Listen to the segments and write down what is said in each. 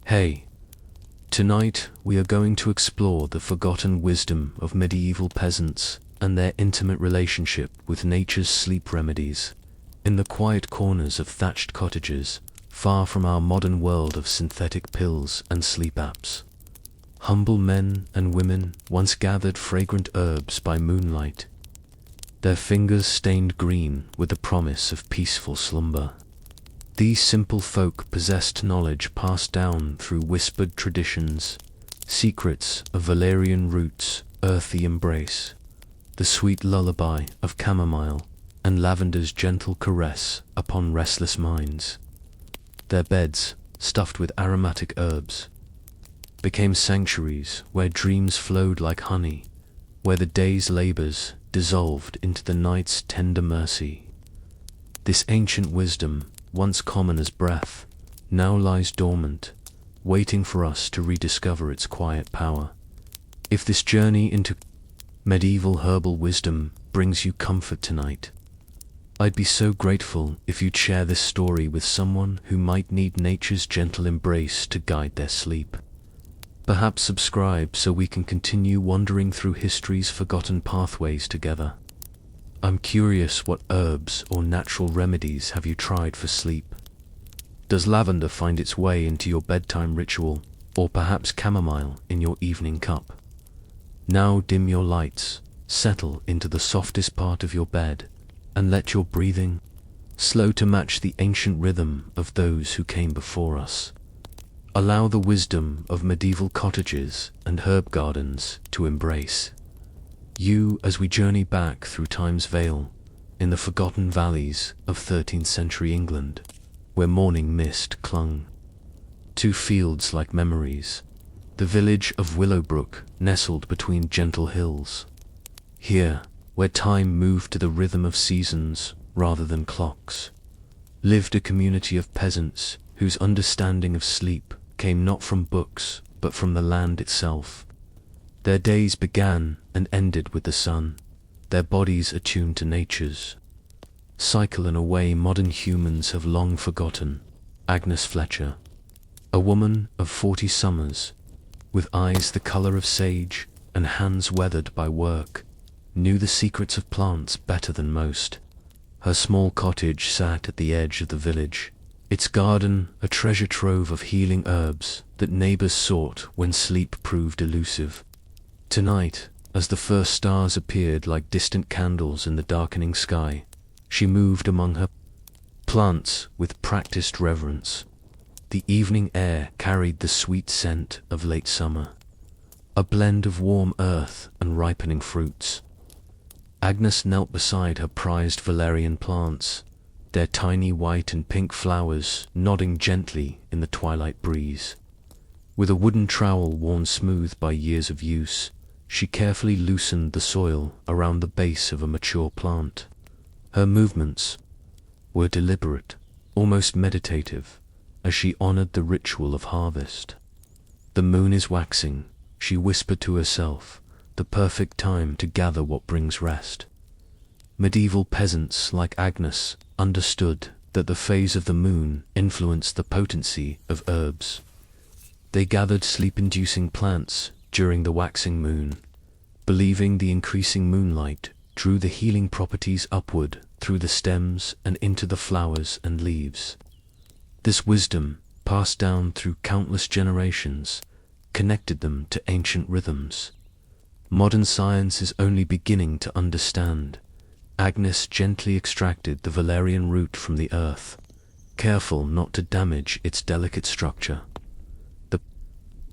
Hey, tonight we are going to explore the forgotten wisdom of medieval peasants and their intimate relationship with nature's sleep remedies. In the quiet corners of thatched cottages, far from our modern world of synthetic pills and sleep apps, humble men and women once gathered fragrant herbs by moonlight, their fingers stained green with the promise of peaceful slumber. These simple folk possessed knowledge passed down through whispered traditions, secrets of Valerian roots, earthy embrace, the sweet lullaby of chamomile, and lavender's gentle caress upon restless minds. Their beds, stuffed with aromatic herbs, became sanctuaries where dreams flowed like honey, where the day's labors dissolved into the night's tender mercy. This ancient wisdom, once common as breath, now lies dormant, waiting for us to rediscover its quiet power. If this journey into medieval herbal wisdom brings you comfort tonight, I'd be so grateful if you'd share this story with someone who might need nature's gentle embrace to guide their sleep. Perhaps subscribe so we can continue wandering through history's forgotten pathways together. I'm curious, what herbs or natural remedies have you tried for sleep? Does lavender find its way into your bedtime ritual, or perhaps chamomile in your evening cup? Now dim your lights, settle into the softest part of your bed, and let your breathing slow to match the ancient rhythm of those who came before us. Allow the wisdom of medieval cottages and herb gardens to embrace you as we journey back through time's veil in the forgotten valleys of 13th century England, where morning mist clung to fields like memories, the village of Willowbrook nestled between gentle hills. Here, where time moved to the rhythm of seasons rather than clocks, lived a community of peasants whose understanding of sleep came not from books but from the land itself. Their days began and ended with the sun, their bodies attuned to nature's cycle in a way modern humans have long forgotten. Agnes Fletcher, a woman of 40 summers, with eyes the color of sage and hands weathered by work, knew the secrets of plants better than most. Her small cottage sat at the edge of the village, its garden a treasure trove of healing herbs that neighbors sought when sleep proved elusive. Tonight, as the first stars appeared like distant candles in the darkening sky, she moved among her plants with practiced reverence. The evening air carried the sweet scent of late summer, a blend of warm earth and ripening fruits. Agnes knelt beside her prized Valerian plants, their tiny white and pink flowers nodding gently in the twilight breeze. With a wooden trowel worn smooth by years of use, she carefully loosened the soil around the base of a mature plant. Her movements were deliberate, almost meditative, as she honored the ritual of harvest. "The moon is waxing," she whispered to herself, "the perfect time to gather what brings rest." Medieval peasants like Agnes understood that the phase of the moon influenced the potency of herbs. They gathered sleep-inducing plants during the waxing moon, believing the increasing moonlight drew the healing properties upward through the stems and into the flowers and leaves. This wisdom, passed down through countless generations, connected them to ancient rhythms modern science is only beginning to understand. Agnes gently extracted the valerian root from the earth, careful not to damage its delicate structure. The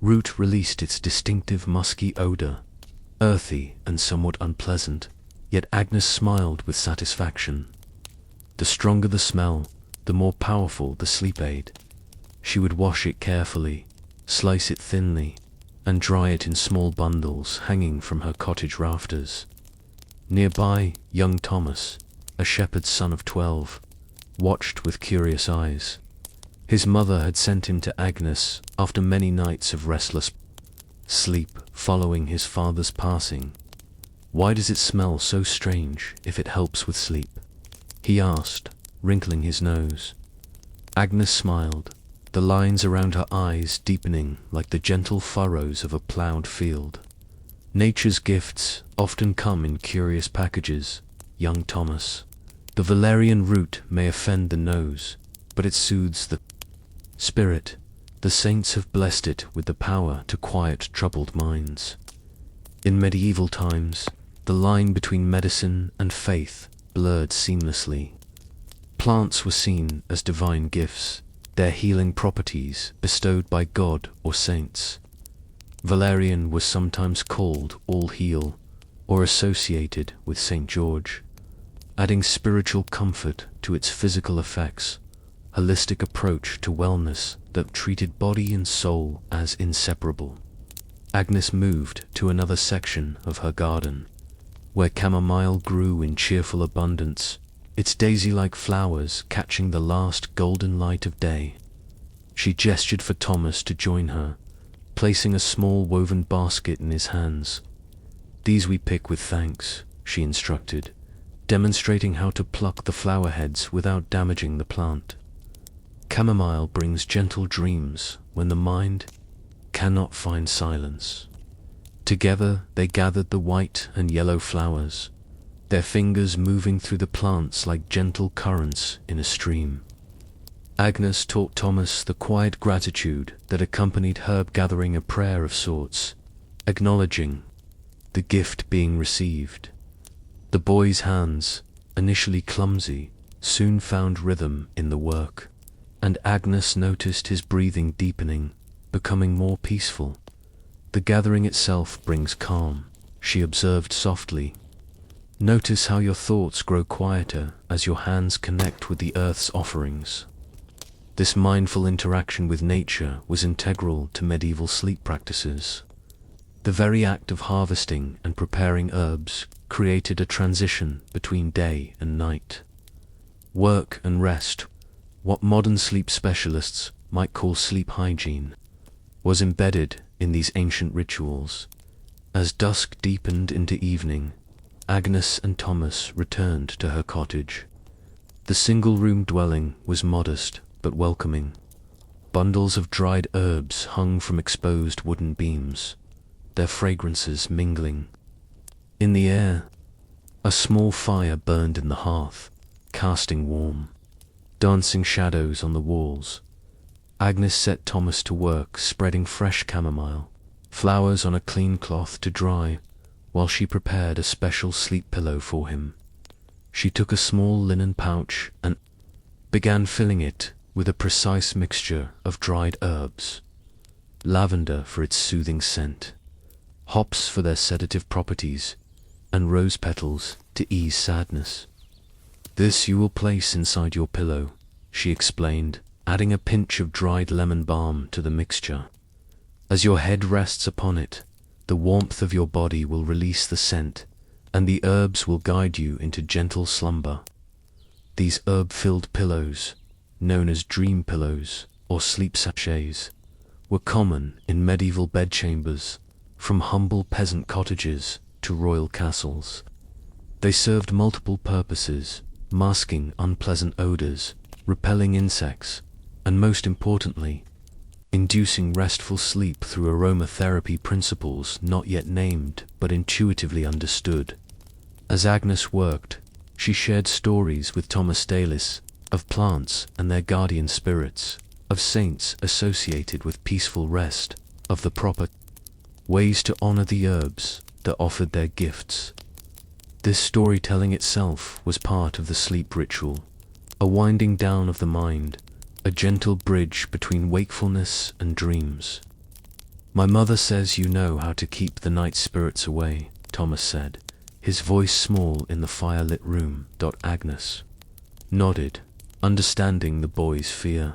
root released its distinctive musky odor, earthy and somewhat unpleasant, yet Agnes smiled with satisfaction. The stronger the smell, the more powerful the sleep aid. She would wash it carefully, slice it thinly, and dry it in small bundles hanging from her cottage rafters. Nearby, young Thomas, a shepherd's son of 12, watched with curious eyes. His mother had sent him to Agnes after many nights of restless sleep following his father's passing. "Why does it smell so strange if it helps with sleep?" he asked, wrinkling his nose. Agnes smiled, the lines around her eyes deepening like the gentle furrows of a ploughed field. Nature's gifts often come in curious packages, young Thomas. The Valerian root may offend the nose, but it soothes the spirit. The saints have blessed it with the power to quiet troubled minds. In medieval times, the line between medicine and faith blurred seamlessly. Plants were seen as divine gifts, their healing properties bestowed by God or saints. Valerian was sometimes called all-heal, or associated with St. George, adding spiritual comfort to its physical effects, holistic approach to wellness that treated body and soul as inseparable. Agnes moved to another section of her garden, where chamomile grew in cheerful abundance, its daisy-like flowers catching the last golden light of day. She gestured for Thomas to join her, placing a small woven basket in his hands. "These we pick with thanks," she instructed, demonstrating how to pluck the flower heads without damaging the plant. Chamomile brings gentle dreams when the mind cannot find silence. Together they gathered the white and yellow flowers, their fingers moving through the plants like gentle currents in a stream. Agnes taught Thomas the quiet gratitude that accompanied herb gathering, a prayer of sorts, acknowledging the gift being received. The boy's hands, initially clumsy, soon found rhythm in the work, and Agnes noticed his breathing deepening, becoming more peaceful. "The gathering itself brings calm," she observed softly. "Notice how your thoughts grow quieter as your hands connect with the earth's offerings." This mindful interaction with nature was integral to medieval sleep practices. The very act of harvesting and preparing herbs created a transition between day and night. Work and rest, what modern sleep specialists might call sleep hygiene, was embedded in these ancient rituals. As dusk deepened into evening, Agnes and Thomas returned to her cottage. The single-room dwelling was modest but welcoming. Bundles of dried herbs hung from exposed wooden beams, their fragrances mingling. In the air, a small fire burned in the hearth, casting warm, dancing shadows on the walls. Agnes set Thomas to work spreading fresh chamomile flowers on a clean cloth to dry, while she prepared a special sleep pillow for him. She took a small linen pouch and began filling it with a precise mixture of dried herbs, lavender for its soothing scent, hops for their sedative properties, and rose petals to ease sadness. "This you will place inside your pillow," she explained, adding a pinch of dried lemon balm to the mixture. "As your head rests upon it, the warmth of your body will release the scent, and the herbs will guide you into gentle slumber." These herb-filled pillows, known as dream pillows or sleep sachets, were common in medieval bedchambers, from humble peasant cottages to royal castles. They served multiple purposes, masking unpleasant odors, repelling insects, and most importantly, inducing restful sleep through aromatherapy principles not yet named but intuitively understood. As Agnes worked, she shared stories with Thomas Dalis of plants and their guardian spirits, of saints associated with peaceful rest, of the proper ways to honor the herbs that offered their gifts. This storytelling itself was part of the sleep ritual, a winding down of the mind, a gentle bridge between wakefulness and dreams. "My mother says you know how to keep the night spirits away," Thomas said, his voice small in the fire-lit room. Agnes nodded, understanding the boy's fear.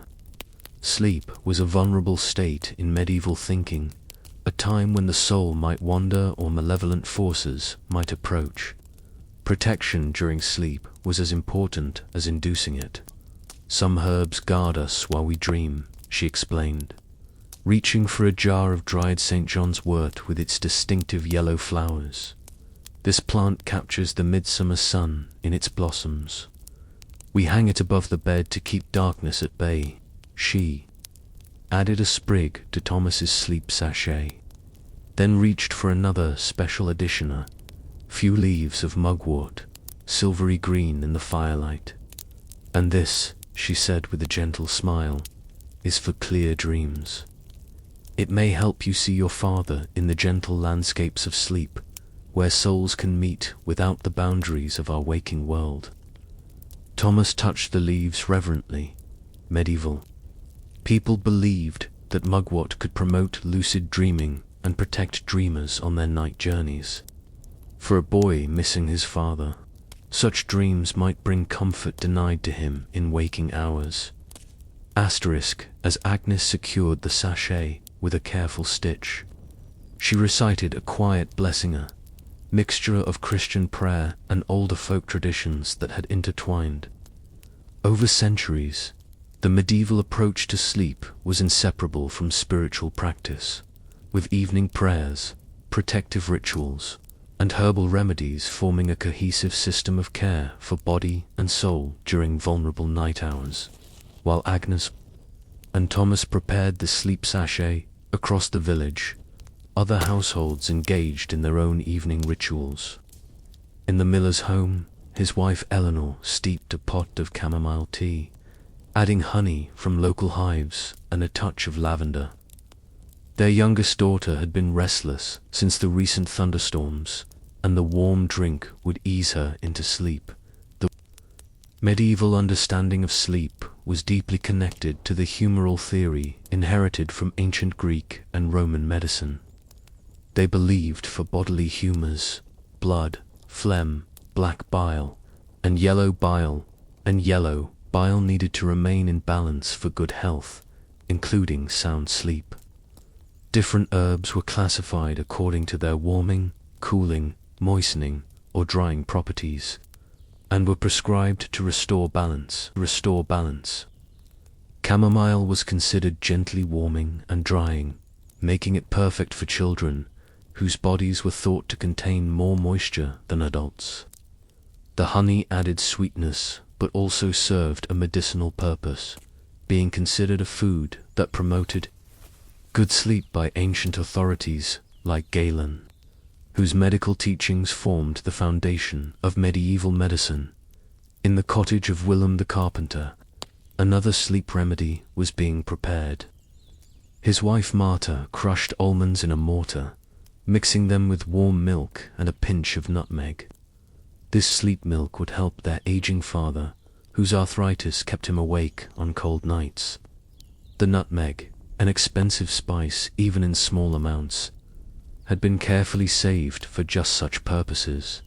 Sleep was a vulnerable state in medieval thinking, a time when the soul might wander or malevolent forces might approach. Protection during sleep was as important as inducing it. "Some herbs guard us while we dream," she explained, reaching for a jar of dried St. John's wort with its distinctive yellow flowers. "This plant captures the midsummer sun in its blossoms. We hang it above the bed to keep darkness at bay," she added a sprig to Thomas's sleep sachet, then reached for another special addition, a few leaves of mugwort, silvery green in the firelight. "And this," she said with a gentle smile, "is for clear dreams. It may help you see your father in the gentle landscapes of sleep, where souls can meet without the boundaries of our waking world." Thomas touched the leaves reverently. Medieval people believed that mugwort could promote lucid dreaming and protect dreamers on their night journeys. For a boy missing his father, such dreams might bring comfort denied to him in waking hours. As Agnes secured the sachet with a careful stitch, she recited a quiet blessing, a mixture of Christian prayer and older folk traditions that had intertwined. Over centuries, the medieval approach to sleep was inseparable from spiritual practice, with evening prayers, protective rituals, and herbal remedies forming a cohesive system of care for body and soul during vulnerable night hours. While Agnes and Thomas prepared the sleep sachet across the village, other households engaged in their own evening rituals. In the miller's home, his wife Eleanor steeped a pot of chamomile tea, adding honey from local hives and a touch of lavender. Their youngest daughter had been restless since the recent thunderstorms, and the warm drink would ease her into sleep. The medieval understanding of sleep was deeply connected to the humoral theory inherited from ancient Greek and Roman medicine. They believed for bodily humors, blood, phlegm, black bile, and yellow bile needed to remain in balance for good health, including sound sleep. Different herbs were classified according to their warming, cooling, moistening, or drying properties, and were prescribed to restore balance. Chamomile was considered gently warming and drying, making it perfect for children whose bodies were thought to contain more moisture than adults. The honey added sweetness, but also served a medicinal purpose, being considered a food that promoted good sleep by ancient authorities like Galen, whose medical teachings formed the foundation of medieval medicine. In the cottage of Willem the carpenter, another sleep remedy was being prepared. His wife Martha crushed almonds in a mortar, mixing them with warm milk and a pinch of nutmeg. This sleep milk would help their aging father, whose arthritis kept him awake on cold nights. The nutmeg, an expensive spice even in small amounts, had been carefully saved for just such purposes.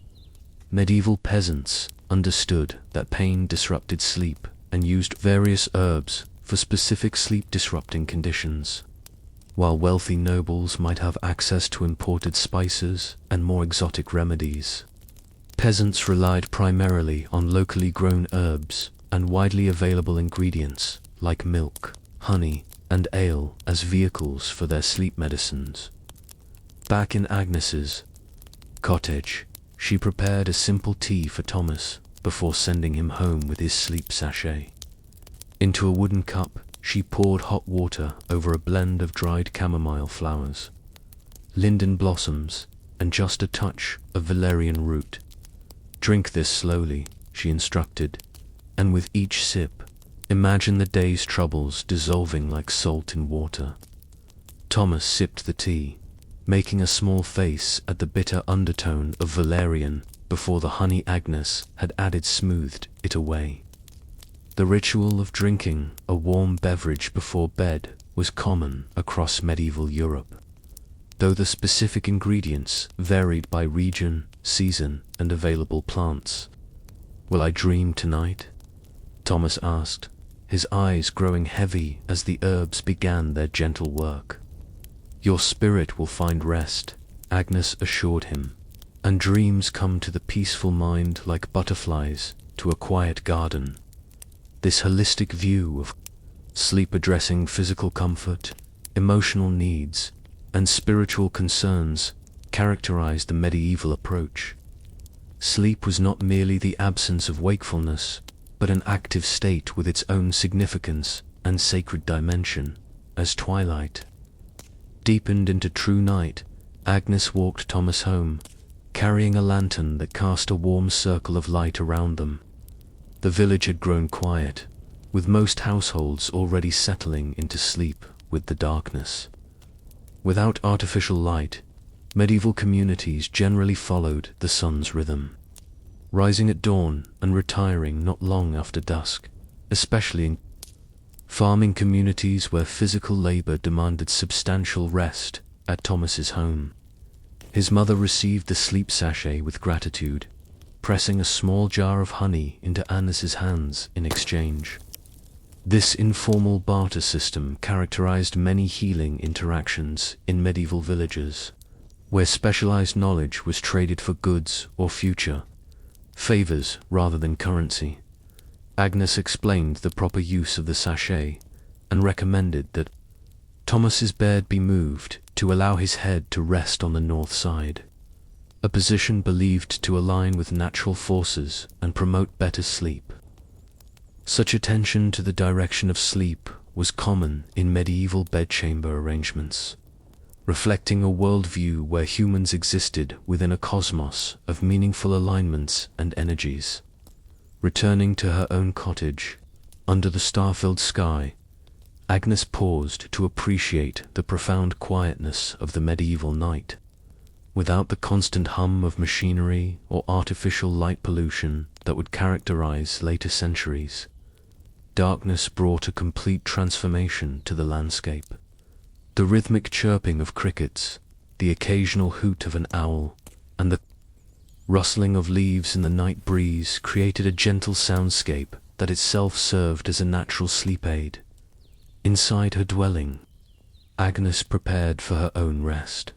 Medieval peasants understood that pain disrupted sleep and used various herbs for specific sleep-disrupting conditions, while wealthy nobles might have access to imported spices and more exotic remedies. Peasants relied primarily on locally grown herbs and widely available ingredients like milk, honey, and ale as vehicles for their sleep medicines. Back in Agnes's cottage, she prepared a simple tea for Thomas before sending him home with his sleep sachet. Into a wooden cup, she poured hot water over a blend of dried chamomile flowers, linden blossoms, and just a touch of valerian root. "Drink this slowly," she instructed, "and with each sip, imagine the day's troubles dissolving like salt in water." Thomas sipped the tea, making a small face at the bitter undertone of valerian before the honey Agnes had added smoothed it away. The ritual of drinking a warm beverage before bed was common across medieval Europe, though the specific ingredients varied by region, season, and available plants. "Will I dream tonight?" Thomas asked, his eyes growing heavy as the herbs began their gentle work. "Your spirit will find rest," Agnes assured him, "and dreams come to the peaceful mind like butterflies to a quiet garden." This holistic view of sleep addressing physical comfort, emotional needs, and spiritual concerns characterized the medieval approach. Sleep was not merely the absence of wakefulness, but an active state with its own significance and sacred dimension, as twilight deepened into true night, Agnes walked Thomas home, carrying a lantern that cast a warm circle of light around them. The village had grown quiet, with most households already settling into sleep with the darkness. Without artificial light, medieval communities generally followed the sun's rhythm, rising at dawn and retiring not long after dusk, especially in farming communities where physical labor demanded substantial rest. At Thomas's home, his mother received the sleep sachet with gratitude, pressing a small jar of honey into Agnes's hands in exchange. This informal barter system characterized many healing interactions in medieval villages, where specialized knowledge was traded for goods or future favors rather than currency. Agnes explained the proper use of the sachet and recommended that Thomas's bed be moved to allow his head to rest on the north side, a position believed to align with natural forces and promote better sleep. Such attention to the direction of sleep was common in medieval bedchamber arrangements, reflecting a worldview where humans existed within a cosmos of meaningful alignments and energies. Returning to her own cottage, under the star-filled sky, Agnes paused to appreciate the profound quietness of the medieval night. Without the constant hum of machinery or artificial light pollution that would characterize later centuries, darkness brought a complete transformation to the landscape. The rhythmic chirping of crickets, the occasional hoot of an owl, and the rustling of leaves in the night breeze created a gentle soundscape that itself served as a natural sleep aid. Inside her dwelling, Agnes prepared for her own rest.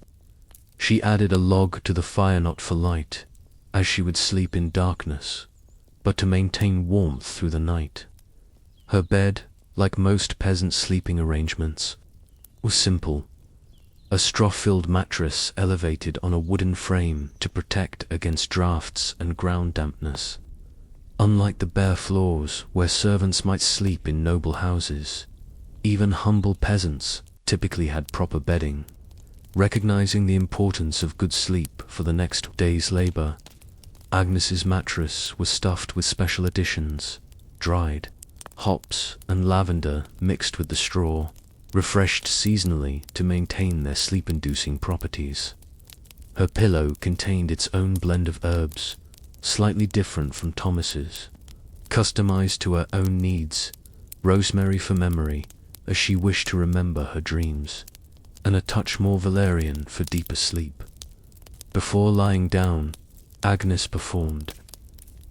She added a log to the fire not for light, as she would sleep in darkness, but to maintain warmth through the night. Her bed, like most peasant sleeping arrangements, was simple, a straw-filled mattress elevated on a wooden frame to protect against drafts and ground dampness. Unlike the bare floors where servants might sleep in noble houses, even humble peasants typically had proper bedding. Recognizing the importance of good sleep for the next day's labor, Agnes's mattress was stuffed with special additions, dried hops and lavender mixed with the straw, refreshed seasonally to maintain their sleep-inducing properties. Her pillow contained its own blend of herbs, slightly different from Thomas's, customized to her own needs: rosemary for memory, as she wished to remember her dreams, and a touch more Valerian for deeper sleep. Before lying down, Agnes performed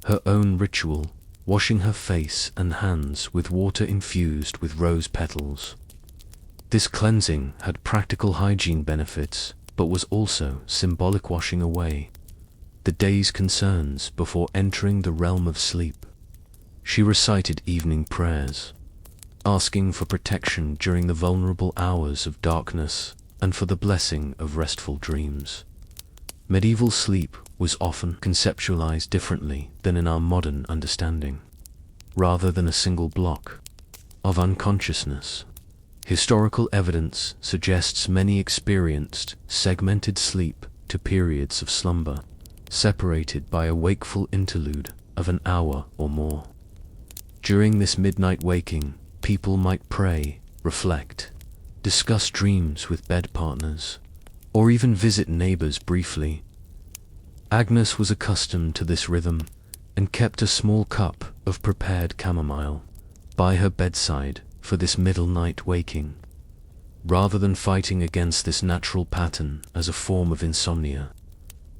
her own ritual, washing her face and hands with water infused with rose petals. This cleansing had practical hygiene benefits, but was also symbolic washing away the day's concerns before entering the realm of sleep. She recited evening prayers, asking for protection during the vulnerable hours of darkness and for the blessing of restful dreams. Medieval sleep was often conceptualized differently than in our modern understanding. Rather than a single block of unconsciousness, historical evidence suggests many experienced segmented sleep to periods of slumber, separated by a wakeful interlude of an hour or more. During this midnight waking, people might pray, reflect, discuss dreams with bed partners, or even visit neighbors briefly. Agnes was accustomed to this rhythm and kept a small cup of prepared chamomile by her bedside for this middle night waking. Rather than fighting against this natural pattern as a form of insomnia,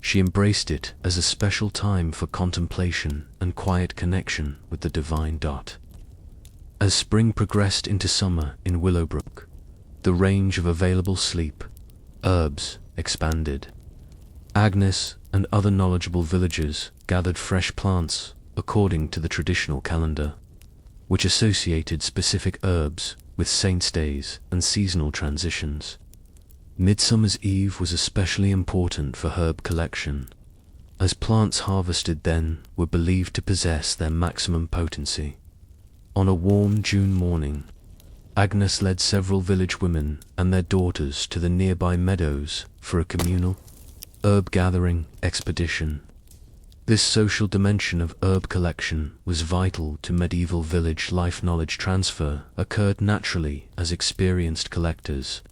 she embraced it as a special time for contemplation and quiet connection with the divine. As spring progressed into summer in Willowbrook, the range of available sleep herbs expanded. Agnes and other knowledgeable villagers gathered fresh plants according to the traditional calendar, which associated specific herbs with saints' days and seasonal transitions. Midsummer's Eve was especially important for herb collection, as plants harvested then were believed to possess their maximum potency. On a warm June morning, Agnes led several village women and their daughters to the nearby meadows for a communal herb-gathering expedition. This social dimension of herb collection was vital to medieval village life. Knowledge transfer occurred naturally as experienced collectors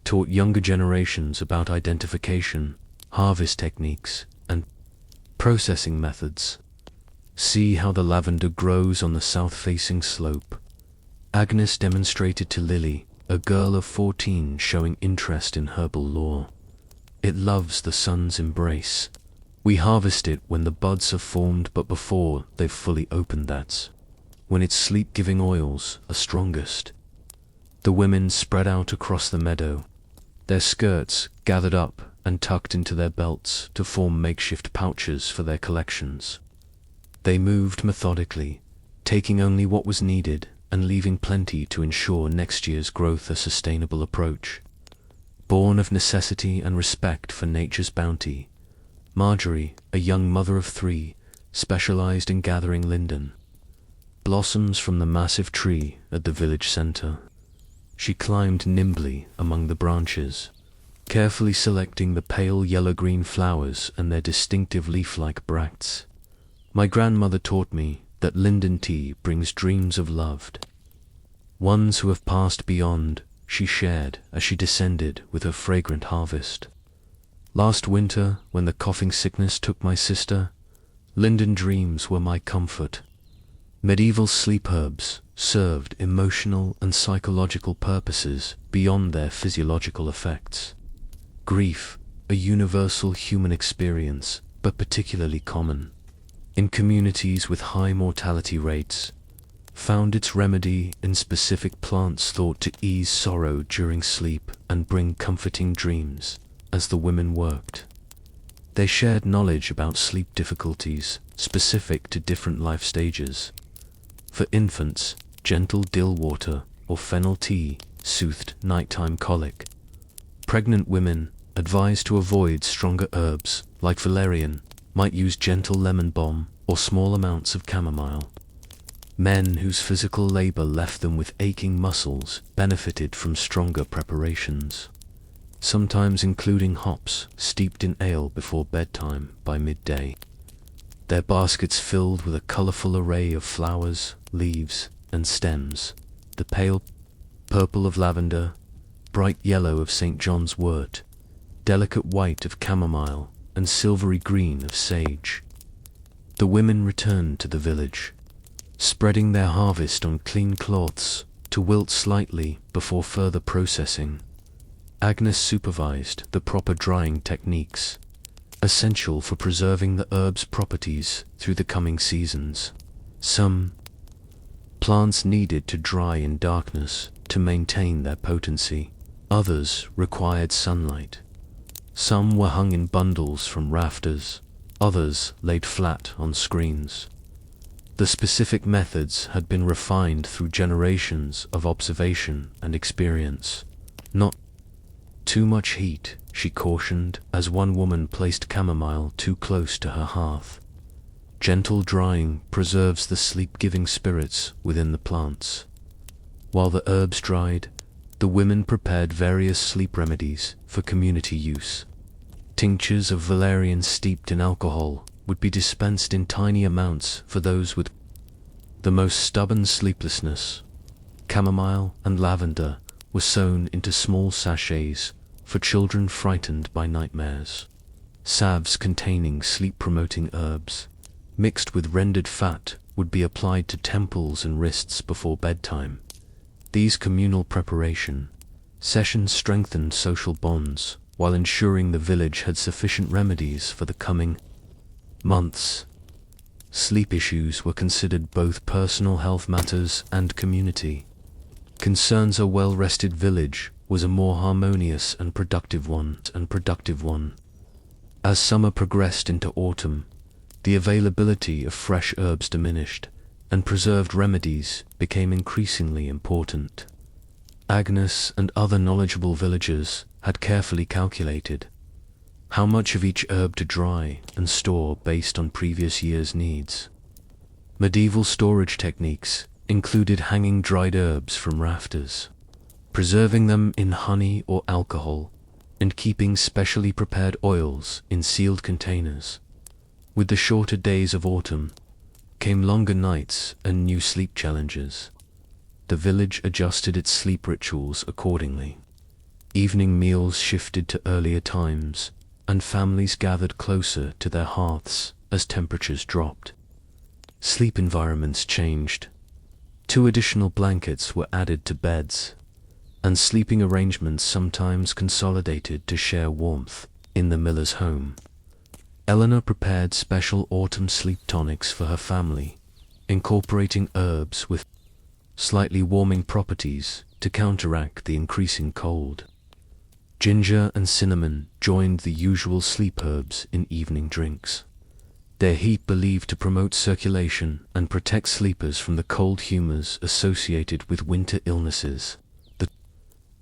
taught younger generations about identification, harvest techniques, and processing methods. See how the lavender grows on the south-facing slope. Agnes demonstrated to Lily, a girl of 14 showing interest in herbal lore. It loves the sun's embrace. We harvest it when the buds have formed, but before they've fully opened. That's when its sleep-giving oils are strongest. The women spread out across the meadow, their skirts gathered up and tucked into their belts to form makeshift pouches for their collections. They moved methodically, taking only what was needed and leaving plenty to ensure next year's growth. A sustainable approach, born of necessity and respect for nature's bounty. Marjorie, a young mother of 3, specialized in gathering linden blossoms from the massive tree at the village center. She climbed nimbly among the branches, carefully selecting the pale yellow-green flowers and their distinctive leaf-like bracts. My grandmother taught me that linden tea brings dreams of loved ones who have passed beyond, she shared as she descended with her fragrant harvest. Last winter, when the coughing sickness took my sister, linden dreams were my comfort. Medieval sleep herbs served emotional and psychological purposes beyond their physiological effects. Grief, a universal human experience, but particularly common in communities with high mortality rates, found its remedy in specific plants thought to ease sorrow during sleep and bring comforting dreams. As the women worked, they shared knowledge about sleep difficulties specific to different life stages. For infants, gentle dill water or fennel tea soothed nighttime colic. Pregnant women, advised to avoid stronger herbs like valerian, might use gentle lemon balm or small amounts of chamomile. Men whose physical labor left them with aching muscles benefited from stronger preparations, sometimes including hops steeped in ale before bedtime by midday. Their baskets filled with a colorful array of flowers, leaves, and stems, the pale purple of lavender, bright yellow of St. John's wort, delicate white of chamomile, and silvery green of sage. The women returned to the village, spreading their harvest on clean cloths to wilt slightly before further processing. Agnes supervised the proper drying techniques, essential for preserving the herb's properties through the coming seasons. Some plants needed to dry in darkness to maintain their potency. Others required sunlight. Some were hung in bundles from rafters. Others laid flat on screens. The specific methods had been refined through generations of observation and experience. Not too much heat, she cautioned, as one woman placed chamomile too close to her hearth. Gentle drying preserves the sleep-giving spirits within the plants. While the herbs dried, the women prepared various sleep remedies for community use. Tinctures of valerian steeped in alcohol would be dispensed in tiny amounts for those with the most stubborn sleeplessness. Chamomile and lavender were sewn into small sachets for children frightened by nightmares. Salves containing sleep-promoting herbs, mixed with rendered fat, would be applied to temples and wrists before bedtime. These communal preparation sessions strengthened social bonds while ensuring the village had sufficient remedies for the coming months. Sleep issues were considered both personal health matters and community concerns. A well-rested village was a more harmonious and productive one. As summer progressed into autumn, the availability of fresh herbs diminished, and preserved remedies became increasingly important. Agnes and other knowledgeable villagers had carefully calculated how much of each herb to dry and store based on previous year's needs. Medieval storage techniques included hanging dried herbs from rafters, preserving them in honey or alcohol, and keeping specially prepared oils in sealed containers. With the shorter days of autumn came longer nights and new sleep challenges. The village adjusted its sleep rituals accordingly. Evening meals shifted to earlier times, and families gathered closer to their hearths as temperatures dropped. Sleep environments changed. 2 additional blankets were added to beds, and sleeping arrangements sometimes consolidated to share warmth in the miller's home. Eleanor prepared special autumn sleep tonics for her family, incorporating herbs with slightly warming properties to counteract the increasing cold. Ginger and cinnamon joined the usual sleep herbs in evening drinks, their heat believed to promote circulation and protect sleepers from the cold humors associated with winter illnesses. The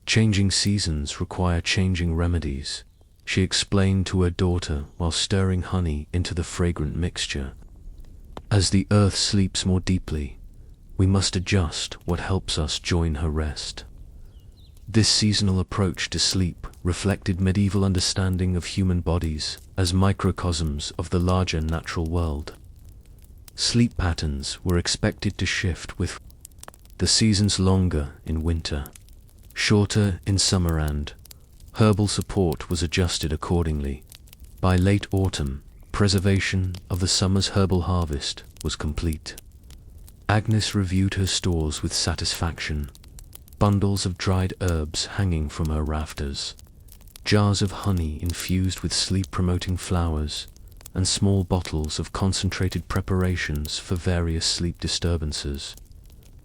changing seasons require changing remedies, she explained to her daughter while stirring honey into the fragrant mixture. As the earth sleeps more deeply, we must adjust what helps us join her rest. This seasonal approach to sleep reflected medieval understanding of human bodies as microcosms of the larger natural world. Sleep patterns were expected to shift with the seasons, longer in winter, shorter in summer, and herbal support was adjusted accordingly. By late autumn, preservation of the summer's herbal harvest was complete. Agnes reviewed her stores with satisfaction. Bundles of dried herbs hanging from her rafters, jars of honey infused with sleep-promoting flowers, and small bottles of concentrated preparations for various sleep disturbances.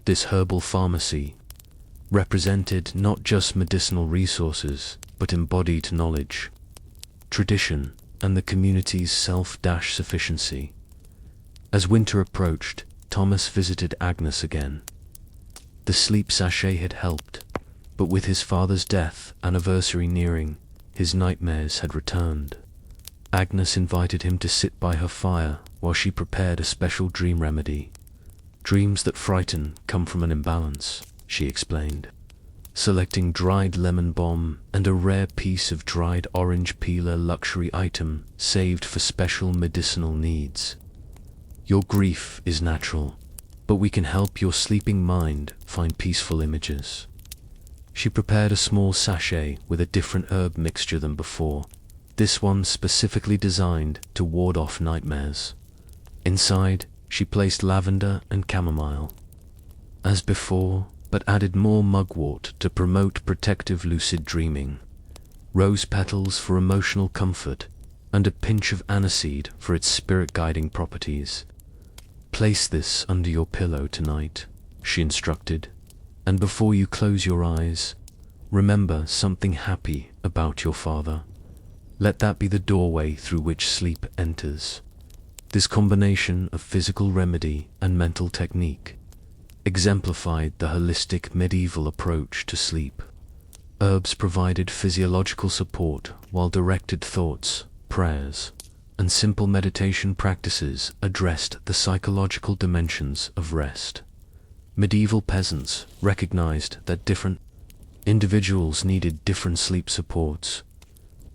This herbal pharmacy represented not just medicinal resources, but embodied knowledge, tradition, and the community's self-sufficiency. As winter approached, Thomas visited Agnes again. The sleep sachet had helped, but with his father's death anniversary nearing, his nightmares had returned. Agnes invited him to sit by her fire while she prepared a special dream remedy. Dreams that frighten come from an imbalance, she explained, selecting dried lemon balm and a rare piece of dried orange peeler luxury item saved for special medicinal needs. Your grief is natural, but we can help your sleeping mind find peaceful images. She prepared a small sachet with a different herb mixture than before, this one specifically designed to ward off nightmares. Inside, she placed lavender and chamomile, as before, but added more mugwort to promote protective lucid dreaming, rose petals for emotional comfort, and a pinch of aniseed for its spirit-guiding properties. Place this under your pillow tonight, she instructed, and before you close your eyes, remember something happy about your father. Let that be the doorway through which sleep enters. This combination of physical remedy and mental technique exemplified the holistic medieval approach to sleep. Herbs provided physiological support, while directed thoughts, prayers, and simple meditation practices addressed the psychological dimensions of rest. Medieval peasants recognized that different individuals needed different sleep supports.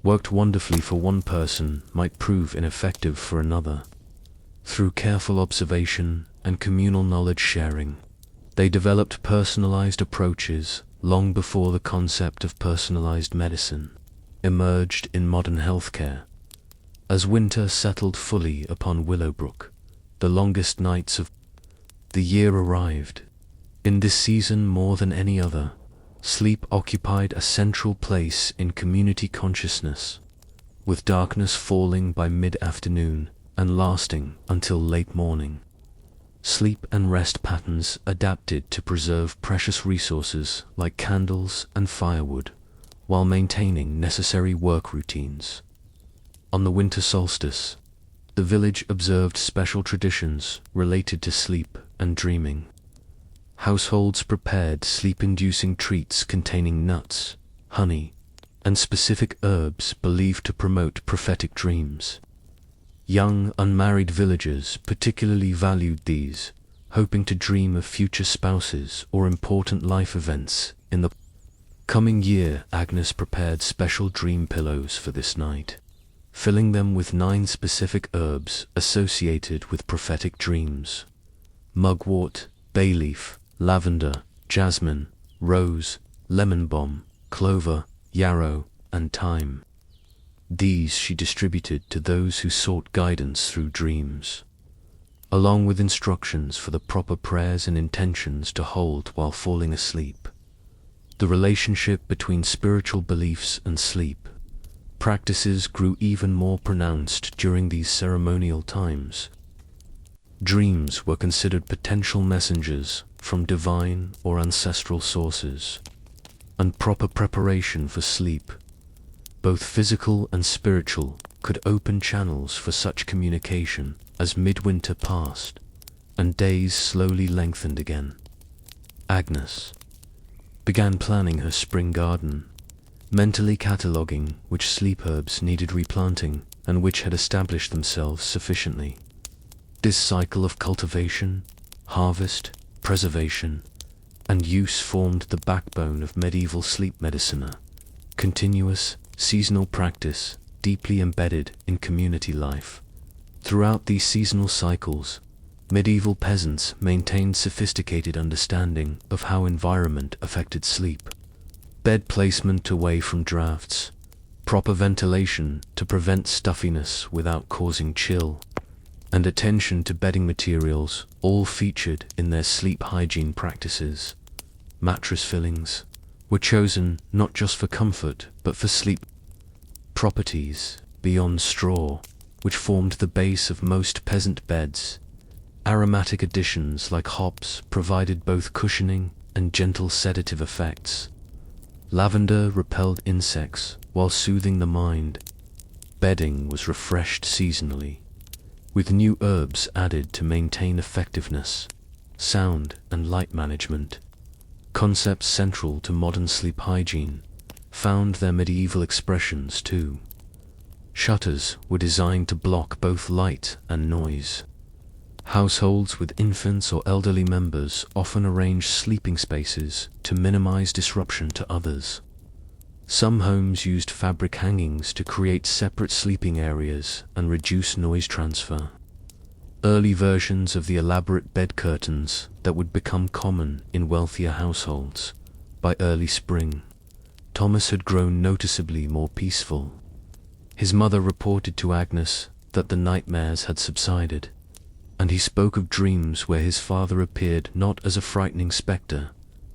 Worked wonderfully for one person might prove ineffective for another. Through careful observation and communal knowledge sharing, they developed personalized approaches long before the concept of personalized medicine emerged in modern healthcare. As winter settled fully upon Willowbrook, the longest nights of the year arrived. In this season more than any other, sleep occupied a central place in community consciousness, with darkness falling by mid-afternoon and lasting until late morning. Sleep and rest patterns adapted to preserve precious resources like candles and firewood, while maintaining necessary work routines. On the winter solstice, the village observed special traditions related to sleep and dreaming. Households prepared sleep-inducing treats containing nuts, honey, and specific herbs believed to promote prophetic dreams. Young, unmarried villagers particularly valued these, hoping to dream of future spouses or important life events in the coming year. Agnes prepared special dream pillows for this night, filling them with 9 specific herbs associated with prophetic dreams: mugwort, bay leaf, lavender, jasmine, rose, lemon balm, clover, yarrow, and thyme. These she distributed to those who sought guidance through dreams, along with instructions for the proper prayers and intentions to hold while falling asleep. The relationship between spiritual beliefs and sleep practices grew even more pronounced during these ceremonial times. Dreams were considered potential messengers from divine or ancestral sources, and proper preparation for sleep, both physical and spiritual, could open channels for such communication as midwinter passed and days slowly lengthened again. Agnes began planning her spring garden, mentally cataloguing which sleep herbs needed replanting and which had established themselves sufficiently. This cycle of cultivation, harvest, preservation, and use formed the backbone of medieval sleep medicine, a continuous, seasonal practice deeply embedded in community life. Throughout these seasonal cycles, medieval peasants maintained sophisticated understanding of how environment affected sleep. Bed placement away from drafts, proper ventilation to prevent stuffiness without causing chill, and attention to bedding materials all featured in their sleep hygiene practices. Mattress fillings were chosen not just for comfort but for sleep properties beyond straw, which formed the base of most peasant beds. Aromatic additions like hops provided both cushioning and gentle sedative effects. Lavender repelled insects while soothing the mind. Bedding was refreshed seasonally, with new herbs added to maintain effectiveness. Sound and light management, concepts central to modern sleep hygiene, found their medieval expressions too. Shutters were designed to block both light and noise. Households with infants or elderly members often arranged sleeping spaces to minimize disruption to others. Some homes used fabric hangings to create separate sleeping areas and reduce noise transfer. Early versions of the elaborate bed curtains that would become common in wealthier households. By early spring, Thomas had grown noticeably more peaceful. His mother reported to Agnes that the nightmares had subsided, and he spoke of dreams where his father appeared not as a frightening spectre,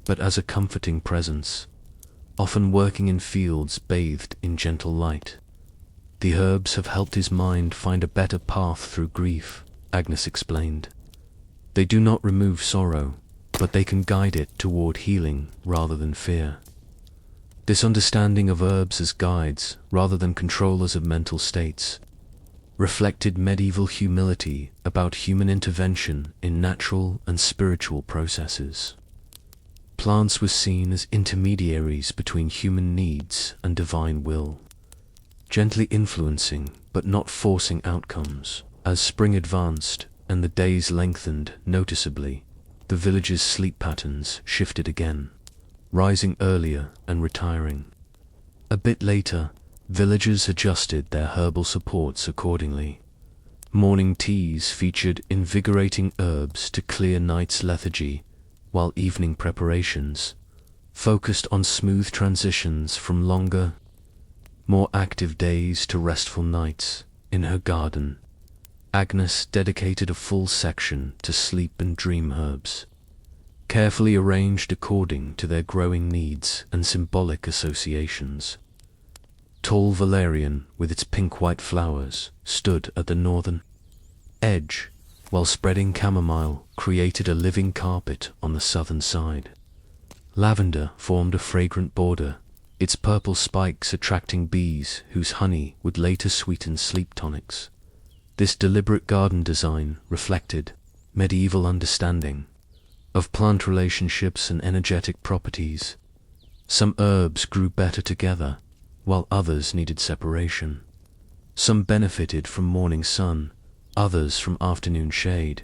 but as a comforting presence, often working in fields bathed in gentle light. The herbs have helped his mind find a better path through grief, Agnes explained. They do not remove sorrow, but they can guide it toward healing rather than fear. This understanding of herbs as guides rather than controllers of mental states reflected medieval humility about human intervention in natural and spiritual processes. Plants were seen as intermediaries between human needs and divine will, gently influencing but not forcing outcomes. As spring advanced and the days lengthened noticeably, the villagers' sleep patterns shifted again, rising earlier and retiring. A bit later, villagers adjusted their herbal supports accordingly. Morning teas featured invigorating herbs to clear night's lethargy, while evening preparations focused on smooth transitions from longer, more active days to restful nights. In her garden, Agnes dedicated a full section to sleep and dream herbs, carefully arranged according to their growing needs and symbolic associations. Tall Valerian, with its pink-white flowers, stood at the northern edge, while spreading chamomile created a living carpet on the southern side. Lavender formed a fragrant border, its purple spikes attracting bees whose honey would later sweeten sleep tonics. This deliberate garden design reflected medieval understanding of plant relationships and energetic properties. Some herbs grew better together, while others needed separation. Some benefited from morning sun, others from afternoon shade.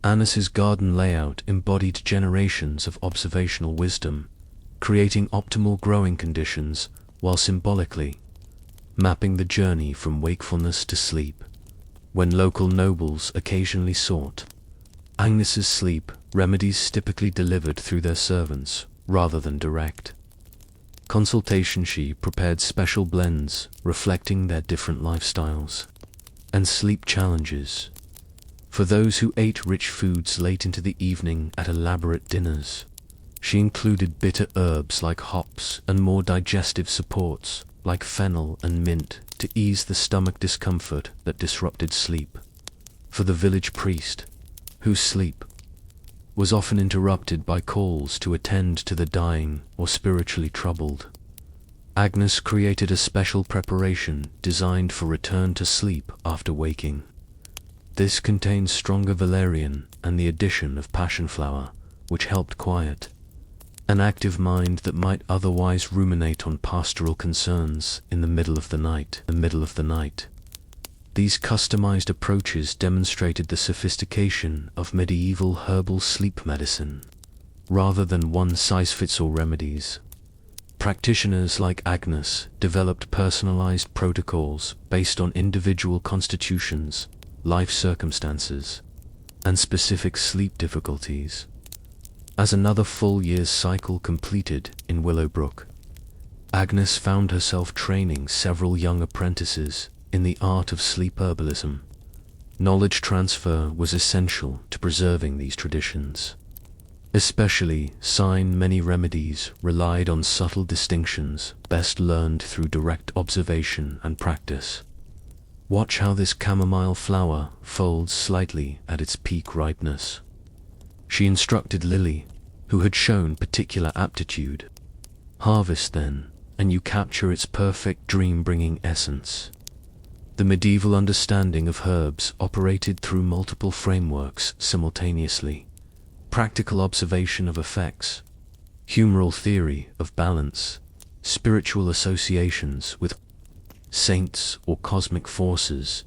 Agnes's garden layout embodied generations of observational wisdom, creating optimal growing conditions while symbolically mapping the journey from wakefulness to sleep. When local nobles occasionally sought Agnes's sleep remedies, typically delivered through their servants rather than direct consultation, she prepared special blends reflecting their different lifestyles and sleep challenges. For those who ate rich foods late into the evening at elaborate dinners, she included bitter herbs like hops and more digestive supports like fennel and mint to ease the stomach discomfort that disrupted sleep. For the village priest, whose sleep was often interrupted by calls to attend to the dying or spiritually troubled, Agnes created a special preparation designed for return to sleep after waking. This contains stronger valerian and the addition of passion flower, which helped quiet an active mind that might otherwise ruminate on pastoral concerns in the middle of the night. These customized approaches demonstrated the sophistication of medieval herbal sleep medicine, rather than one-size-fits-all remedies. Practitioners like Agnes developed personalized protocols based on individual constitutions, life circumstances, and specific sleep difficulties. As another full year's cycle completed in Willowbrook, Agnes found herself training several young apprentices in the art of sleep herbalism. Knowledge transfer was essential to preserving these traditions. Especially many remedies relied on subtle distinctions best learned through direct observation and practice. Watch how this chamomile flower folds slightly at its peak ripeness. She instructed Lily, who had shown particular aptitude. Harvest then, and you capture its perfect dream-bringing essence. The medieval understanding of herbs operated through multiple frameworks simultaneously: practical observation of effects, humoral theory of balance, spiritual associations with saints or cosmic forces,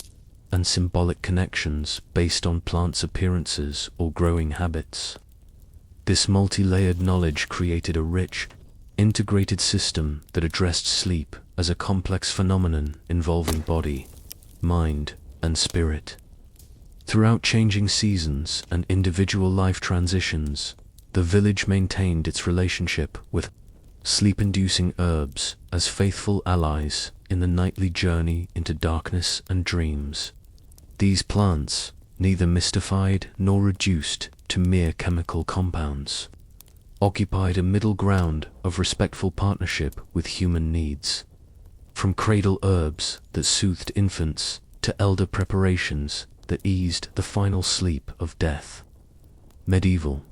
and symbolic connections based on plants' appearances or growing habits. This multi-layered knowledge created a rich, integrated system that addressed sleep as a complex phenomenon involving body, mind, and spirit. Throughout changing seasons and individual life transitions, the village maintained its relationship with sleep-inducing herbs as faithful allies in the nightly journey into darkness and dreams. These plants, neither mystified nor reduced to mere chemical compounds, occupied a middle ground of respectful partnership with human needs. From cradle herbs that soothed infants to elder preparations that eased the final sleep of death, medieval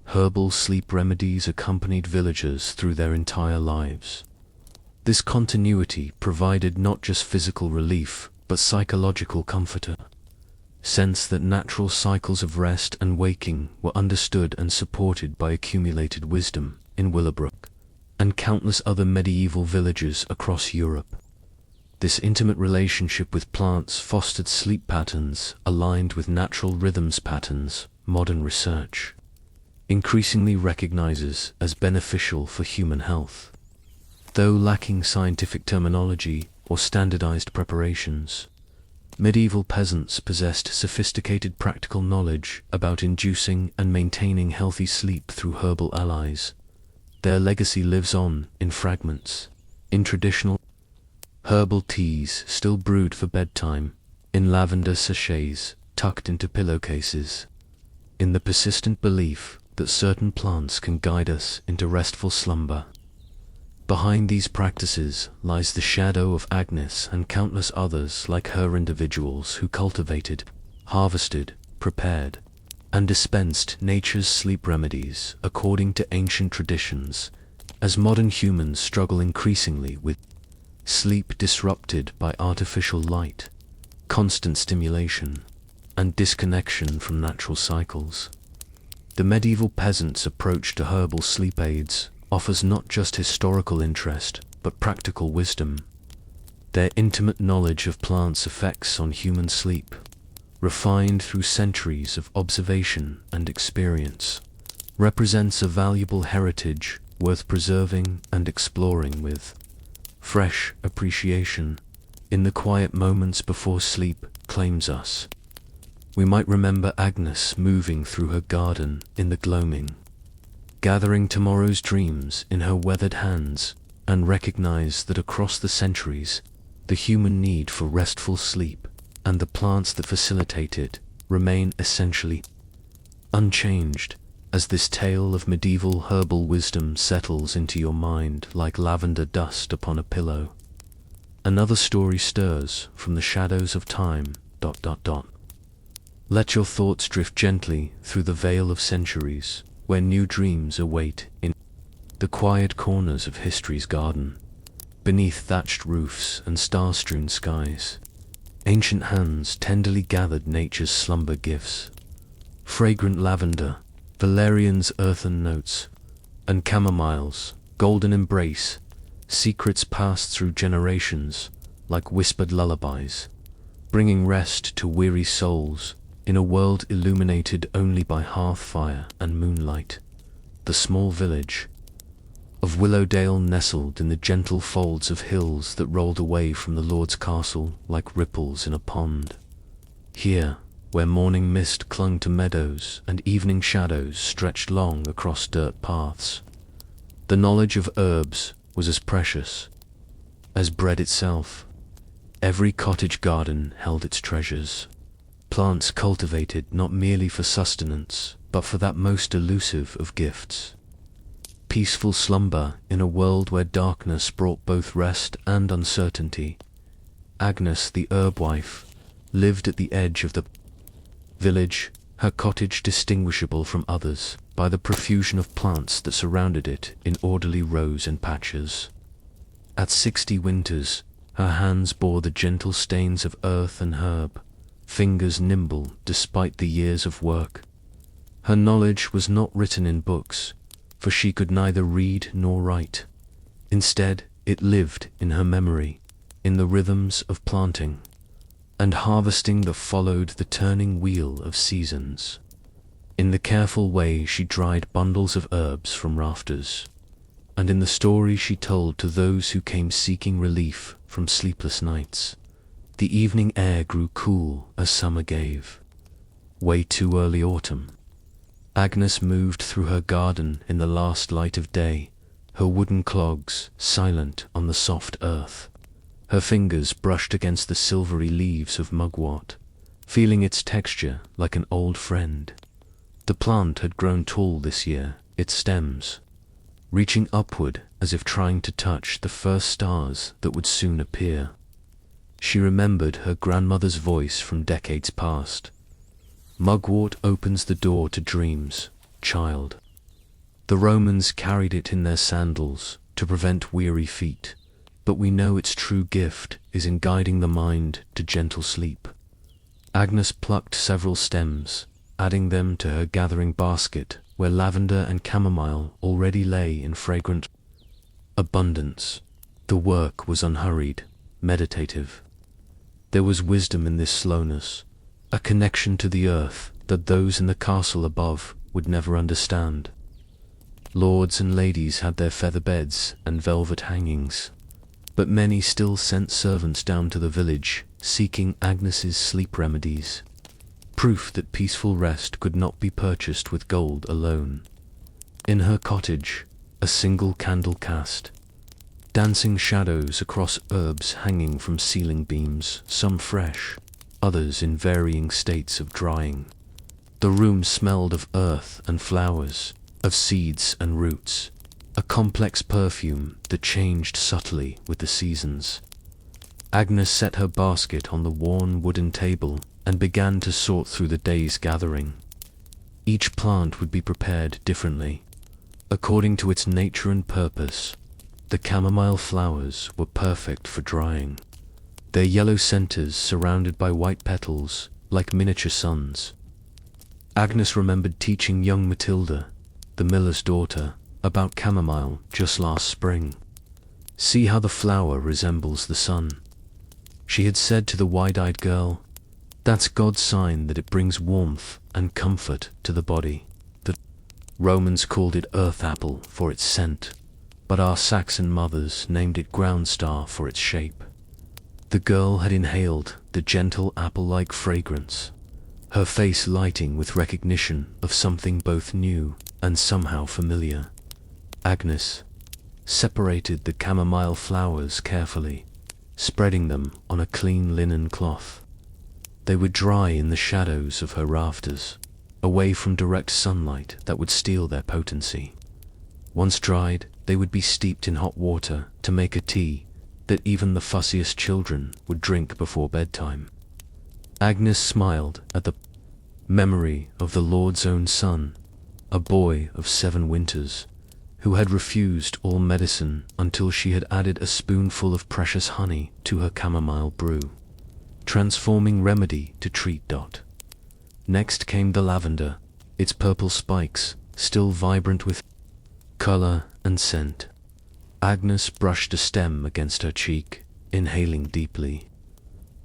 herbal sleep remedies accompanied villagers through their entire lives. This continuity provided not just physical relief, but psychological comforter. Sense that natural cycles of rest and waking were understood and supported by accumulated wisdom in Willowbrook and countless other medieval villages across Europe. This intimate relationship with plants fostered sleep patterns aligned with natural rhythms patterns modern research increasingly recognizes as beneficial for human health. Though lacking scientific terminology or standardized preparations, medieval peasants possessed sophisticated practical knowledge about inducing and maintaining healthy sleep through herbal allies. Their legacy lives on in fragments, in traditional herbal teas still brewed for bedtime, in lavender sachets tucked into pillowcases, in the persistent belief that certain plants can guide us into restful slumber. Behind these practices lies the shadow of Agnes and countless others like her, individuals who cultivated, harvested, prepared, and dispensed nature's sleep remedies according to ancient traditions, as modern humans struggle increasingly with sleep disrupted by artificial light, constant stimulation, and disconnection from natural cycles. The medieval peasant's approach to herbal sleep aids offers not just historical interest, but practical wisdom. Their intimate knowledge of plants' effects on human sleep, refined through centuries of observation and experience, represents a valuable heritage worth preserving and exploring with fresh appreciation. In the quiet moments before sleep claims us, we might remember Agnes moving through her garden in the gloaming, gathering tomorrow's dreams in her weathered hands, and recognize that across the centuries, the human need for restful sleep and the plants that facilitate it remain essentially unchanged. As this tale of medieval herbal wisdom settles into your mind like lavender dust upon a pillow, another story stirs from the shadows of time. Let your thoughts drift gently through the veil of centuries, where new dreams await in the quiet corners of history's garden, beneath thatched roofs and star-strewn skies. Ancient hands tenderly gathered nature's slumber gifts. Fragrant lavender, Valerian's earthen notes, and Chamomile's golden embrace, secrets passed through generations like whispered lullabies, bringing rest to weary souls in a world illuminated only by hearth fire and moonlight. The small village of Willowdale nestled in the gentle folds of hills that rolled away from the Lord's castle like ripples in a pond. Here, where morning mist clung to meadows and evening shadows stretched long across dirt paths, the knowledge of herbs was as precious as bread itself. Every cottage garden held its treasures, plants cultivated not merely for sustenance, but for that most elusive of gifts, peaceful slumber in a world where darkness brought both rest and uncertainty. Agnes, the herb wife, lived at the edge of the village, her cottage distinguishable from others by the profusion of plants that surrounded it in orderly rows and patches. At 60 winters, her hands bore the gentle stains of earth and herb, fingers nimble despite the years of work. Her knowledge was not written in books, for she could neither read nor write. Instead, it lived in her memory, in the rhythms of planting and harvesting that followed the turning wheel of seasons. In the careful way she dried bundles of herbs from rafters, and in the story she told to those who came seeking relief from sleepless nights, the evening air grew cool as summer gave way to early autumn. Agnes moved through her garden in the last light of day, her wooden clogs silent on the soft earth. Her fingers brushed against the silvery leaves of mugwort, feeling its texture like an old friend. The plant had grown tall this year, its stems reaching upward as if trying to touch the first stars that would soon appear. She remembered her grandmother's voice from decades past. Mugwort opens the door to dreams, child. The Romans carried it in their sandals to prevent weary feet, but we know its true gift is in guiding the mind to gentle sleep. Agnes plucked several stems, adding them to her gathering basket where lavender and chamomile already lay in fragrant abundance. The work was unhurried, meditative. There was wisdom in this slowness, a connection to the earth that those in the castle above would never understand. Lords and ladies had their feather beds and velvet hangings, but many still sent servants down to the village seeking Agnes's sleep remedies, proof that peaceful rest could not be purchased with gold alone. In her cottage, a single candle cast dancing shadows across herbs hanging from ceiling beams, some fresh, others in varying states of drying. The room smelled of earth and flowers, of seeds and roots, a complex perfume that changed subtly with the seasons. Agnes set her basket on the worn wooden table and began to sort through the day's gathering. Each plant would be prepared differently, according to its nature and purpose. The chamomile flowers were perfect for drying, their yellow centers surrounded by white petals like miniature suns. Agnes remembered teaching young Matilda, the miller's daughter, about chamomile just last spring. See how the flower resembles the sun, she had said to the wide-eyed girl. That's God's sign that it brings warmth and comfort to the body. The Romans called it earth apple for its scent, but our Saxon mothers named it ground star for its shape. The girl had inhaled the gentle apple-like fragrance, her face lighting with recognition of something both new and somehow familiar. Agnes separated the chamomile flowers carefully, spreading them on a clean linen cloth. They would dry in the shadows of her rafters, away from direct sunlight that would steal their potency. Once dried, they would be steeped in hot water to make a tea that even the fussiest children would drink before bedtime. Agnes smiled at the memory of the Lord's own son, a boy of 7 winters, who had refused all medicine until she had added a spoonful of precious honey to her chamomile brew, transforming remedy to treat. Next came the lavender, its purple spikes still vibrant with color and scent. Agnes brushed a stem against her cheek, inhaling deeply.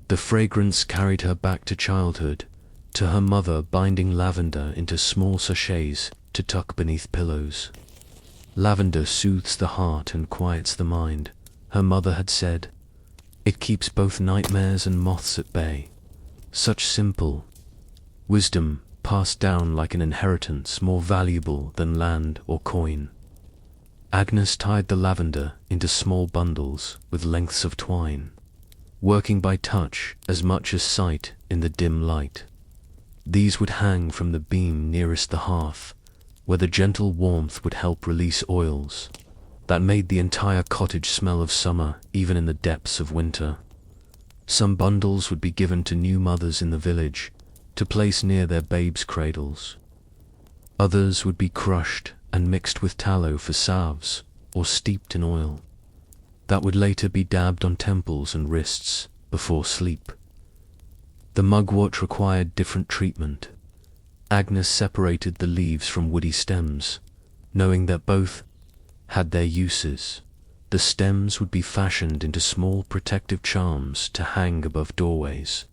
The fragrance carried her back to childhood, to her mother binding lavender into small sachets to tuck beneath pillows. Lavender soothes the heart and quiets the mind, her mother had said. It keeps both nightmares and moths at bay. Such simple wisdom, passed down like an inheritance more valuable than land or coin. Agnes tied the lavender into small bundles with lengths of twine, working by touch as much as sight in the dim light. These would hang from the beam nearest the hearth, where the gentle warmth would help release oils that made the entire cottage smell of summer even in the depths of winter. Some bundles would be given to new mothers in the village to place near their babes' cradles. Others would be crushed and mixed with tallow for salves or steeped in oil that would later be dabbed on temples and wrists before sleep. The mugwort required different treatment. Agnes separated the leaves from woody stems, knowing that both had their uses. The stems would be fashioned into small protective charms to hang above doorways,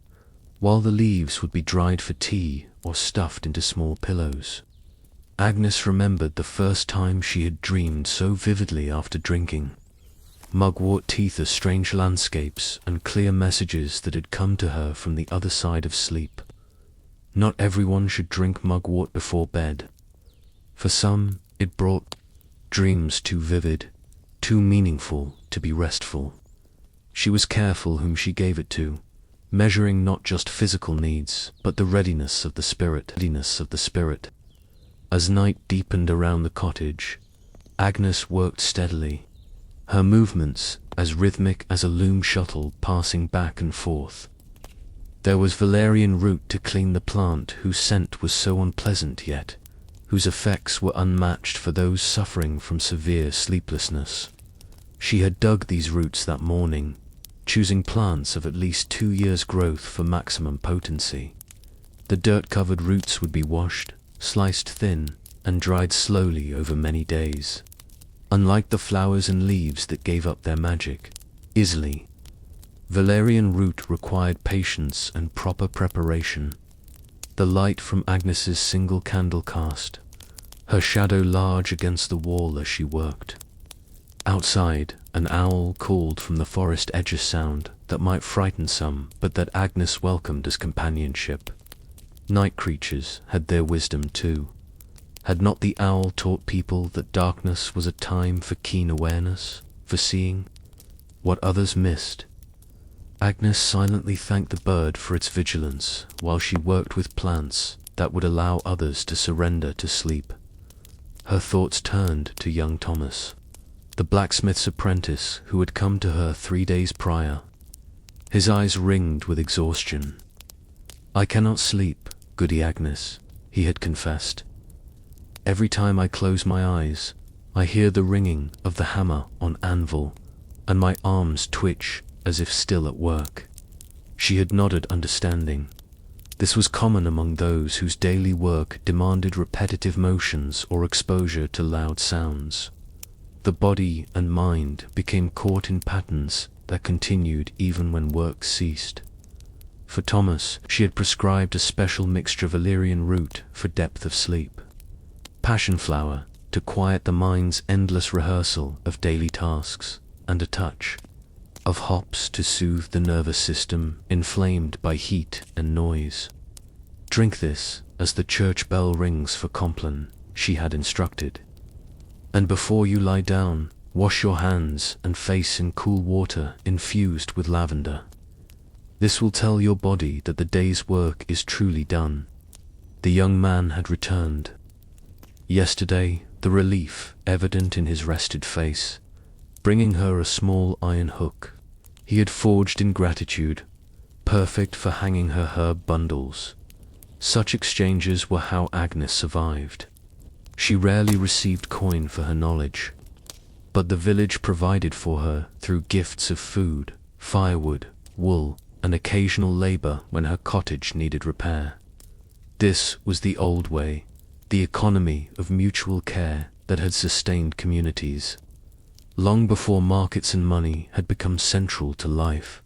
while the leaves would be dried for tea or stuffed into small pillows. Agnes remembered the first time she had dreamed so vividly after drinking. Mugwort teeth as strange landscapes and clear messages that had come to her from the other side of sleep. Not everyone should drink mugwort before bed. For some, it brought dreams too vivid, too meaningful to be restful. She was careful whom she gave it to, measuring not just physical needs, but the readiness of the spirit. As night deepened around the cottage, Agnes worked steadily, her movements as rhythmic as a loom shuttle passing back and forth. There was valerian root to clean the plant whose scent was so unpleasant yet whose effects were unmatched for those suffering from severe sleeplessness. She had dug these roots that morning, choosing plants of at least 2 years' growth for maximum potency. The dirt-covered roots would be washed, sliced thin, and dried slowly over many days. Unlike the flowers and leaves that gave up their magic easily, valerian root required patience and proper preparation. The light from Agnes's single candle cast her shadow large against the wall as she worked. Outside, an owl called from the forest edge, a sound that might frighten some, but that Agnes welcomed as companionship. Night creatures had their wisdom too. Had not the owl taught people that darkness was a time for keen awareness, for seeing what others missed? Agnes silently thanked the bird for its vigilance while she worked with plants that would allow others to surrender to sleep. Her thoughts turned to young Thomas, the blacksmith's apprentice who had come to her 3 days prior. His eyes ringed with exhaustion. "I cannot sleep, Goody Agnes," he had confessed. "Every time I close my eyes, I hear the ringing of the hammer on anvil, and my arms twitch as if still at work." She had nodded understanding. This was common among those whose daily work demanded repetitive motions or exposure to loud sounds. The body and mind became caught in patterns that continued even when work ceased. For Thomas, she had prescribed a special mixture of Valerian root for depth of sleep, passion flower to quiet the mind's endless rehearsal of daily tasks, and a touch of hops to soothe the nervous system inflamed by heat and noise. Drink this as the church bell rings for Compline, she had instructed. And before you lie down, wash your hands and face in cool water infused with lavender. This will tell your body that the day's work is truly done. The young man had returned. Yesterday, the relief evident in his rested face, bringing her a small iron hook he had forged in gratitude, perfect for hanging her herb bundles. Such exchanges were how Agnes survived. She rarely received coin for her knowledge, but the village provided for her through gifts of food, firewood, wool, and occasional labor when her cottage needed repair. This was the old way, the economy of mutual care that had sustained communities. Long before markets and money had become central to life,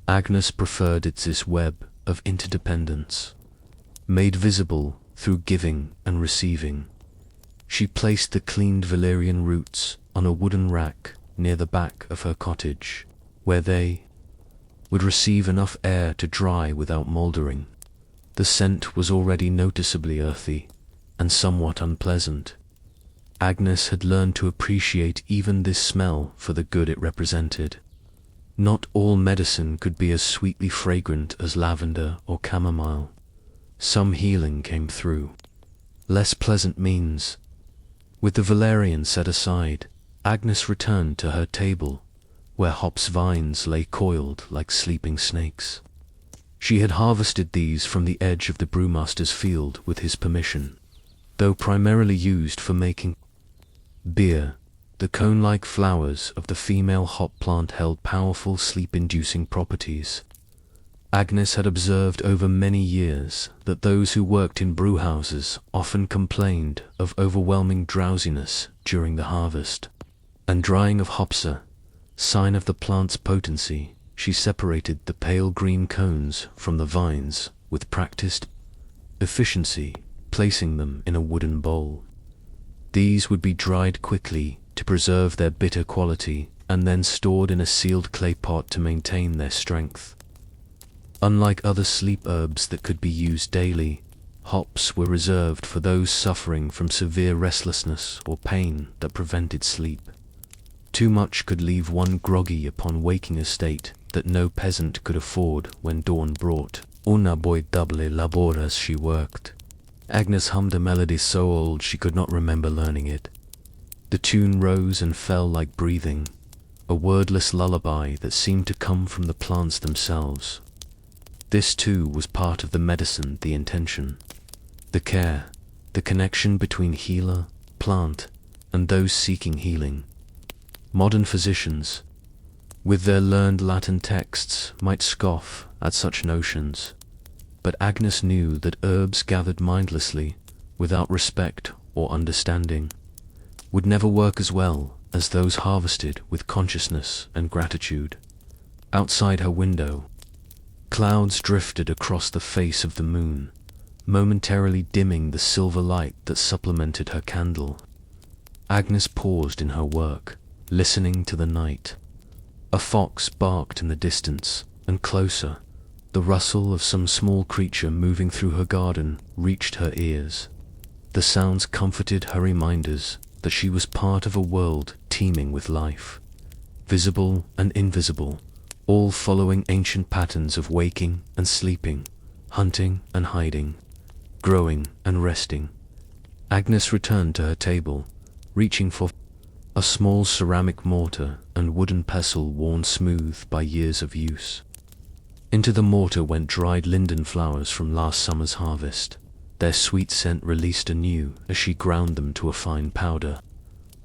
Agnes preferred this web of interdependence, made visible through giving and receiving. She placed the cleaned valerian roots on a wooden rack near the back of her cottage, where they would receive enough air to dry without mouldering. The scent was already noticeably earthy and somewhat unpleasant. Agnes had learned to appreciate even this smell for the good it represented. Not all medicine could be as sweetly fragrant as lavender or chamomile. Some healing came through less pleasant means. With the valerian set aside, Agnes returned to her table, where hops vines lay coiled like sleeping snakes. She had harvested these from the edge of the brewmaster's field with his permission. Though primarily used for making beer, the cone-like flowers of the female hop plant held powerful sleep-inducing properties. Agnes had observed over many years that those who worked in brewhouses often complained of overwhelming drowsiness during the harvest and drying of hops, sign of the plant's potency. She separated the pale green cones from the vines with practiced efficiency, placing them in a wooden bowl. These would be dried quickly to preserve their bitter quality and then stored in a sealed clay pot to maintain their strength. Unlike other sleep herbs that could be used daily, hops were reserved for those suffering from severe restlessness or pain that prevented sleep. Too much could leave one groggy upon waking, a state that no peasant could afford when dawn brought. Una boy double labor as she worked. Agnes hummed a melody so old she could not remember learning it. The tune rose and fell like breathing, a wordless lullaby that seemed to come from the plants themselves. This too was part of the medicine, the intention, the care, the connection between healer, plant, and those seeking healing. Modern physicians, with their learned Latin texts, might scoff at such notions, but Agnes knew that herbs gathered mindlessly, without respect or understanding, would never work as well as those harvested with consciousness and gratitude. Outside her window, clouds drifted across the face of the moon, momentarily dimming the silver light that supplemented her candle. Agnes paused in her work, listening to the night. A fox barked in the distance, and closer, the rustle of some small creature moving through her garden reached her ears. The sounds comforted her, reminders that she was part of a world teeming with life, visible and invisible, all following ancient patterns of waking and sleeping, hunting and hiding, growing and resting. Agnes returned to her table, reaching for a small ceramic mortar and wooden pestle worn smooth by years of use. Into the mortar went dried linden flowers from last summer's harvest. Their sweet scent released anew as she ground them to a fine powder.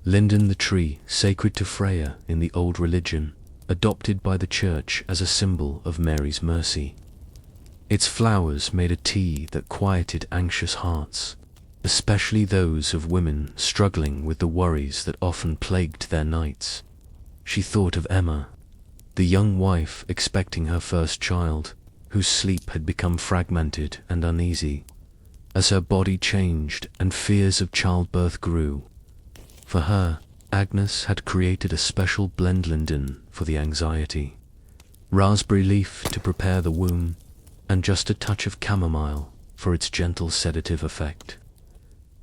Linden, the tree sacred to Freya in the old religion, adopted by the church as a symbol of Mary's mercy. Its flowers made a tea that quieted anxious hearts, especially those of women struggling with the worries that often plagued their nights. She thought of Emma, the young wife expecting her first child, whose sleep had become fragmented and uneasy. As her body changed and fears of childbirth grew, for her, Agnes had created a special blend Linden for the anxiety. Raspberry leaf to prepare the womb, and just a touch of chamomile for its gentle sedative effect.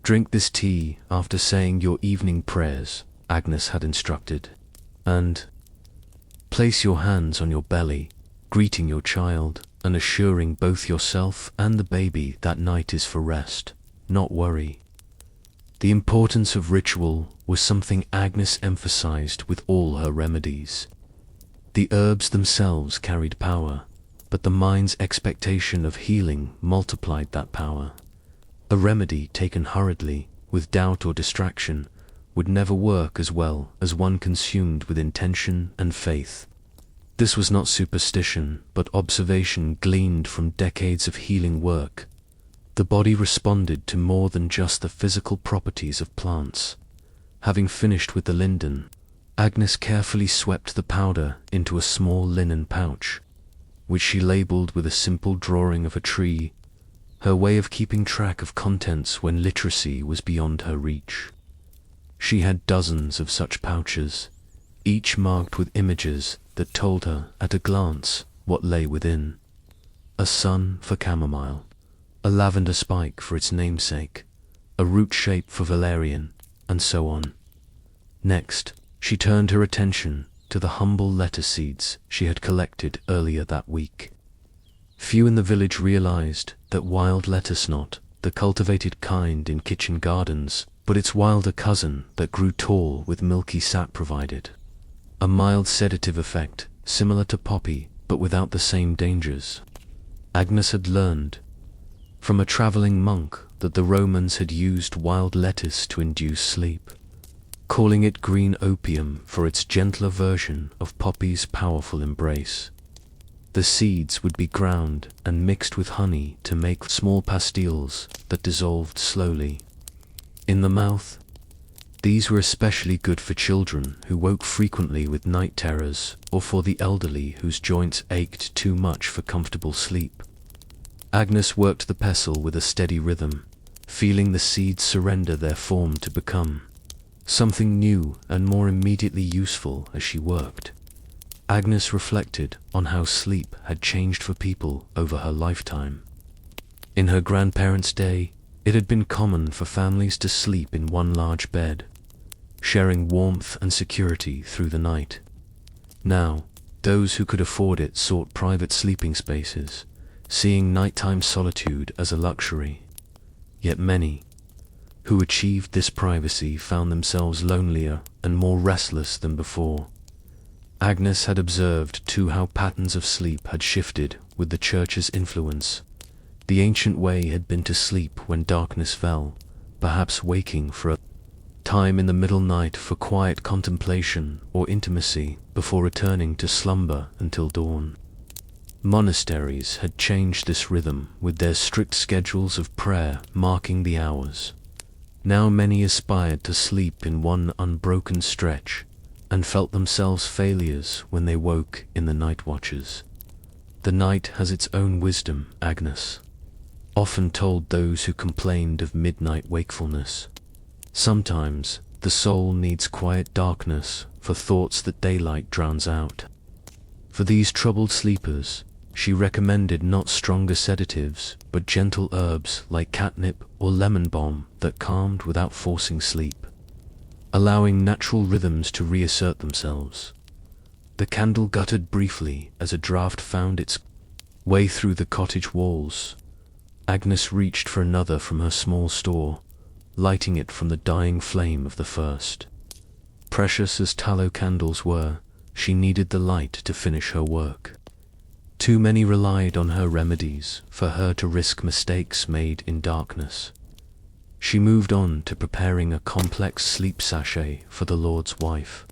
Drink this tea after saying your evening prayers, Agnes had instructed, and place your hands on your belly, greeting your child and assuring both yourself and the baby that night is for rest, not worry. The importance of ritual was something Agnes emphasized with all her remedies. The herbs themselves carried power, but the mind's expectation of healing multiplied that power. A remedy taken hurriedly, with doubt or distraction, would never work as well as one consumed with intention and faith. This was not superstition, but observation gleaned from decades of healing work. The body responded to more than just the physical properties of plants. Having finished with the linden, Agnes carefully swept the powder into a small linen pouch, which she labeled with a simple drawing of a tree, her way of keeping track of contents when literacy was beyond her reach. She had dozens of such pouches, each marked with images that told her at a glance what lay within. A sun for chamomile, a lavender spike for its namesake, a root shape for valerian, and so on. Next, she turned her attention to the humble lettuce seeds she had collected earlier that week. Few in the village realized that wild lettuce, not the cultivated kind in kitchen gardens, but its wilder cousin that grew tall with milky sap provided. A mild sedative effect, similar to poppy, but without the same dangers. Agnes had learned from a traveling monk that the Romans had used wild lettuce to induce sleep, calling it green opium for its gentler version of poppy's powerful embrace. The seeds would be ground and mixed with honey to make small pastilles that dissolved slowly. In the mouth, these were especially good for children who woke frequently with night terrors, or for the elderly whose joints ached too much for comfortable sleep. Agnes worked the pestle with a steady rhythm, feeling the seeds surrender their form to become something new and more immediately useful as she worked. Agnes reflected on how sleep had changed for people over her lifetime. In her grandparents' day, it had been common for families to sleep in one large bed, sharing warmth and security through the night. Now, those who could afford it sought private sleeping spaces, seeing nighttime solitude as a luxury. Yet many who achieved this privacy found themselves lonelier and more restless than before. Agnes had observed too how patterns of sleep had shifted with the church's influence. The ancient way had been to sleep when darkness fell, perhaps waking for a time in the middle night for quiet contemplation or intimacy before returning to slumber until dawn. Monasteries had changed this rhythm with their strict schedules of prayer marking the hours. Now many aspired to sleep in one unbroken stretch and felt themselves failures when they woke in the night watches. The night has its own wisdom, Agnes often told those who complained of midnight wakefulness. Sometimes the soul needs quiet darkness for thoughts that daylight drowns out. For these troubled sleepers, she recommended not stronger sedatives, but gentle herbs like catnip or lemon balm that calmed without forcing sleep, allowing natural rhythms to reassert themselves. The candle guttered briefly as a draught found its way through the cottage walls. Agnes reached for another from her small store, lighting it from the dying flame of the first. Precious as tallow candles were, she needed the light to finish her work. Too many relied on her remedies for her to risk mistakes made in darkness. She moved on to preparing a complex sleep sachet for the Lord's wife,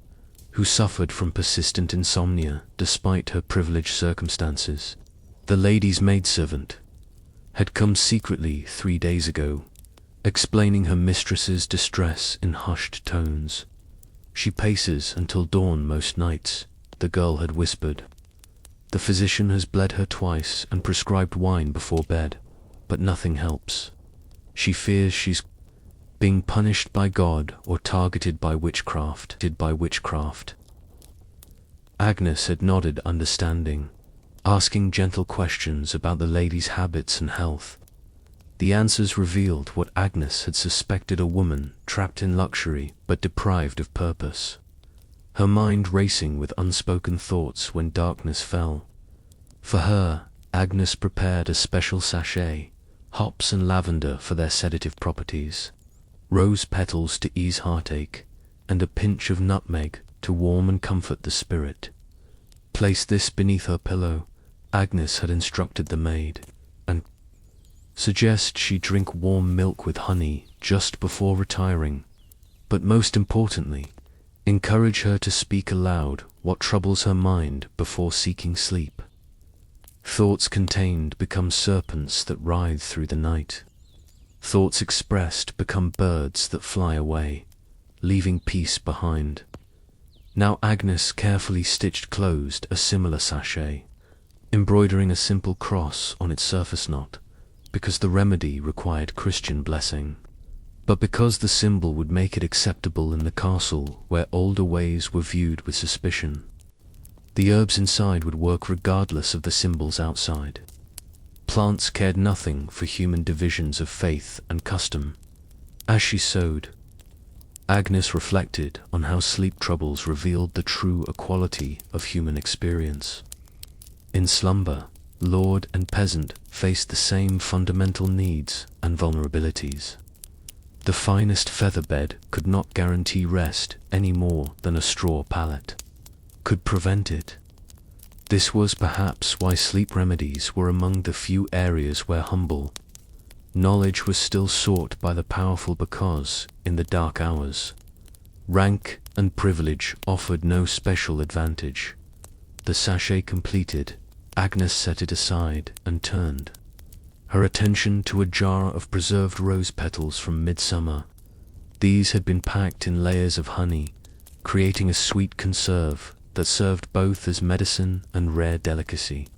who suffered from persistent insomnia despite her privileged circumstances. The lady's maidservant had come secretly 3 days ago, explaining her mistress's distress in hushed tones. "She paces until dawn most nights," the girl had whispered. The physician has bled her twice and prescribed wine before bed, but nothing helps. She fears she's being punished by God or targeted by witchcraft. Agnes had nodded understanding, asking gentle questions about the lady's habits and health. The answers revealed what Agnes had suspected: a woman trapped in luxury but deprived of purpose. Her mind racing with unspoken thoughts when darkness fell. For her, Agnes prepared a special sachet, hops and lavender for their sedative properties, rose petals to ease heartache, and a pinch of nutmeg to warm and comfort the spirit. Place this beneath her pillow, Agnes had instructed the maid, and suggest she drink warm milk with honey just before retiring, but most importantly, encourage her to speak aloud what troubles her mind before seeking sleep. Thoughts contained become serpents that writhe through the night. Thoughts expressed become birds that fly away, leaving peace behind. Now Agnes carefully stitched closed a similar sachet, embroidering a simple cross on its surface knot, because the remedy required Christian blessing, but because the symbol would make it acceptable in the castle where older ways were viewed with suspicion. The herbs inside would work regardless of the symbols outside. Plants cared nothing for human divisions of faith and custom. As she sewed, Agnes reflected on how sleep troubles revealed the true equality of human experience. In slumber, lord and peasant faced the same fundamental needs and vulnerabilities. The finest feather bed could not guarantee rest any more than a straw pallet could prevent it. This was perhaps why sleep remedies were among the few areas where humble knowledge was still sought by the powerful, because, in the dark hours, rank and privilege offered no special advantage. The sachet completed, Agnes set it aside and turned her attention to a jar of preserved rose petals from Midsummer. These had been packed in layers of honey, creating a sweet conserve that served both as medicine and rare delicacy.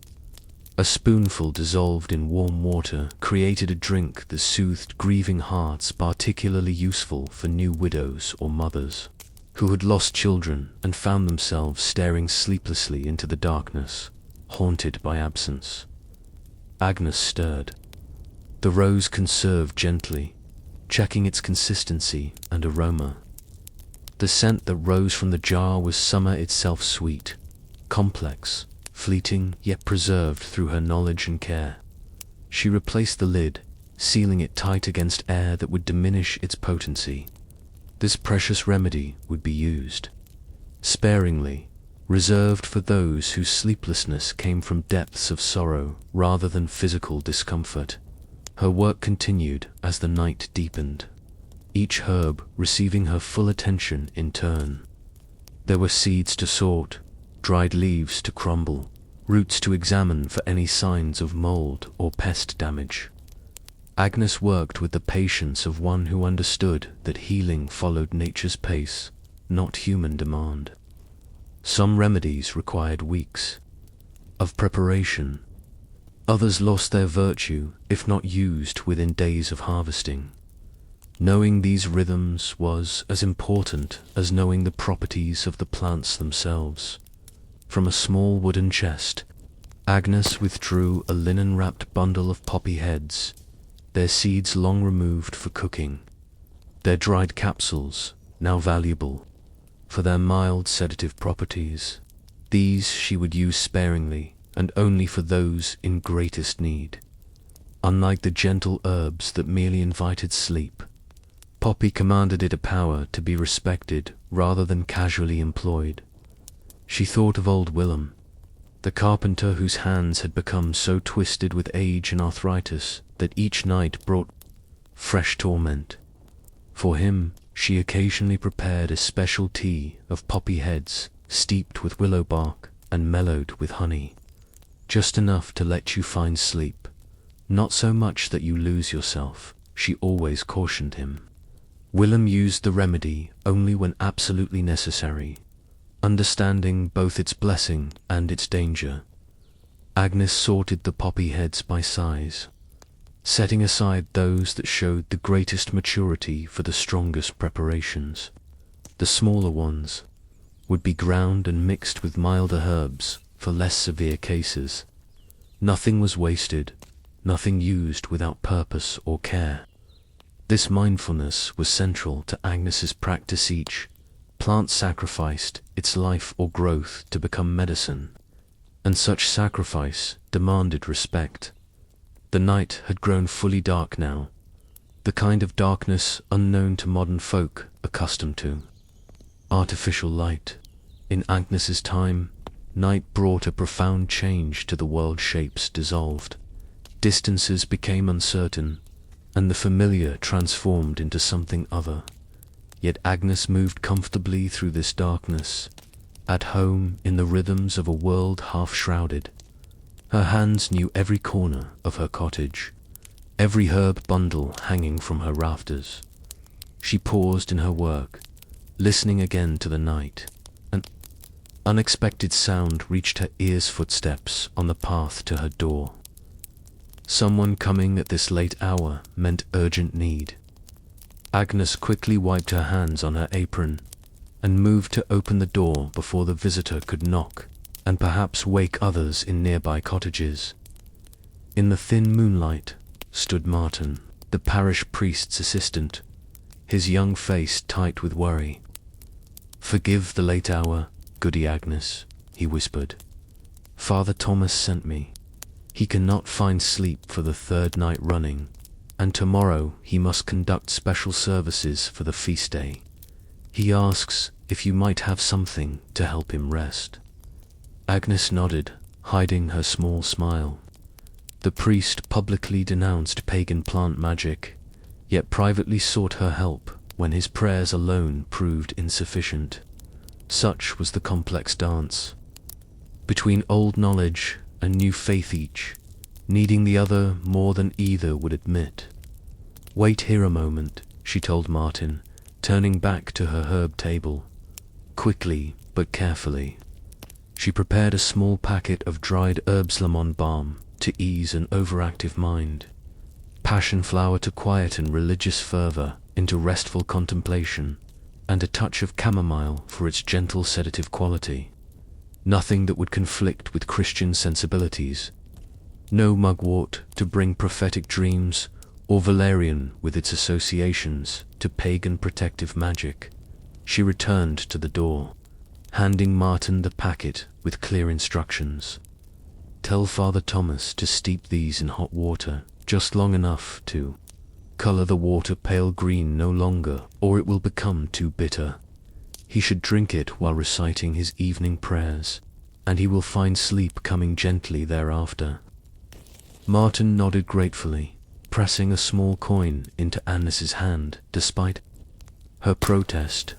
A spoonful dissolved in warm water created a drink that soothed grieving hearts, particularly useful for new widows or mothers who had lost children and found themselves staring sleeplessly into the darkness, haunted by absence. Agnes stirred the rose conserve gently, checking its consistency and aroma. The scent that rose from the jar was summer itself, sweet, complex, fleeting, yet preserved through her knowledge and care. She replaced the lid, sealing it tight against air that would diminish its potency. This precious remedy would be used sparingly, reserved for those whose sleeplessness came from depths of sorrow rather than physical discomfort. Her work continued as the night deepened, each herb receiving her full attention in turn. There were seeds to sort, dried leaves to crumble, roots to examine for any signs of mold or pest damage. Agnes worked with the patience of one who understood that healing followed nature's pace, not human demand. Some remedies required weeks of preparation. Others lost their virtue if not used within days of harvesting. Knowing these rhythms was as important as knowing the properties of the plants themselves. From a small wooden chest, Agnes withdrew a linen-wrapped bundle of poppy heads, their seeds long removed for cooking, their dried capsules, now valuable for their mild sedative properties. These she would use sparingly, and only for those in greatest need. Unlike the gentle herbs that merely invited sleep, poppy commanded it a power to be respected rather than casually employed. She thought of old Willem, the carpenter whose hands had become so twisted with age and arthritis that each night brought fresh torment. For him, she occasionally prepared a special tea of poppy heads steeped with willow bark and mellowed with honey. Just enough to let you find sleep, not so much that you lose yourself, she always cautioned him. Willem used the remedy only when absolutely necessary, understanding both its blessing and its danger. Agnes sorted the poppy heads by size, setting aside those that showed the greatest maturity for the strongest preparations. The smaller ones would be ground and mixed with milder herbs for less severe cases. Nothing was wasted, nothing used without purpose or care. This mindfulness was central to Agnes's practice. Each plant sacrificed its life or growth to become medicine, and such sacrifice demanded respect. The night had grown fully dark now, the kind of darkness unknown to modern folk accustomed to. Artificial light. In Agnes's time, night brought a profound change to the world. Shapes dissolved, distances became uncertain, and the familiar transformed into something other. Yet Agnes moved comfortably through this darkness, at home in the rhythms of a world half-shrouded. Her hands knew every corner of her cottage, every herb bundle hanging from her rafters. She paused in her work, listening again to the night. An unexpected sound reached her ears: footsteps on the path to her door. Someone coming at this late hour meant urgent need. Agnes quickly wiped her hands on her apron and moved to open the door before the visitor could knock and perhaps wake others in nearby cottages. In the thin moonlight stood Martin, the parish priest's assistant, his young face tight with worry. "Forgive the late hour, Goody Agnes," he whispered. "Father Thomas sent me. He cannot find sleep for the third night running, and tomorrow he must conduct special services for the feast day. He asks if you might have something to help him rest." Agnes nodded, hiding her small smile. The priest publicly denounced pagan plant magic, yet privately sought her help when his prayers alone proved insufficient. Such was the complex dance between old knowledge and new faith, each needing the other more than either would admit. "Wait here a moment," she told Martin, turning back to her herb table. Quickly but carefully, she prepared a small packet of dried herbs, lemon balm to ease an overactive mind, passion flower to quieten religious fervor into restful contemplation, and a touch of chamomile for its gentle sedative quality. Nothing that would conflict with Christian sensibilities. No mugwort to bring prophetic dreams, or Valerian with its associations to pagan protective magic. She returned to the door, handing Martin the packet with clear instructions. "Tell Father Thomas to steep these in hot water, just long enough to color the water pale green, no longer, or it will become too bitter. He should drink it while reciting his evening prayers, and he will find sleep coming gently thereafter." Martin nodded gratefully, pressing a small coin into Agnes's hand despite her protest.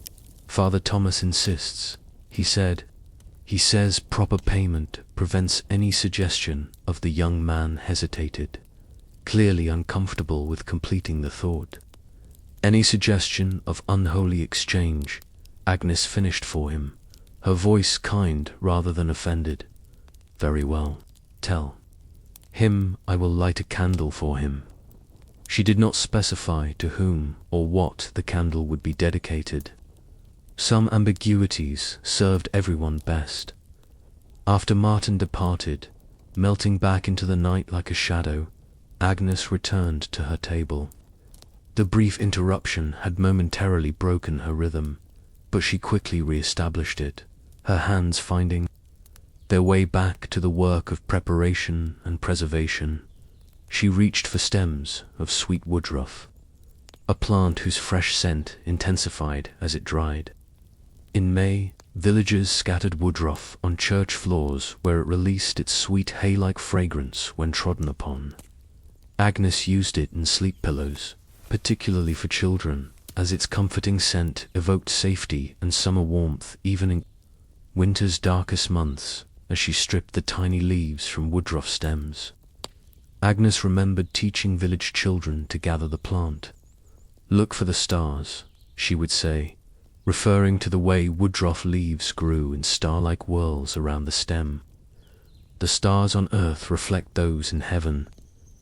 "Father Thomas insists," he said. "He says proper payment prevents any suggestion of." The young man hesitated, clearly uncomfortable with completing the thought. "Any suggestion of unholy exchange," Agnes finished for him, her voice kind rather than offended. "Very well. Tell him I will light a candle for him." She did not specify to whom or what the candle would be dedicated. Some ambiguities served everyone best. After Martin departed, melting back into the night like a shadow, Agnes returned to her table. The brief interruption had momentarily broken her rhythm, but she quickly re-established it, her hands finding their way back to the work of preparation and preservation. She reached for stems of sweet woodruff, a plant whose fresh scent intensified as it dried. In May, villagers scattered woodruff on church floors where it released its sweet hay-like fragrance when trodden upon. Agnes used it in sleep pillows, particularly for children, as its comforting scent evoked safety and summer warmth even in winter's darkest months, as she stripped the tiny leaves from woodruff stems. Agnes remembered teaching village children to gather the plant. "Look for the stars," she would say, referring to the way woodruff leaves grew in star-like whorls around the stem. The stars on earth reflect those in heaven,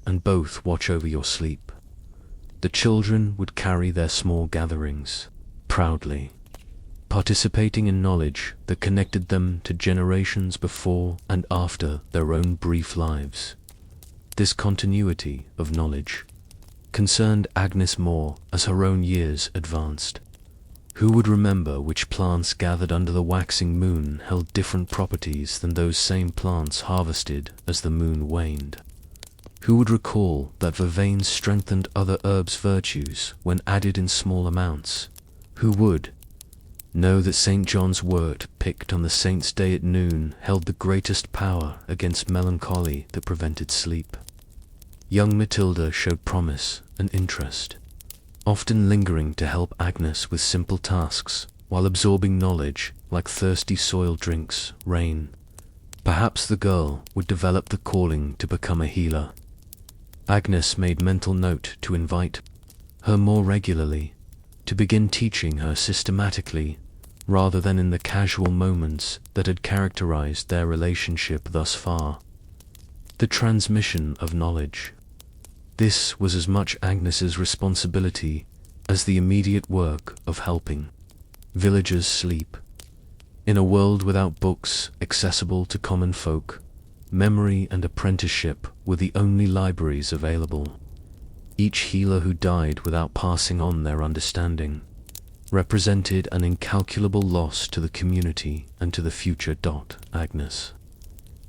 and both watch over your sleep. The children would carry their small gatherings proudly, participating in knowledge that connected them to generations before and after their own brief lives. This continuity of knowledge concerned Agnes more as her own years advanced. Who would remember which plants gathered under the waxing moon held different properties than those same plants harvested as the moon waned? Who would recall that vervain strengthened other herbs' virtues when added in small amounts? Who would know that St. John's wort picked on the saint's day at noon held the greatest power against melancholy that prevented sleep? Young Matilda showed promise and interest, often lingering to help Agnes with simple tasks while absorbing knowledge like thirsty soil drinks rain. Perhaps the girl would develop the calling to become a healer. Agnes made mental note to invite her more regularly, to begin teaching her systematically rather than in the casual moments that had characterized their relationship thus far. The transmission of knowledge. This was as much Agnes's responsibility as the immediate work of helping villagers sleep. In a world without books accessible to common folk, memory and apprenticeship were the only libraries available. Each healer who died without passing on their understanding represented an incalculable loss to the community and to the future. Agnes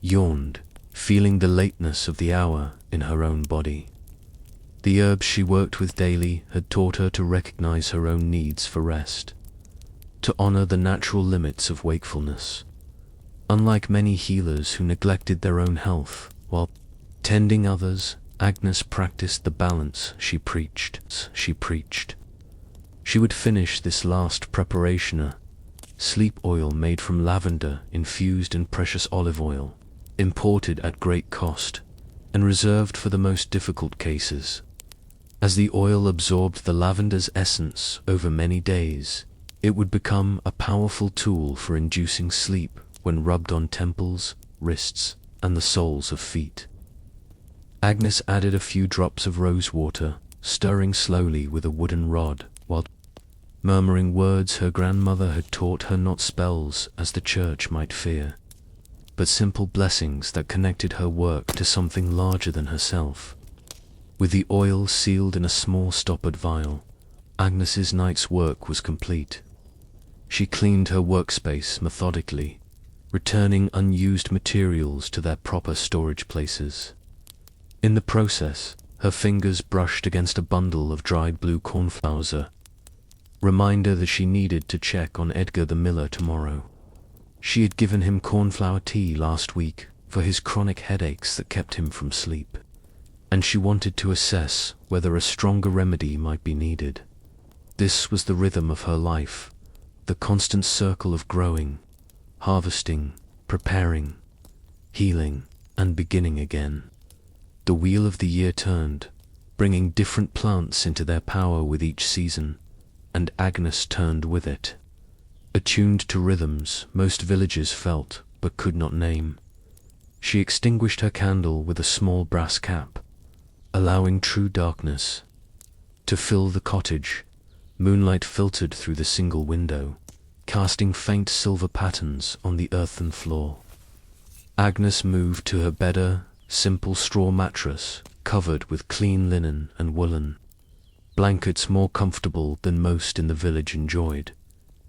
yawned, feeling the lateness of the hour in her own body. The herbs she worked with daily had taught her to recognize her own needs for rest, to honor the natural limits of wakefulness. Unlike many healers who neglected their own health while tending others, Agnes practiced the balance she preached. She would finish this last preparation, a sleep oil made from lavender infused in precious olive oil, imported at great cost, and reserved for the most difficult cases. As the oil absorbed the lavender's essence over many days, it would become a powerful tool for inducing sleep when rubbed on temples, wrists, and the soles of feet. Agnes added a few drops of rose water, stirring slowly with a wooden rod, while murmuring words her grandmother had taught her, not spells as the church might fear, but simple blessings that connected her work to something larger than herself. With the oil sealed in a small stoppered vial, Agnes's night's work was complete. She cleaned her workspace methodically, returning unused materials to their proper storage places. In the process, her fingers brushed against a bundle of dried blue cornflowers, a reminder that she needed to check on Edgar the miller tomorrow. She had given him cornflower tea last week for his chronic headaches that kept him from sleep, and she wanted to assess whether a stronger remedy might be needed. This was the rhythm of her life, the constant circle of growing, harvesting, preparing, healing, and beginning again. The wheel of the year turned, bringing different plants into their power with each season, and Agnes turned with it. Attuned to rhythms most villagers felt but could not name, she extinguished her candle with a small brass cap, allowing true darkness to fill the cottage. Moonlight filtered through the single window, casting faint silver patterns on the earthen floor. Agnes moved to her bedder, simple straw mattress covered with clean linen and woolen, blankets more comfortable than most in the village enjoyed.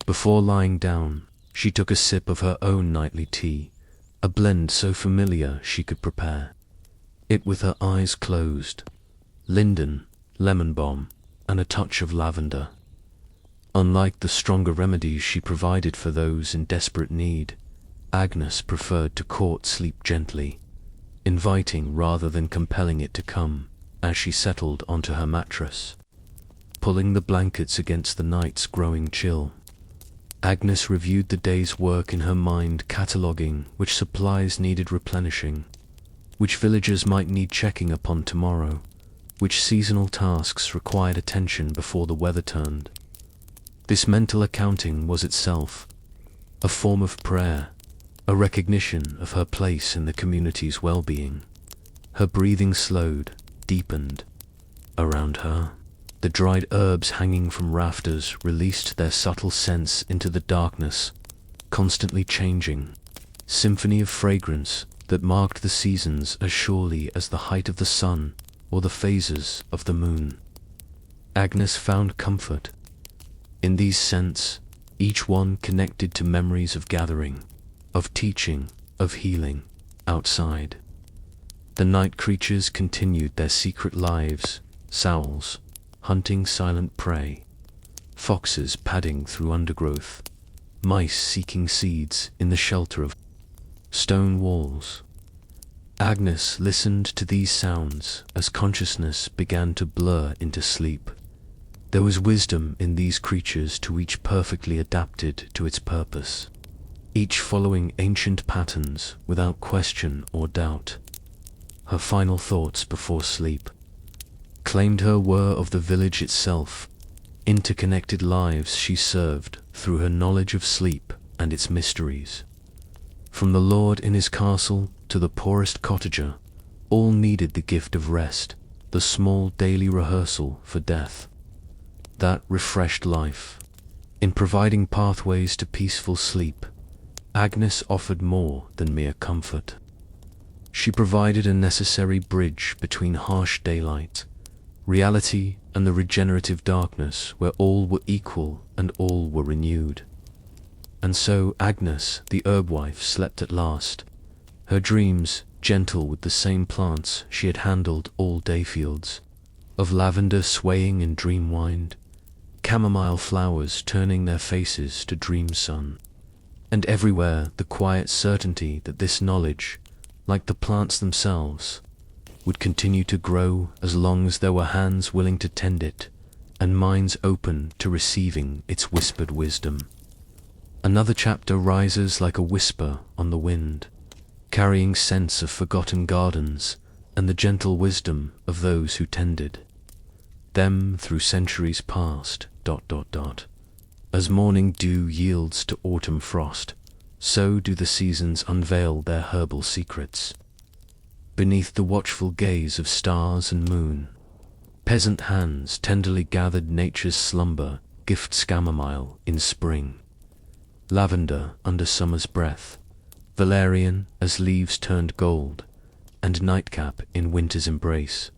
Before lying down, she took a sip of her own nightly tea, a blend so familiar she could prepare it with her eyes closed. Linden, lemon balm, and a touch of lavender. Unlike the stronger remedies she provided for those in desperate need, Agnes preferred to court sleep gently, inviting rather than compelling it to come, as she settled onto her mattress, pulling the blankets against the night's growing chill. Agnes reviewed the day's work in her mind, cataloguing which supplies needed replenishing, which villagers might need checking upon tomorrow, which seasonal tasks required attention before the weather turned. This mental accounting was itself a form of prayer, a recognition of her place in the community's well-being. Her breathing slowed, deepened. Around her, the dried herbs hanging from rafters released their subtle scents into the darkness, constantly changing. Symphony of fragrance that marked the seasons as surely as the height of the sun or the phases of the moon. Agnes found comfort in these scents, each one connected to memories of gathering, of teaching, of healing, outside. The night creatures continued their secret lives, owls hunting silent prey, foxes padding through undergrowth, mice seeking seeds in the shelter of stone walls. Agnes listened to these sounds as consciousness began to blur into sleep. There was wisdom in these creatures, to each perfectly adapted to its purpose, each following ancient patterns without question or doubt. Her final thoughts before sleep claimed her were of the village itself, interconnected lives she served through her knowledge of sleep and its mysteries. From the lord in his castle to the poorest cottager, all needed the gift of rest, the small daily rehearsal for death. That refreshed life. In providing pathways to peaceful sleep, Agnes offered more than mere comfort. She provided a necessary bridge between harsh daylight, reality, and the regenerative darkness where all were equal and all were renewed. And so Agnes, the herbwife, slept at last, her dreams gentle with the same plants she had handled all dayfields, of lavender swaying in dream wind, chamomile flowers turning their faces to dream sun, and everywhere the quiet certainty that this knowledge, like the plants themselves, would continue to grow as long as there were hands willing to tend it and minds open to receiving its whispered wisdom. Another chapter rises like a whisper on the wind, carrying scents of forgotten gardens and the gentle wisdom of those who tended them through centuries past. As morning dew yields to autumn frost, so do the seasons unveil their herbal secrets. Beneath the watchful gaze of stars and moon, peasant hands tenderly gathered nature's slumber, gift chamomile in spring, lavender under summer's breath, valerian as leaves turned gold, and nightcap in winter's embrace.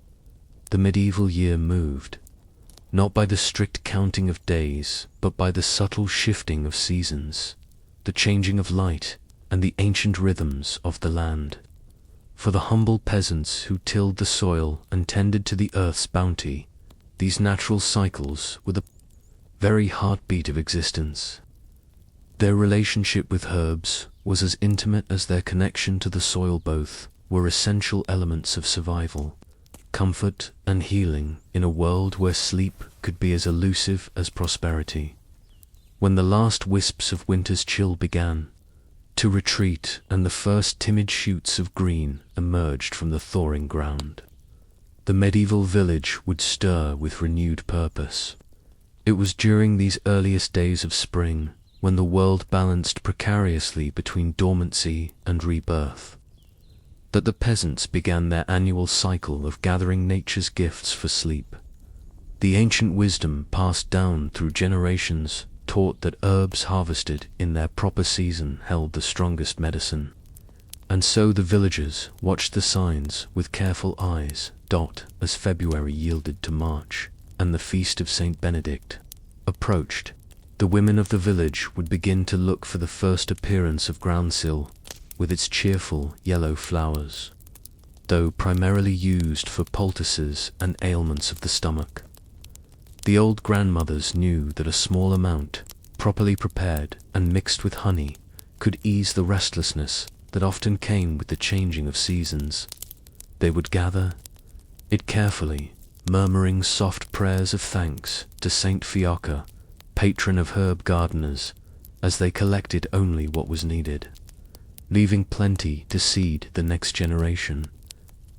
The medieval year moved, not by the strict counting of days, but by the subtle shifting of seasons, the changing of light, and the ancient rhythms of the land. For the humble peasants who tilled the soil and tended to the earth's bounty, these natural cycles were the very heartbeat of existence. Their relationship with herbs was as intimate as their connection to the soil. Both were essential elements of survival, comfort and healing in a world where sleep could be as elusive as prosperity. When the last wisps of winter's chill began to retreat and the first timid shoots of green emerged from the thawing ground, the medieval village would stir with renewed purpose. It was during these earliest days of spring, when the world balanced precariously between dormancy and rebirth, that the peasants began their annual cycle of gathering nature's gifts for sleep. The ancient wisdom passed down through generations taught that herbs harvested in their proper season held the strongest medicine. And so the villagers watched the signs with careful eyes, as February yielded to March, and the feast of Saint Benedict approached. The women of the village would begin to look for the first appearance of groundsel, with its cheerful yellow flowers, though primarily used for poultices and ailments of the stomach. The old grandmothers knew that a small amount, properly prepared and mixed with honey, could ease the restlessness that often came with the changing of seasons. They would gather it carefully, murmuring soft prayers of thanks to Saint Fiacre, patron of herb gardeners, as they collected only what was needed, leaving plenty to seed the next generation.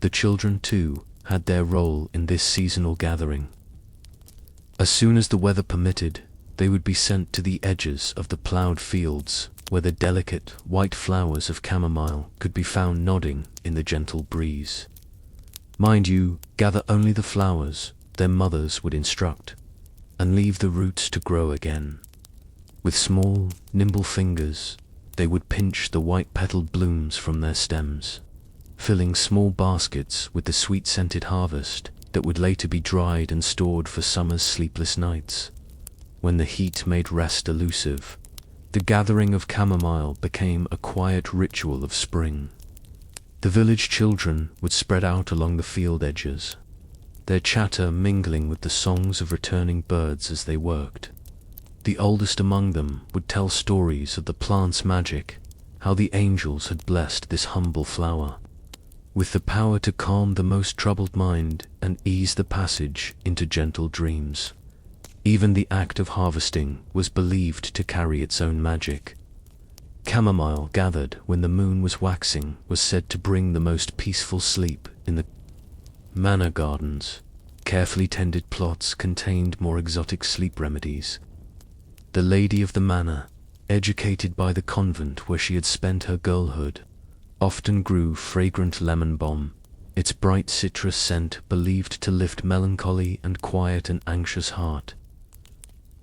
The children, too, had their role in this seasonal gathering. As soon as the weather permitted, they would be sent to the edges of the ploughed fields, where the delicate, white flowers of chamomile could be found nodding in the gentle breeze. "Mind you, gather only the flowers," their mothers would instruct, "and leave the roots to grow again." With small, nimble fingers, they would pinch the white-petaled blooms from their stems, filling small baskets with the sweet-scented harvest that would later be dried and stored for summer's sleepless nights. When the heat made rest elusive, the gathering of chamomile became a quiet ritual of spring. The village children would spread out along the field edges, their chatter mingling with the songs of returning birds as they worked. The oldest among them would tell stories of the plant's magic, how the angels had blessed this humble flower with the power to calm the most troubled mind and ease the passage into gentle dreams. Even the act of harvesting was believed to carry its own magic. Chamomile gathered when the moon was waxing was said to bring the most peaceful sleep in the manor gardens. Carefully tended plots contained more exotic sleep remedies. The lady of the manor, educated by the convent where she had spent her girlhood, often grew fragrant lemon balm, its bright citrus scent believed to lift melancholy and quiet an anxious heart.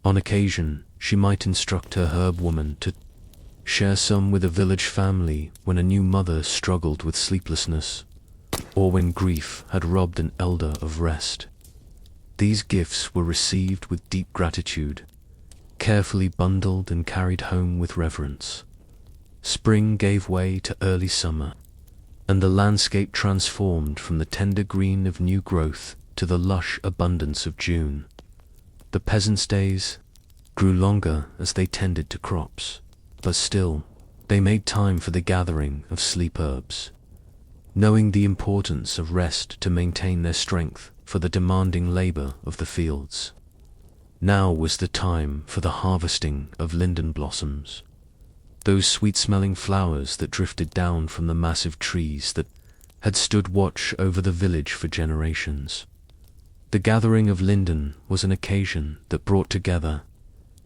On occasion, she might instruct her herb woman to share some with a village family when a new mother struggled with sleeplessness, or when grief had robbed an elder of rest. These gifts were received with deep gratitude, carefully bundled and carried home with reverence. Spring gave way to early summer, and the landscape transformed from the tender green of new growth to the lush abundance of June. The peasants' days grew longer as they tended to crops, but still, they made time for the gathering of sleep herbs, knowing the importance of rest to maintain their strength for the demanding labor of the fields. Now was the time for the harvesting of linden blossoms, those sweet-smelling flowers that drifted down from the massive trees that had stood watch over the village for generations. The gathering of linden was an occasion that brought together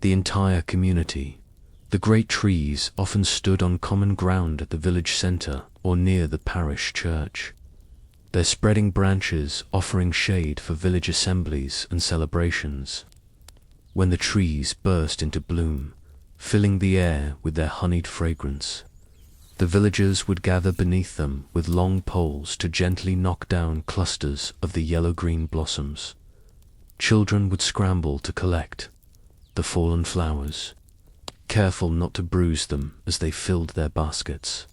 the entire community. The great trees often stood on common ground at the village center or near the parish church, their spreading branches offering shade for village assemblies and celebrations. When the trees burst into bloom, filling the air with their honeyed fragrance, the villagers would gather beneath them with long poles to gently knock down clusters of the yellow-green blossoms. Children would scramble to collect the fallen flowers, careful not to bruise them as they filled their baskets.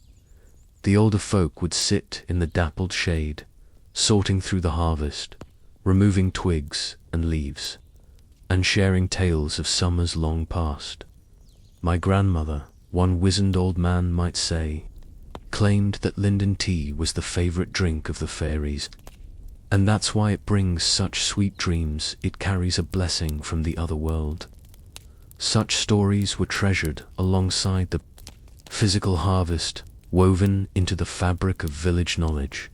The older folk would sit in the dappled shade, sorting through the harvest, removing twigs and leaves, and sharing tales of summers long past. My grandmother, one wizened old man might say, claimed that linden tea was the favorite drink of the fairies, and that's why it brings such sweet dreams. It carries a blessing from the other world. Such stories were treasured alongside the physical harvest, woven into the fabric of village knowledge.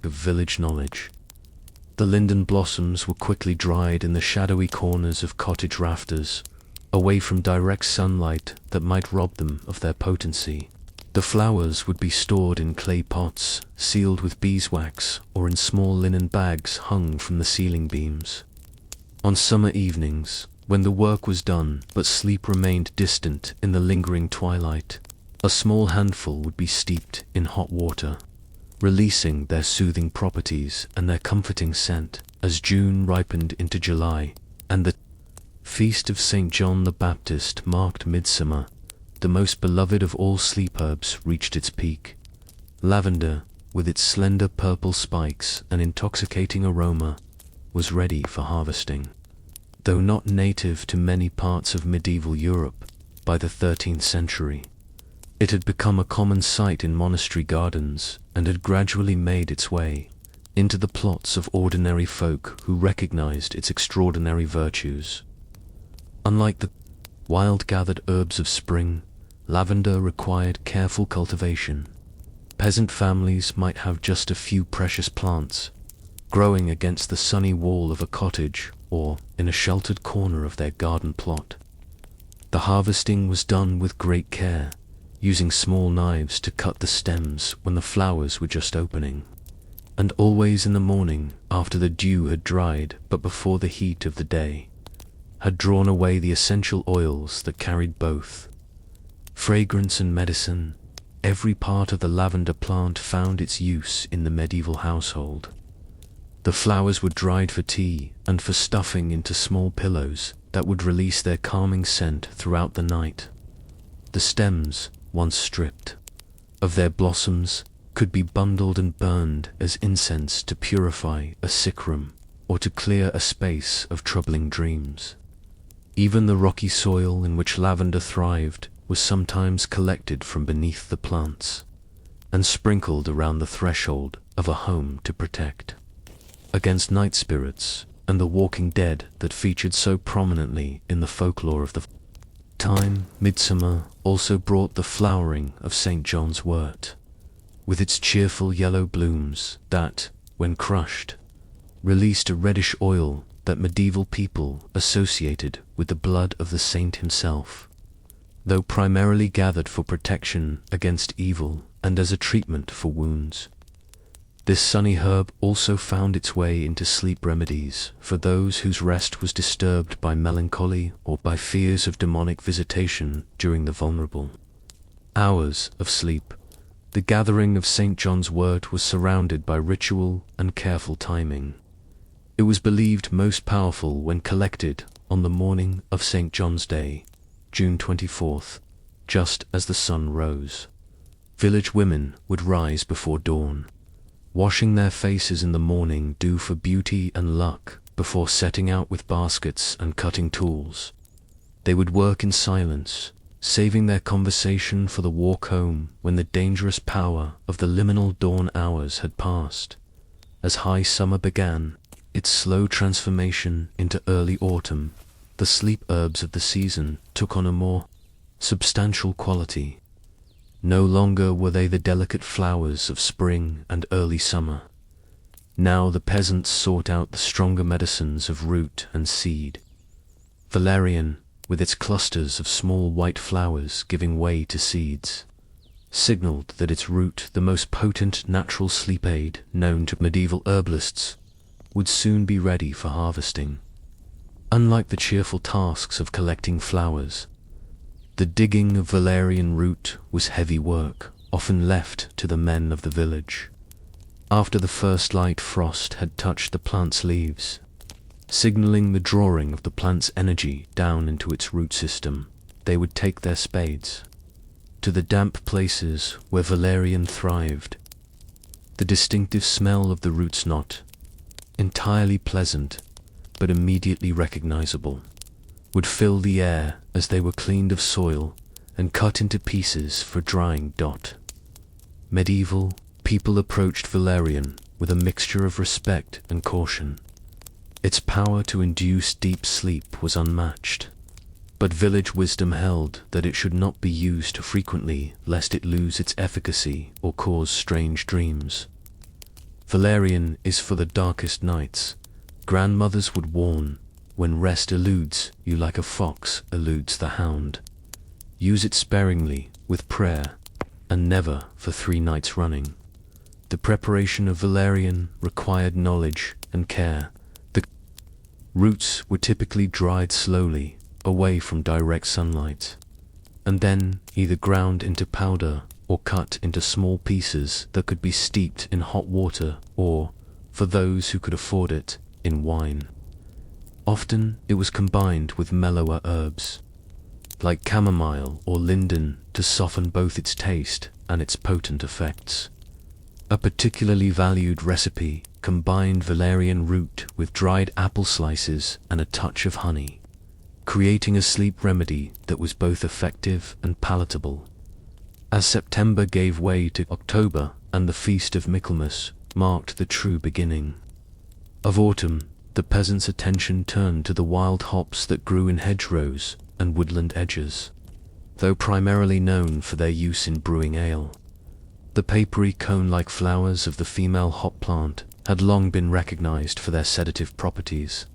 The linden blossoms were quickly dried in the shadowy corners of cottage rafters, away from direct sunlight that might rob them of their potency. The flowers would be stored in clay pots, sealed with beeswax, or in small linen bags hung from the ceiling beams. On summer evenings, when the work was done but sleep remained distant in the lingering twilight, a small handful would be steeped in hot water, releasing their soothing properties and their comforting scent as June ripened into July, and the feast of St. John the Baptist marked Midsummer. The most beloved of all sleep herbs reached its peak. Lavender, with its slender purple spikes and intoxicating aroma, was ready for harvesting. Though not native to many parts of medieval Europe, by the 13th century, it had become a common sight in monastery gardens and had gradually made its way into the plots of ordinary folk who recognized its extraordinary virtues. Unlike the wild-gathered herbs of spring, lavender required careful cultivation. Peasant families might have just a few precious plants, growing against the sunny wall of a cottage or in a sheltered corner of their garden plot. The harvesting was done with great care, using small knives to cut the stems when the flowers were just opening. And always in the morning, after the dew had dried but before the heat of the day had drawn away the essential oils that carried both fragrance and medicine, every part of the lavender plant found its use in the medieval household. The flowers were dried for tea and for stuffing into small pillows that would release their calming scent throughout the night. The stems, once stripped of their blossoms, could be bundled and burned as incense to purify a sick room or to clear a space of troubling dreams. Even the rocky soil in which lavender thrived was sometimes collected from beneath the plants and sprinkled around the threshold of a home to protect against night spirits and the walking dead that featured so prominently in the folklore of the time. Midsummer also brought the flowering of St. John's wort, with its cheerful yellow blooms that, when crushed, released a reddish oil that medieval people associated with the blood of the saint himself. Though primarily gathered for protection against evil and as a treatment for wounds, this sunny herb also found its way into sleep remedies for those whose rest was disturbed by melancholy or by fears of demonic visitation during the vulnerable hours of sleep. The gathering of St. John's wort was surrounded by ritual and careful timing. It was believed most powerful when collected on the morning of St. John's Day, June 24th, just as the sun rose. Village women would rise before dawn, washing their faces in the morning dew for beauty and luck before setting out with baskets and cutting tools. They would work in silence, saving their conversation for the walk home when the dangerous power of the liminal dawn hours had passed. As high summer began its slow transformation into early autumn, the sleep herbs of the season took on a more substantial quality. No longer were they the delicate flowers of spring and early summer. Now the peasants sought out the stronger medicines of root and seed. Valerian, with its clusters of small white flowers giving way to seeds, signaled that its root, the most potent natural sleep aid known to medieval herbalists, would soon be ready for harvesting. Unlike the cheerful tasks of collecting flowers, the digging of valerian root was heavy work, often left to the men of the village. After the first light frost had touched the plant's leaves, signaling the drawing of the plant's energy down into its root system, they would take their spades to the damp places where valerian thrived. The distinctive smell of the root's not entirely pleasant, but immediately recognizable, would fill the air as they were cleaned of soil and cut into pieces for drying. Medieval people approached valerian with a mixture of respect and caution. Its power to induce deep sleep was unmatched, but village wisdom held that it should not be used frequently lest it lose its efficacy or cause strange dreams. Valerian is for the darkest nights, grandmothers would warn. When rest eludes you like a fox eludes the hound. Use it sparingly, with prayer, and never for 3 nights running. The preparation of valerian required knowledge and care. The roots were typically dried slowly, away from direct sunlight, and then either ground into powder or cut into small pieces that could be steeped in hot water or, for those who could afford it, in wine. Often it was combined with mellower herbs, like chamomile or linden, to soften both its taste and its potent effects. A particularly valued recipe combined valerian root with dried apple slices and a touch of honey, creating a sleep remedy that was both effective and palatable. As September gave way to October and the feast of Michaelmas marked the true beginning of autumn, the peasants' attention turned to the wild hops that grew in hedgerows and woodland edges. Though primarily known for their use in brewing ale, the papery cone-like flowers of the female hop plant had long been recognized for their sedative properties.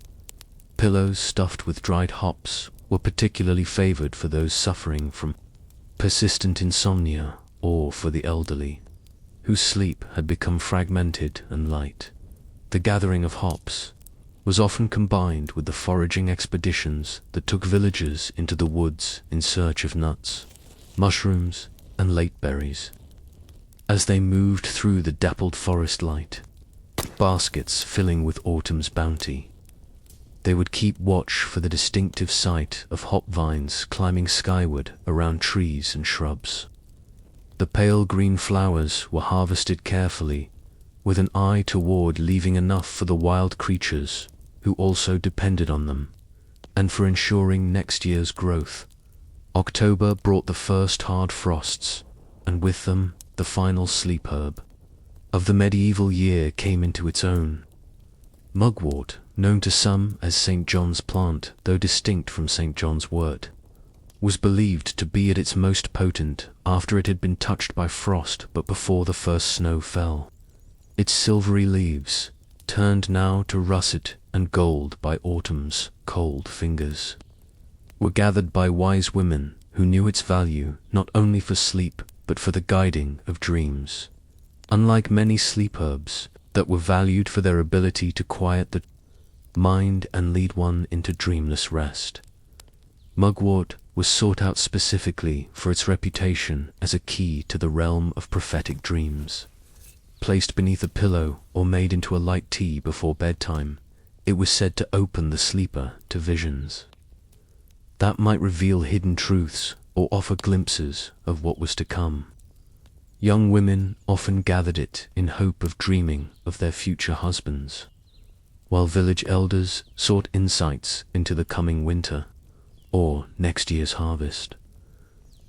Pillows stuffed with dried hops were particularly favored for those suffering from persistent insomnia, or for the elderly, whose sleep had become fragmented and light. The gathering of hops was often combined with the foraging expeditions that took villagers into the woods in search of nuts, mushrooms, and late berries. As they moved through the dappled forest light, baskets filling with autumn's bounty, they would keep watch for the distinctive sight of hop vines climbing skyward around trees and shrubs. The pale green flowers were harvested carefully, with an eye toward leaving enough for the wild creatures who also depended on them, and for ensuring next year's growth. October brought the first hard frosts, and with them the final sleep herb of the medieval year came into its own. Mugwort, known to some as St. John's plant, though distinct from St. John's wort, was believed to be at its most potent after it had been touched by frost but before the first snow fell. Its silvery leaves, turned now to russet and gold by autumn's cold fingers, were gathered by wise women who knew its value not only for sleep but for the guiding of dreams. Unlike many sleep herbs that were valued for their ability to quiet the mind and lead one into dreamless rest, mugwort was sought out specifically for its reputation as a key to the realm of prophetic dreams. Placed beneath a pillow or made into a light tea before bedtime, it was said to open the sleeper to visions that might reveal hidden truths or offer glimpses of what was to come. Young women often gathered it in hope of dreaming of their future husbands, while village elders sought insights into the coming winter or next year's harvest.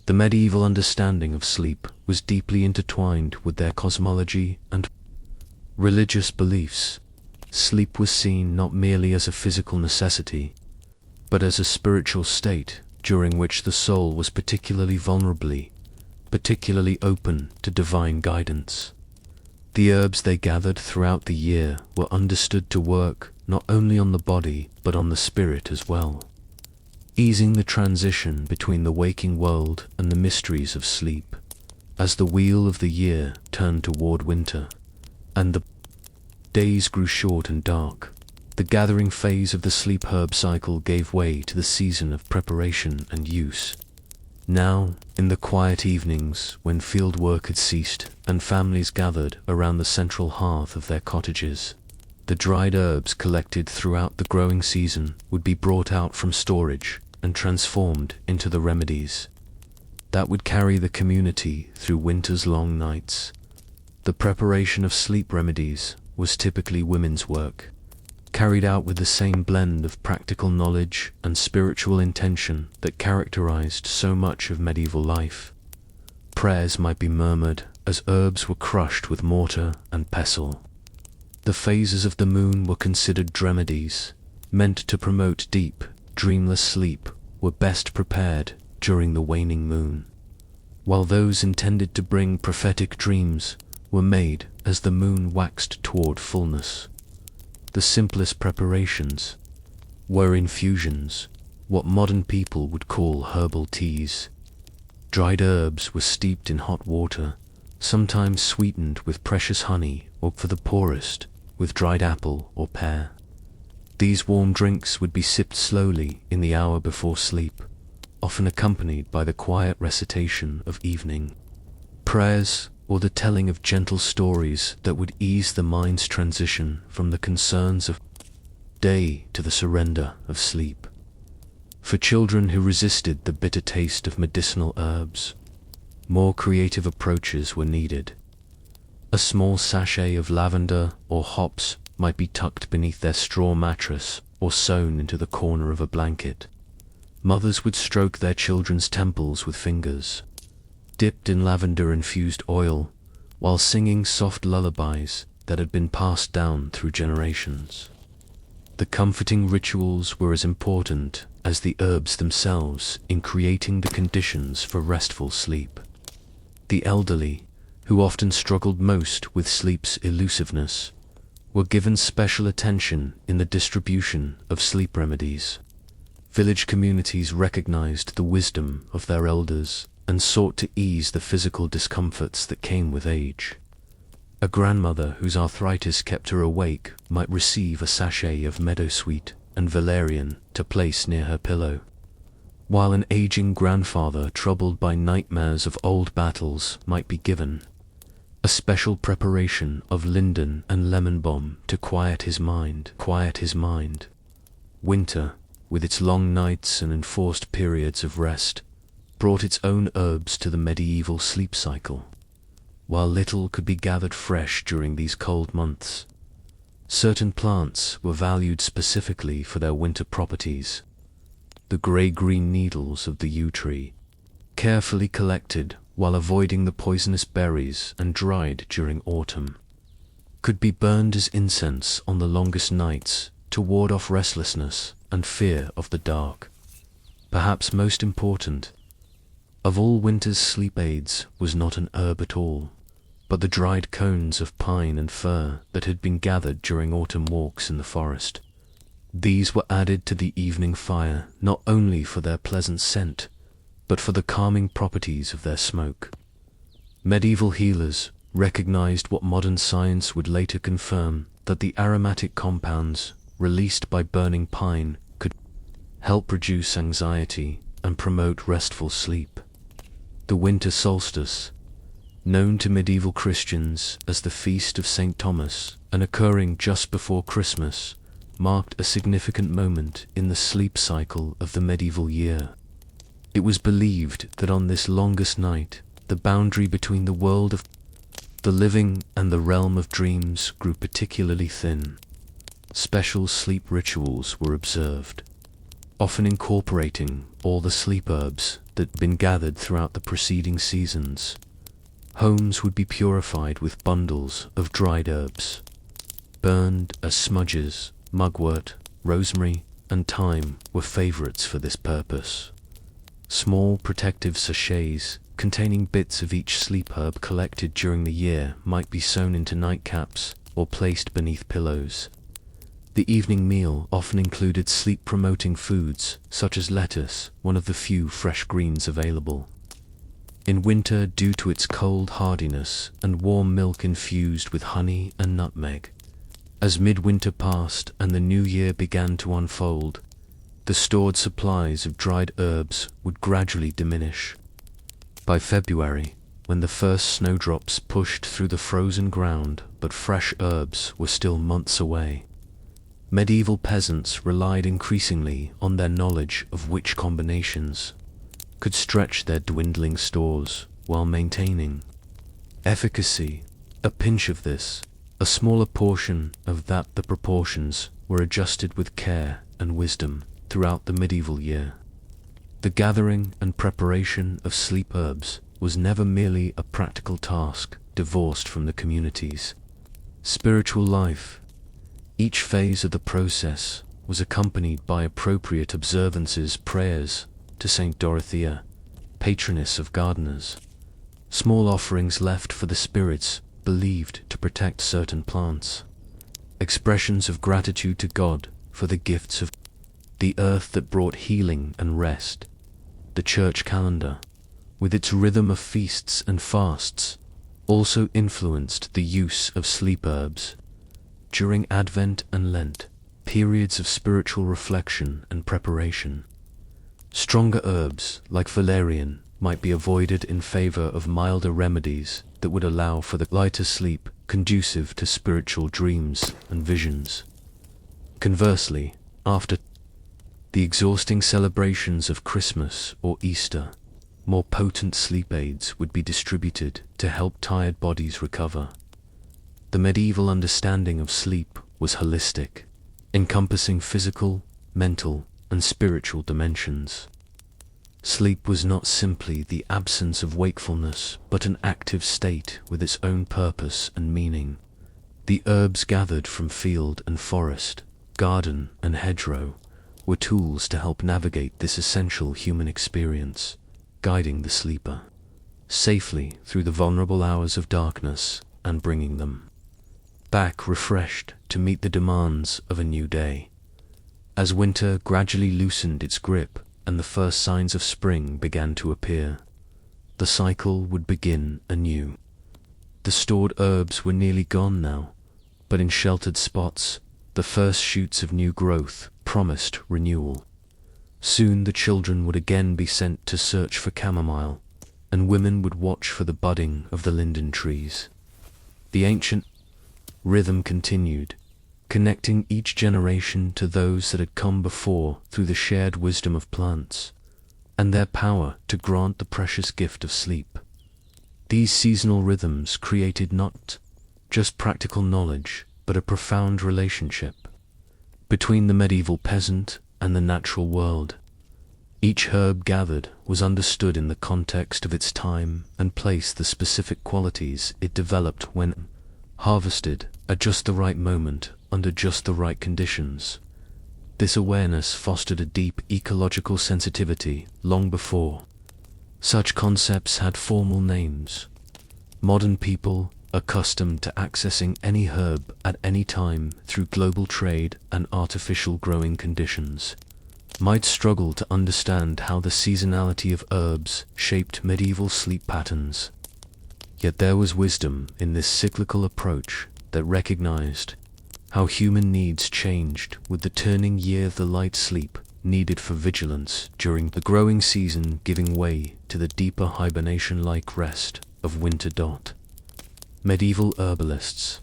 The medieval understanding of sleep was deeply intertwined with their cosmology and religious beliefs. Sleep was seen not merely as a physical necessity, but as a spiritual state during which the soul was particularly open to divine guidance. The herbs they gathered throughout the year were understood to work not only on the body but on the spirit as well, easing the transition between the waking world and the mysteries of sleep. As the wheel of the year turned toward winter, and the days grew short and dark, the gathering phase of the sleep herb cycle gave way to the season of preparation and use. Now, in the quiet evenings when field work had ceased and families gathered around the central hearth of their cottages, the dried herbs collected throughout the growing season would be brought out from storage and transformed into the remedies that would carry the community through winter's long nights. The preparation of sleep remedies was typically women's work, carried out with the same blend of practical knowledge and spiritual intention that characterized so much of medieval life. Prayers might be murmured as herbs were crushed with mortar and pestle. The phases of the moon were considered remedies, meant to promote deep, dreamless sleep, were best prepared during the waning moon, while those intended to bring prophetic dreams were made as the moon waxed toward fullness. The simplest preparations were infusions, what modern people would call herbal teas. Dried herbs were steeped in hot water, sometimes sweetened with precious honey, or for the poorest, with dried apple or pear. These warm drinks would be sipped slowly in the hour before sleep, often accompanied by the quiet recitation of evening prayers or the telling of gentle stories that would ease the mind's transition from the concerns of day to the surrender of sleep. For children who resisted the bitter taste of medicinal herbs, more creative approaches were needed. A small sachet of lavender or hops might be tucked beneath their straw mattress or sewn into the corner of a blanket. Mothers would stroke their children's temples with fingers dipped in lavender-infused oil, while singing soft lullabies that had been passed down through generations. The comforting rituals were as important as the herbs themselves in creating the conditions for restful sleep. The elderly, who often struggled most with sleep's elusiveness, were given special attention in the distribution of sleep remedies. Village communities recognized the wisdom of their elders and sought to ease the physical discomforts that came with age. A grandmother whose arthritis kept her awake might receive a sachet of meadowsweet and valerian to place near her pillow, while an aging grandfather troubled by nightmares of old battles might be given a special preparation of linden and lemon balm to quiet his mind. Winter, with its long nights and enforced periods of rest, brought its own herbs to the medieval sleep cycle. While little could be gathered fresh during these cold months, certain plants were valued specifically for their winter properties. The grey-green needles of the yew tree, carefully collected while avoiding the poisonous berries and dried during autumn, could be burned as incense on the longest nights to ward off restlessness and fear of the dark. Perhaps most important of all winter's sleep aids was not an herb at all, but the dried cones of pine and fir that had been gathered during autumn walks in the forest. These were added to the evening fire not only for their pleasant scent, but for the calming properties of their smoke. Medieval healers recognized what modern science would later confirm, that the aromatic compounds released by burning pine could help reduce anxiety and promote restful sleep. The winter solstice, known to medieval Christians as the Feast of St. Thomas and occurring just before Christmas, marked a significant moment in the sleep cycle of the medieval year. It was believed that on this longest night, the boundary between the world of the living and the realm of dreams grew particularly thin. Special sleep rituals were observed, often incorporating all the sleep herbs that had been gathered throughout the preceding seasons. Homes would be purified with bundles of dried herbs, burned as smudges. Mugwort, rosemary, and thyme were favorites for this purpose. Small protective sachets containing bits of each sleep herb collected during the year might be sewn into nightcaps or placed beneath pillows. The evening meal often included sleep-promoting foods such as lettuce, one of the few fresh greens available. In winter, due to its cold hardiness and warm milk infused with honey and nutmeg. As midwinter passed and the new year began to unfold, the stored supplies of dried herbs would gradually diminish. By February, when the first snowdrops pushed through the frozen ground but fresh herbs were still months away, medieval peasants relied increasingly on their knowledge of which combinations could stretch their dwindling stores while maintaining efficacy. A pinch of this, a smaller portion of that. The proportions were adjusted with care and wisdom throughout the medieval year. The gathering and preparation of sleep herbs was never merely a practical task divorced from the community's spiritual life. Each phase of the process was accompanied by appropriate observances, prayers to Saint Dorothea, patroness of gardeners, small offerings left for the spirits believed to protect certain plants, expressions of gratitude to God for the gifts of the earth that brought healing and rest. The church calendar, with its rhythm of feasts and fasts, also influenced the use of sleep herbs. During Advent and Lent, periods of spiritual reflection and preparation, stronger herbs like valerian might be avoided in favor of milder remedies that would allow for the lighter sleep conducive to spiritual dreams and visions. Conversely, after the exhausting celebrations of Christmas or Easter, more potent sleep aids would be distributed to help tired bodies recover. The medieval understanding of sleep was holistic, encompassing physical, mental, and spiritual dimensions. Sleep was not simply the absence of wakefulness, but an active state with its own purpose and meaning. The herbs gathered from field and forest, garden and hedgerow, were tools to help navigate this essential human experience, guiding the sleeper safely through the vulnerable hours of darkness and bringing them back refreshed to meet the demands of a new day. As winter gradually loosened its grip and the first signs of spring began to appear, the cycle would begin anew. The stored herbs were nearly gone now, but in sheltered spots, the first shoots of new growth promised renewal. Soon the children would again be sent to search for chamomile, and women would watch for the budding of the linden trees. The ancient rhythm continued, connecting each generation to those that had come before through the shared wisdom of plants, and their power to grant the precious gift of sleep. These seasonal rhythms created not just practical knowledge, but a profound relationship between the medieval peasant and the natural world. Each herb gathered was understood in the context of its time and place, the specific qualities it developed when harvested at just the right moment under just the right conditions. This awareness fostered a deep ecological sensitivity long before such concepts had formal names. Modern people, accustomed to accessing any herb at any time through global trade and artificial growing conditions, might struggle to understand how the seasonality of herbs shaped medieval sleep patterns. Yet there was wisdom in this cyclical approach that recognized how human needs changed with the turning year, the light sleep needed for vigilance during the growing season giving way to the deeper hibernation-like rest of winter. Medieval herbalists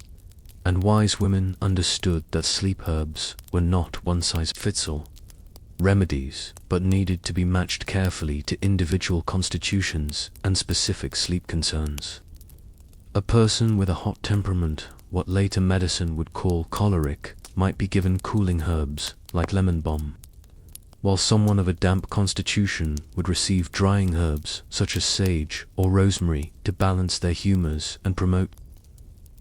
and wise women understood that sleep herbs were not one-size-fits-all remedies, but needed to be matched carefully to individual constitutions and specific sleep concerns. A person with a hot temperament, what later medicine would call choleric, might be given cooling herbs like lemon balm, while someone of a damp constitution would receive drying herbs such as sage or rosemary to balance their humors and promote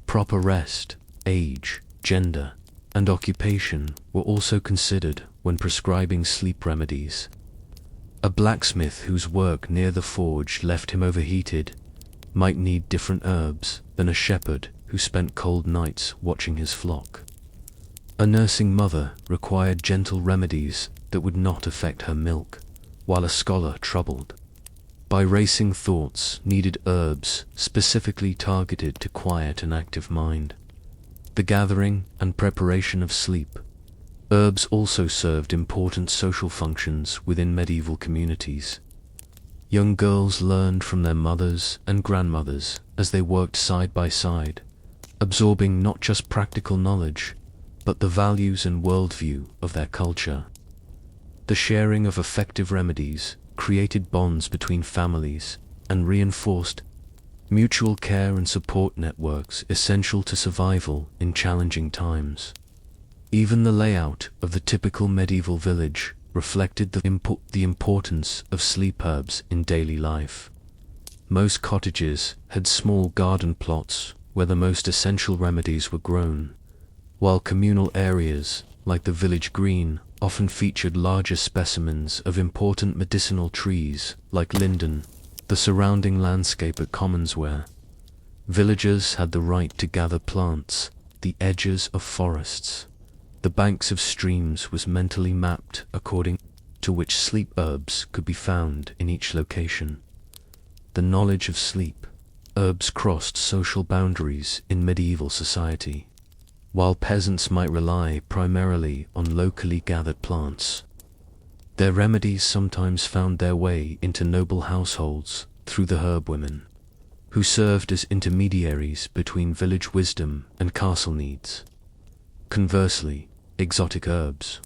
proper rest. Age, gender, and occupation were also considered when prescribing sleep remedies. A blacksmith whose work near the forge left him overheated might need different herbs than a shepherd who spent cold nights watching his flock. A nursing mother required gentle remedies that would not affect her milk, while a scholar troubled by racing thoughts needed herbs specifically targeted to quiet an active mind. The gathering and preparation of sleep. Herbs also served important social functions within medieval communities. Young girls learned from their mothers and grandmothers as they worked side by side, absorbing not just practical knowledge, but the values and worldview of their culture. The sharing of effective remedies created bonds between families and reinforced mutual care and support networks essential to survival in challenging times. Even the layout of the typical medieval village reflected the importance of sleep herbs in daily life. Most cottages had small garden plots where the most essential remedies were grown, while communal areas, like the village green, often featured larger specimens of important medicinal trees like linden. The surrounding landscape at commons where villagers had the right to gather plants, the edges of forests, the banks of streams was mentally mapped according to which sleep herbs could be found in each location. The knowledge of sleep herbs crossed social boundaries in medieval society. While peasants might rely primarily on locally gathered plants, their remedies sometimes found their way into noble households through the herb women, who served as intermediaries between village wisdom and castle needs. Conversely, exotic herbs,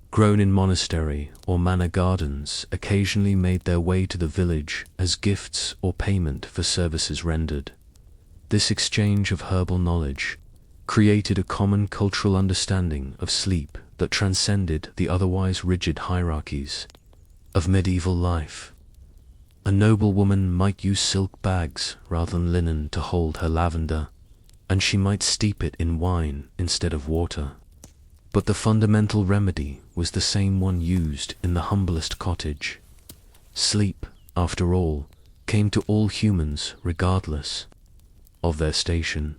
grown in monastery or manor gardens, occasionally made their way to the village as gifts or payment for services rendered. This exchange of herbal knowledge created a common cultural understanding of sleep that transcended the otherwise rigid hierarchies of medieval life. A noble woman might use silk bags rather than linen to hold her lavender, and she might steep it in wine instead of water. But the fundamental remedy was the same one used in the humblest cottage. Sleep, after all, came to all humans regardless of their station.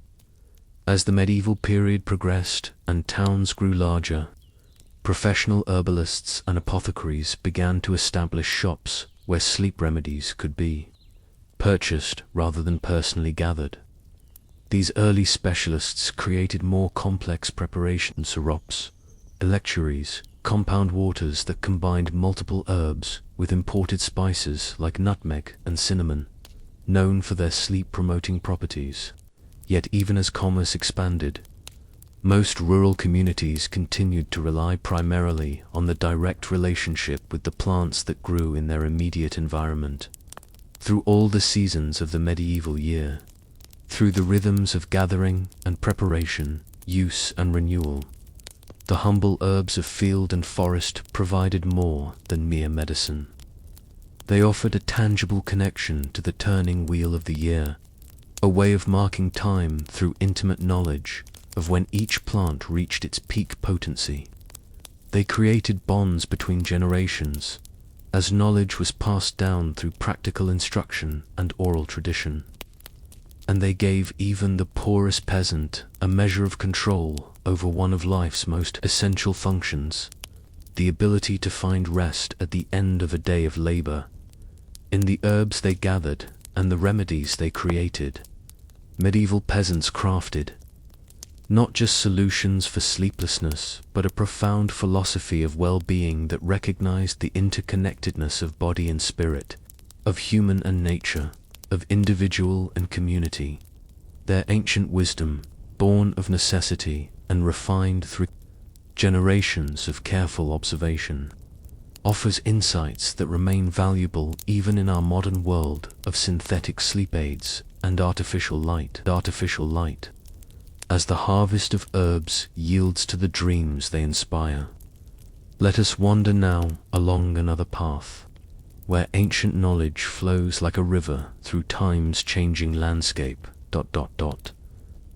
As the medieval period progressed and towns grew larger, professional herbalists and apothecaries began to establish shops where sleep remedies could be purchased rather than personally gathered. These early specialists created more complex preparations: syrups, electuaries, compound waters that combined multiple herbs with imported spices like nutmeg and cinnamon, known for their sleep-promoting properties. Yet even as commerce expanded, most rural communities continued to rely primarily on the direct relationship with the plants that grew in their immediate environment. Through all the seasons of the medieval year, through the rhythms of gathering and preparation, use and renewal, the humble herbs of field and forest provided more than mere medicine. They offered a tangible connection to the turning wheel of the year, a way of marking time through intimate knowledge of when each plant reached its peak potency. They created bonds between generations, as knowledge was passed down through practical instruction and oral tradition. And they gave even the poorest peasant a measure of control over one of life's most essential functions, the ability to find rest at the end of a day of labor. In the herbs they gathered and the remedies they created, medieval peasants crafted not just solutions for sleeplessness, but a profound philosophy of well-being that recognized the interconnectedness of body and spirit, of human and nature, of individual and community. Their ancient wisdom, born of necessity and refined through generations of careful observation, offers insights that remain valuable even in our modern world of synthetic sleep aids and artificial light. As the harvest of herbs yields to the dreams they inspire, let us wander now along another path, where ancient knowledge flows like a river through time's changing landscape.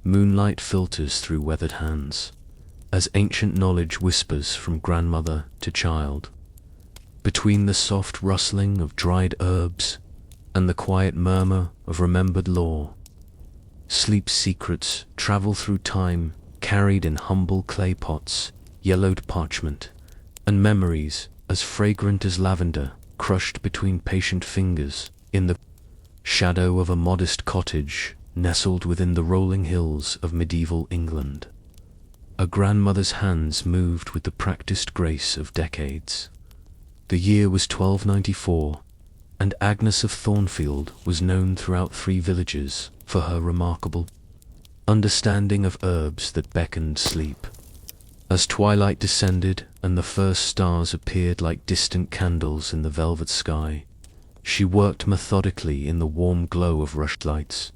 Moonlight filters through weathered hands, as ancient knowledge whispers from grandmother to child. Between the soft rustling of dried herbs and the quiet murmur of remembered lore, sleep's secrets travel through time, carried in humble clay pots, yellowed parchment, and memories as fragrant as lavender, crushed between patient fingers in the shadow of a modest cottage nestled within the rolling hills of medieval England. A grandmother's hands moved with the practiced grace of decades. The year was 1294, and Agnes of Thornfield was known throughout 3 villages for her remarkable understanding of herbs that beckoned sleep. As twilight descended and the first stars appeared like distant candles in the velvet sky, she worked methodically in the warm glow of rushed lights,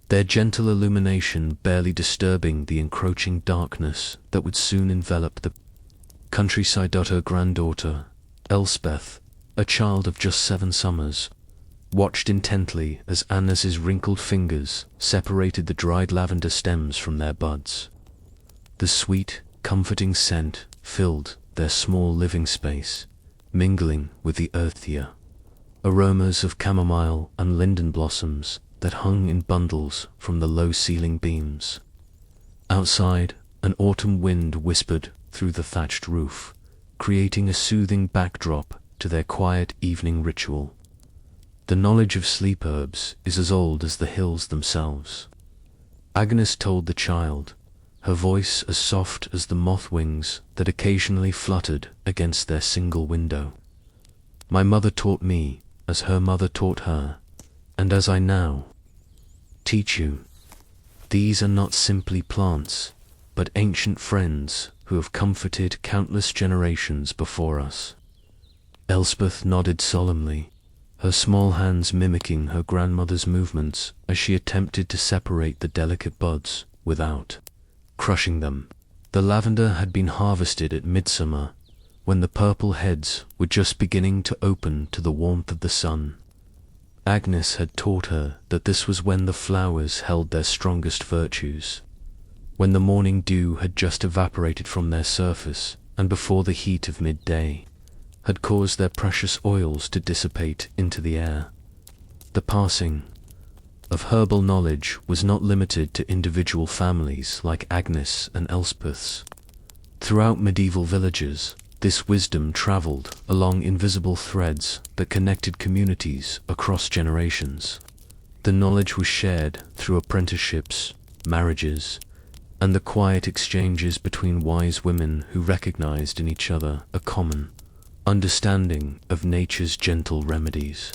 their gentle illumination barely disturbing the encroaching darkness that would soon envelop the countryside. Her granddaughter, Elspeth, a child of just 7 summers, watched intently as Agnes's wrinkled fingers separated the dried lavender stems from their buds. The sweet, comforting scent filled their small living space, mingling with the earthier aromas of chamomile and linden blossoms that hung in bundles from the low ceiling beams. Outside, an autumn wind whispered through the thatched roof, creating a soothing backdrop to their quiet evening ritual. The knowledge of sleep herbs is as old as the hills themselves. Agnes told the child, her voice as soft as the moth wings that occasionally fluttered against their single window. My mother taught me as her mother taught her, and as I now teach you. These are not simply plants, but ancient friends who have comforted countless generations before us. Elspeth nodded solemnly, her small hands mimicking her grandmother's movements as she attempted to separate the delicate buds without crushing them. The lavender had been harvested at Midsummer, when the purple heads were just beginning to open to the warmth of the sun. Agnes had taught her that this was when the flowers held their strongest virtues, when the morning dew had just evaporated from their surface and before the heat of midday had caused their precious oils to dissipate into the air. The passing of herbal knowledge was not limited to individual families like Agnes and Elspeth's. Throughout medieval villages, this wisdom traveled along invisible threads that connected communities across generations. The knowledge was shared through apprenticeships, marriages, and the quiet exchanges between wise women who recognized in each other a common understanding of nature's gentle remedies.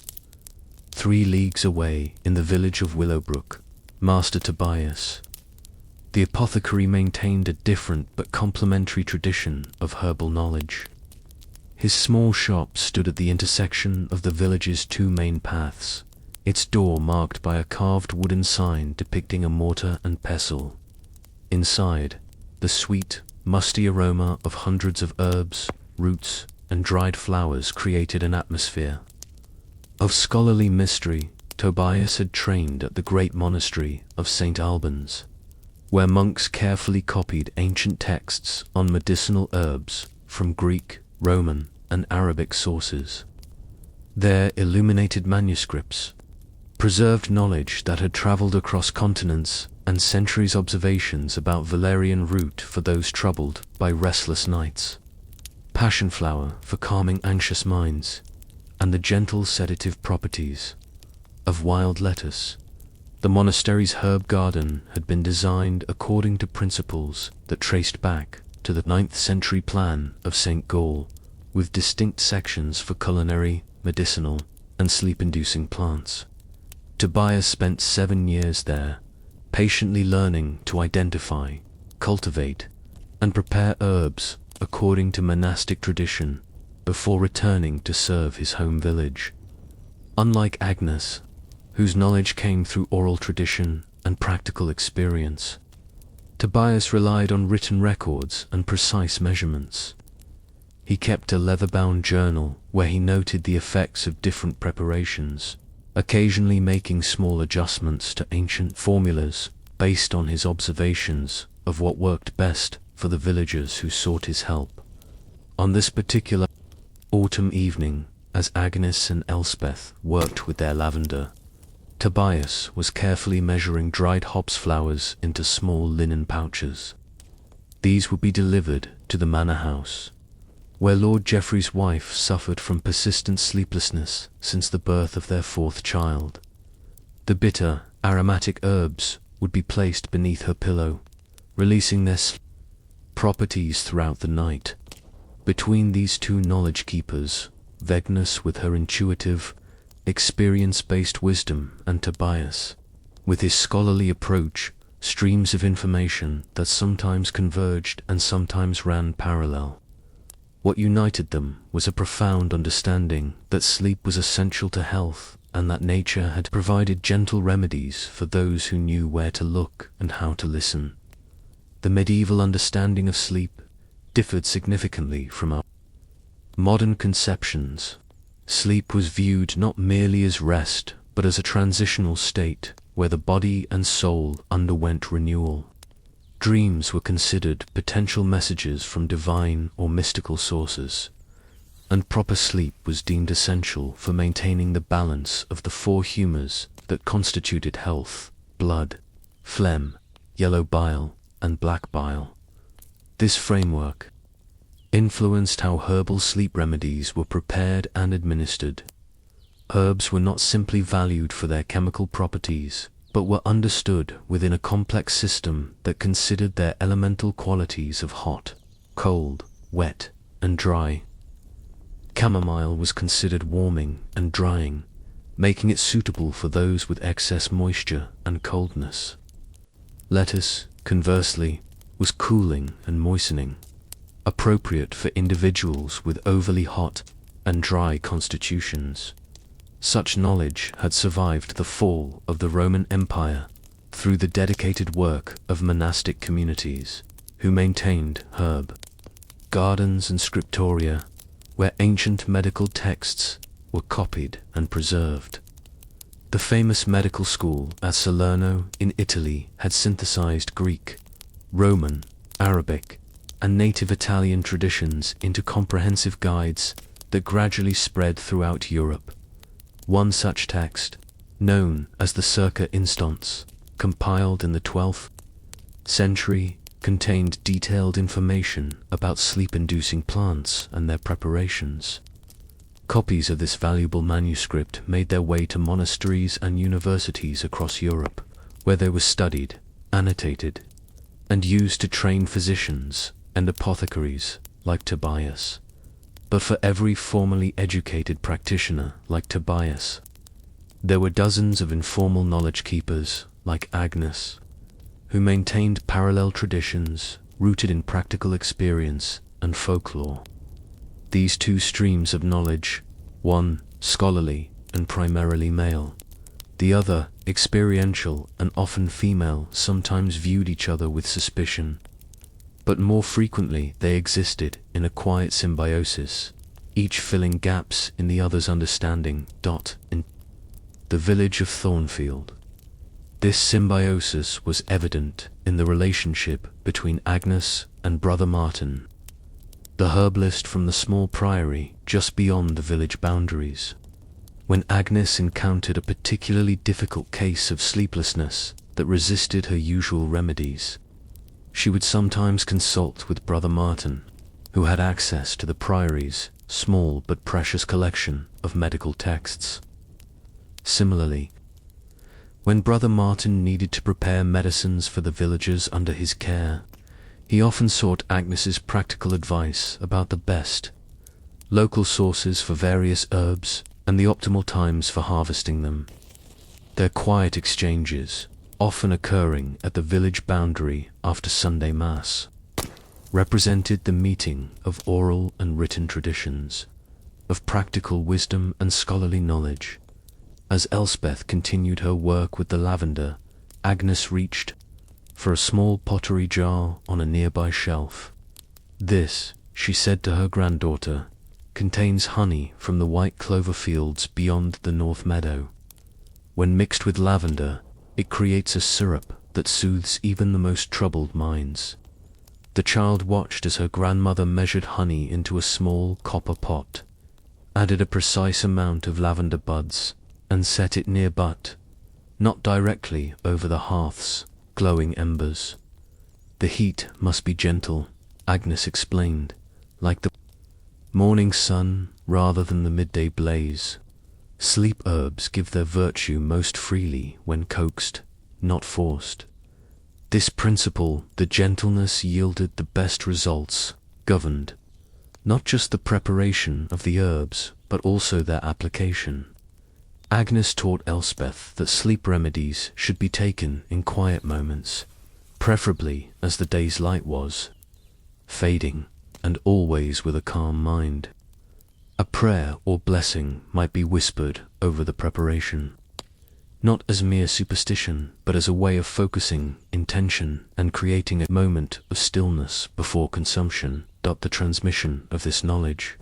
3 leagues away in the village of Willowbrook, Master Tobias, the apothecary, maintained a different but complementary tradition of herbal knowledge. His small shop stood at the intersection of the village's 2 main paths, its door marked by a carved wooden sign depicting a mortar and pestle. Inside, the sweet, musty aroma of hundreds of herbs, roots, and dried flowers created an atmosphere of scholarly mystery. Tobias had trained at the great monastery of St. Albans, where monks carefully copied ancient texts on medicinal herbs from Greek, Roman, and Arabic sources. Their illuminated manuscripts preserved knowledge that had traveled across continents and centuries, observations about valerian root for those troubled by restless nights, passion flower for calming anxious minds, and the gentle sedative properties of wild lettuce. The monastery's herb garden had been designed according to principles that traced back to the 9th century plan of St. Gall, with distinct sections for culinary, medicinal, and sleep-inducing plants. Tobias spent 7 years there, patiently learning to identify, cultivate, and prepare herbs according to monastic tradition before returning to serve his home village. Unlike Agnes, whose knowledge came through oral tradition and practical experience, Tobias relied on written records and precise measurements. He kept a leather-bound journal where he noted the effects of different preparations, occasionally making small adjustments to ancient formulas based on his observations of what worked best for the villagers who sought his help. On this particular autumn evening, as Agnes and Elspeth worked with their lavender, Tobias was carefully measuring dried hops flowers into small linen pouches. These would be delivered to the manor house, where Lord Geoffrey's wife suffered from persistent sleeplessness since the birth of their 4th child. The bitter, aromatic herbs would be placed beneath her pillow, releasing their properties throughout the night. Between these 2 knowledge keepers, Agnes with her intuitive, experience-based wisdom, and Tobias, with his scholarly approach, streams of information that sometimes converged and sometimes ran parallel. What united them was a profound understanding that sleep was essential to health and that nature had provided gentle remedies for those who knew where to look and how to listen. The medieval understanding of sleep differed significantly from our modern conceptions. Sleep was viewed not merely as rest, but as a transitional state where the body and soul underwent renewal. Dreams were considered potential messages from divine or mystical sources, and proper sleep was deemed essential for maintaining the balance of the 4 humours that constituted health: blood, phlegm, yellow bile, and black bile. This framework influenced how herbal sleep remedies were prepared and administered. Herbs were not simply valued for their chemical properties, but were understood within a complex system that considered their elemental qualities of hot, cold, wet, and dry. Chamomile was considered warming and drying, making it suitable for those with excess moisture and coldness. Lettuce, conversely, was cooling and moistening, appropriate for individuals with overly hot and dry constitutions. Such knowledge had survived the fall of the Roman Empire through the dedicated work of monastic communities, who maintained herb gardens and scriptoria, where ancient medical texts were copied and preserved. The famous medical school at Salerno in Italy had synthesized Greek, Roman, Arabic, and native Italian traditions into comprehensive guides that gradually spread throughout Europe. One such text, known as the Circa Instants, compiled in the 12th century, contained detailed information about sleep-inducing plants and their preparations. Copies of this valuable manuscript made their way to monasteries and universities across Europe, where they were studied, annotated, and used to train physicians and apothecaries like Tobias. But for every formally educated practitioner like Tobias, there were dozens of informal knowledge keepers like Agnes, who maintained parallel traditions rooted in practical experience and folklore. These two streams of knowledge, one scholarly and primarily male, the other experiential and often female, sometimes viewed each other with suspicion. But more frequently they existed in a quiet symbiosis, each filling gaps in the other's understanding. In the village of Thornfield, this symbiosis was evident in the relationship between Agnes and Brother Martin, the herbalist from the small priory just beyond the village boundaries. When Agnes encountered a particularly difficult case of sleeplessness that resisted her usual remedies, she would sometimes consult with Brother Martin, who had access to the priory's small but precious collection of medical texts. Similarly, when Brother Martin needed to prepare medicines for the villagers under his care, he often sought Agnes's practical advice about the best local sources for various herbs and the optimal times for harvesting them. Their quiet exchanges, often occurring at the village boundary after Sunday Mass, represented the meeting of oral and written traditions, of practical wisdom and scholarly knowledge. As Elspeth continued her work with the lavender, Agnes reached for a small pottery jar on a nearby shelf. "This," she said to her granddaughter, "contains honey from the white clover fields beyond the North Meadow. When mixed with lavender, it creates a syrup that soothes even the most troubled minds." The child watched as her grandmother measured honey into a small copper pot, added a precise amount of lavender buds, and set it near but not directly over the hearth's glowing embers. "The heat must be gentle," Agnes explained, "like the morning sun rather than the midday blaze. Sleep herbs give their virtue most freely when coaxed, not forced." This principle, the gentleness yielded the best results, governed not just the preparation of the herbs, but also their application. Agnes taught Elspeth that sleep remedies should be taken in quiet moments, preferably as the day's light was fading, and always with a calm mind. A prayer or blessing might be whispered over the preparation, not as mere superstition, but as a way of focusing intention and creating a moment of stillness before consumption. The transmission of this knowledge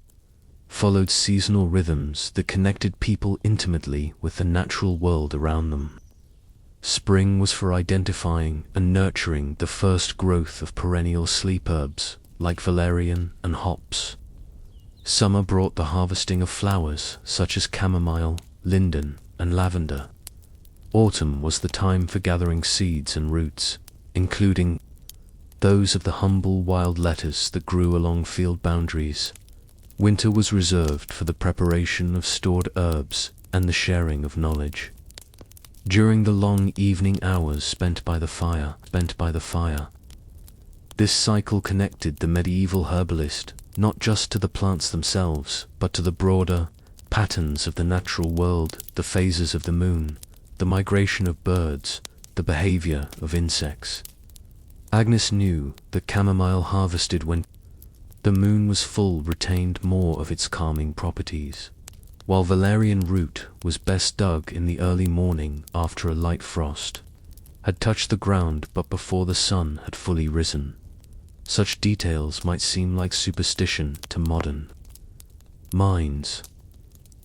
followed seasonal rhythms that connected people intimately with the natural world around them. Spring was for identifying and nurturing the first growth of perennial sleep herbs like valerian and hops. Summer brought the harvesting of flowers such as chamomile, linden, and lavender. Autumn was the time for gathering seeds and roots, including those of the humble wild lettuce that grew along field boundaries. Winter was reserved for the preparation of stored herbs and the sharing of knowledge. During the long evening hours spent by the fire, this cycle connected the medieval herbalist not just to the plants themselves, but to the broader patterns of the natural world, the phases of the moon, the migration of birds, the behavior of insects. Agnes knew that chamomile harvested when the moon was full retained more of its calming properties, while valerian root was best dug in the early morning after a light frost had touched the ground but before the sun had fully risen. Such details might seem like superstition to modern minds,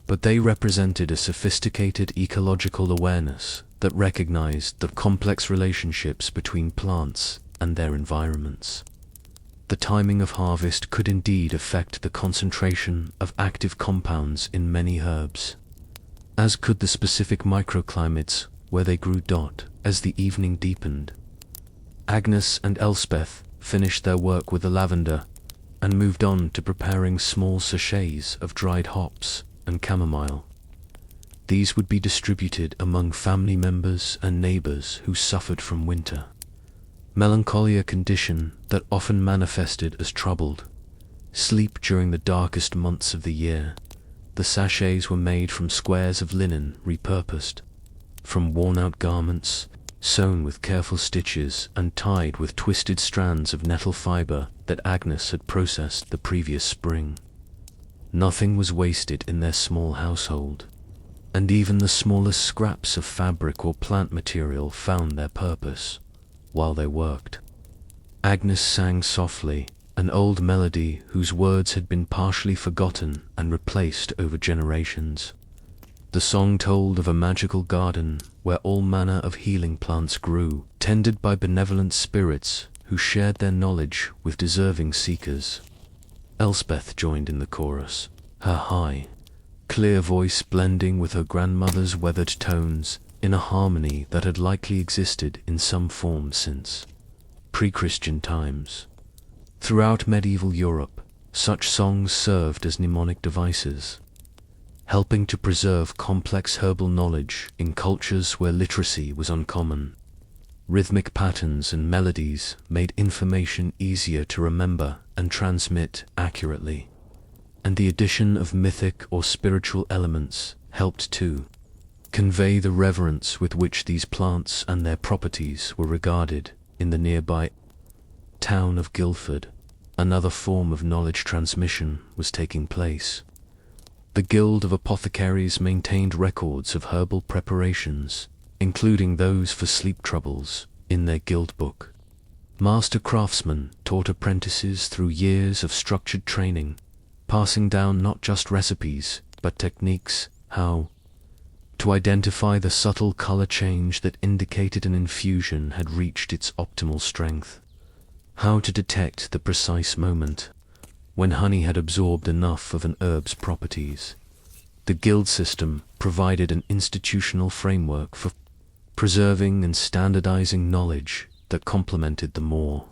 but they represented a sophisticated ecological awareness that recognized the complex relationships between plants and their environments. The timing of harvest could indeed affect the concentration of active compounds in many herbs, as could the specific microclimates where they grew. As the evening deepened, Agnes and Elspeth finished their work with the lavender, and moved on to preparing small sachets of dried hops and chamomile. These would be distributed among family members and neighbors who suffered from winter melancholy, a condition that often manifested as troubled sleep during the darkest months of the year. The sachets were made from squares of linen repurposed from worn-out garments, sewn with careful stitches and tied with twisted strands of nettle fiber that Agnes had processed the previous spring. Nothing was wasted in their small household, and even the smallest scraps of fabric or plant material found their purpose while they worked. Agnes sang softly, an old melody whose words had been partially forgotten and replaced over generations. The song told of a magical garden where all manner of healing plants grew, tended by benevolent spirits who shared their knowledge with deserving seekers. Elspeth joined in the chorus, her high, clear voice blending with her grandmother's weathered tones in a harmony that had likely existed in some form since pre-Christian times. Throughout medieval Europe, such songs served as mnemonic devices, helping to preserve complex herbal knowledge in cultures where literacy was uncommon. Rhythmic patterns and melodies made information easier to remember and transmit accurately, and the addition of mythic or spiritual elements helped to convey the reverence with which these plants and their properties were regarded in the nearby town of Guildford. Another form of knowledge transmission was taking place. The Guild of Apothecaries maintained records of herbal preparations, including those for sleep troubles, in their guild book. Master craftsmen taught apprentices through years of structured training, passing down not just recipes, but techniques, how to identify the subtle color change that indicated an infusion had reached its optimal strength, how to detect the precise moment when honey had absorbed enough of an herb's properties. The guild system provided an institutional framework for preserving and standardizing knowledge that complemented the more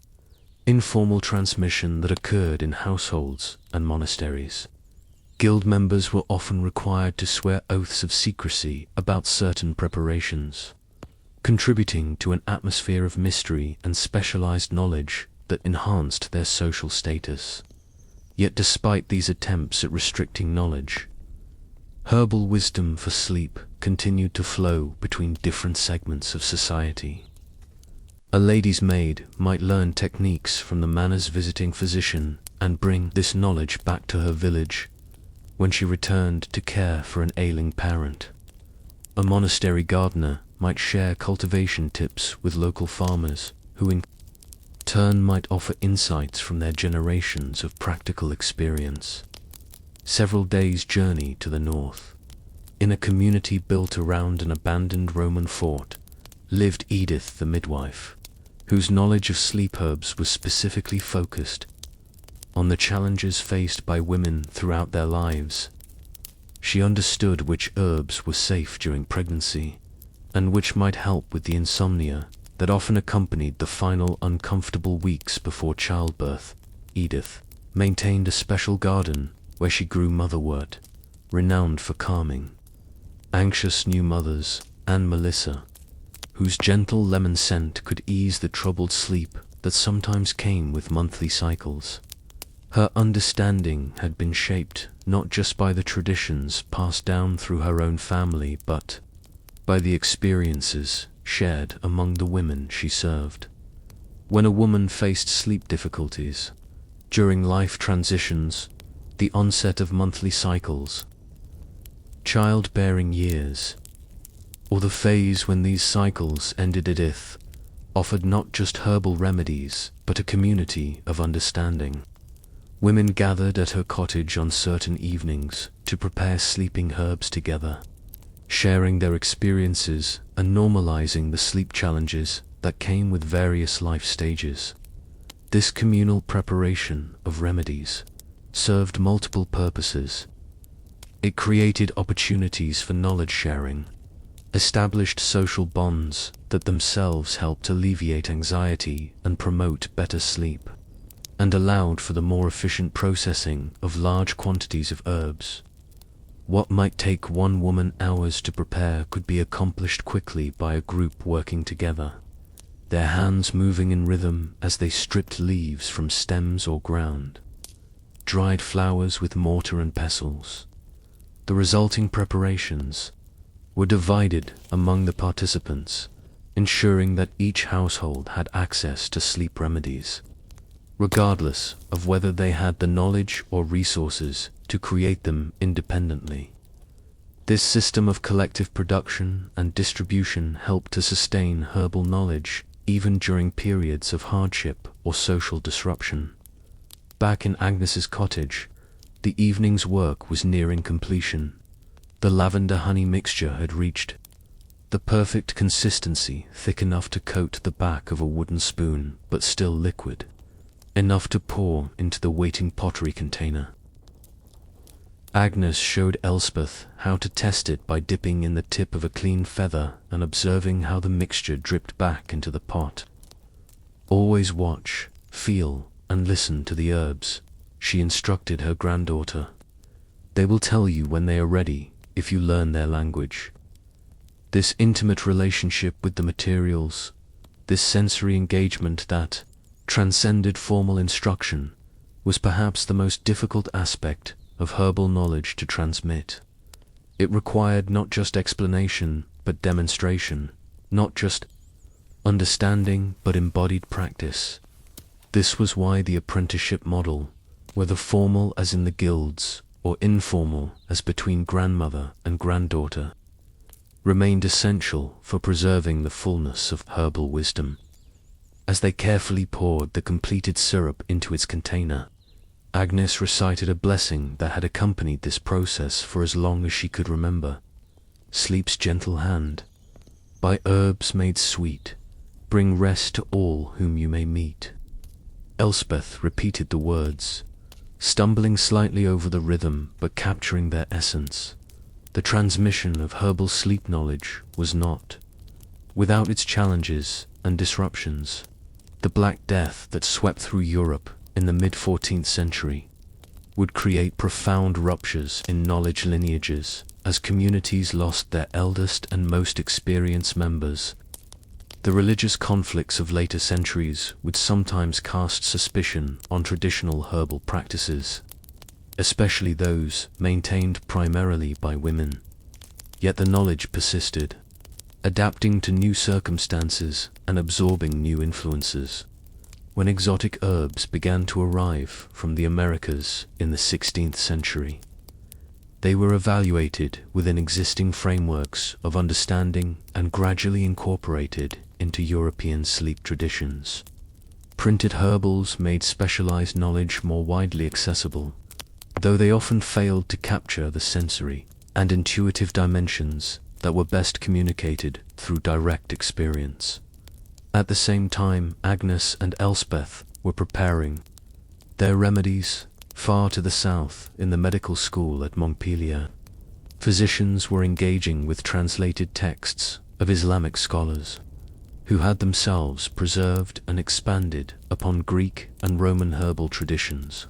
informal transmission that occurred in households and monasteries. Guild members were often required to swear oaths of secrecy about certain preparations, contributing to an atmosphere of mystery and specialized knowledge that enhanced their social status. Yet despite these attempts at restricting knowledge, herbal wisdom for sleep continued to flow between different segments of society. A lady's maid might learn techniques from the manor's visiting physician and bring this knowledge back to her village when she returned to care for an ailing parent. A monastery gardener might share cultivation tips with local farmers, who in turn might offer insights from their generations of practical experience. Several days' journey to the north, in a community built around an abandoned Roman fort, lived Edith the midwife, whose knowledge of sleep herbs was specifically focused on the challenges faced by women throughout their lives. She understood which herbs were safe during pregnancy, and which might help with the insomnia that often accompanied the final uncomfortable weeks before childbirth. Edith maintained a special garden where she grew motherwort, renowned for calming anxious new mothers, and Melissa, whose gentle lemon scent could ease the troubled sleep that sometimes came with monthly cycles. Her understanding had been shaped not just by the traditions passed down through her own family, but by the experiences shared among the women she served. When a woman faced sleep difficulties during life transitions, the onset of monthly cycles, childbearing years, or the phase when these cycles ended, Edith offered not just herbal remedies, but a community of understanding. Women gathered at her cottage on certain evenings to prepare sleeping herbs together, sharing their experiences and normalizing the sleep challenges that came with various life stages. This communal preparation of remedies served multiple purposes. It created opportunities for knowledge sharing, established social bonds that themselves helped alleviate anxiety and promote better sleep, and allowed for the more efficient processing of large quantities of herbs. What might take one woman hours to prepare could be accomplished quickly by a group working together, their hands moving in rhythm as they stripped leaves from stems or ground, dried flowers with mortar and pestles. The resulting preparations were divided among the participants, ensuring that each household had access to sleep remedies, regardless of whether they had the knowledge or resources to create them independently. This system of collective production and distribution helped to sustain herbal knowledge even during periods of hardship or social disruption. Back in Agnes's cottage, the evening's work was nearing completion. The lavender-honey mixture had reached the perfect consistency, thick enough to coat the back of a wooden spoon, but still liquid, enough to pour into the waiting pottery container. Agnes showed Elspeth how to test it by dipping in the tip of a clean feather and observing how the mixture dripped back into the pot. Always watch, feel, and listen to the herbs, she instructed her granddaughter. They will tell you when they are ready if you learn their language. This intimate relationship with the materials, this sensory engagement that transcended formal instruction, was perhaps the most difficult aspect of herbal knowledge to transmit. It required not just explanation, but demonstration, not just understanding, but embodied practice. This was why the apprenticeship model, whether formal as in the guilds, or informal as between grandmother and granddaughter, remained essential for preserving the fullness of herbal wisdom. As they carefully poured the completed syrup into its container, Agnes recited a blessing that had accompanied this process for as long as she could remember. Sleep's gentle hand, by herbs made sweet, bring rest to all whom you may meet. Elspeth repeated the words, stumbling slightly over the rhythm but capturing their essence. The transmission of herbal sleep knowledge was not without its challenges and disruptions. The Black Death that swept through Europe in the mid-14th century would create profound ruptures in knowledge lineages as communities lost their eldest and most experienced members. The religious conflicts of later centuries would sometimes cast suspicion on traditional herbal practices, especially those maintained primarily by women. Yet the knowledge persisted, adapting to new circumstances and absorbing new influences. When exotic herbs began to arrive from the Americas in the 16th century, they were evaluated within existing frameworks of understanding and gradually incorporated into European sleep traditions. Printed herbals made specialized knowledge more widely accessible, though they often failed to capture the sensory and intuitive dimensions that were best communicated through direct experience. At the same time, Agnes and Elspeth were preparing their remedies far to the south in the medical school at Montpellier. Physicians were engaging with translated texts of Islamic scholars, who had themselves preserved and expanded upon Greek and Roman herbal traditions.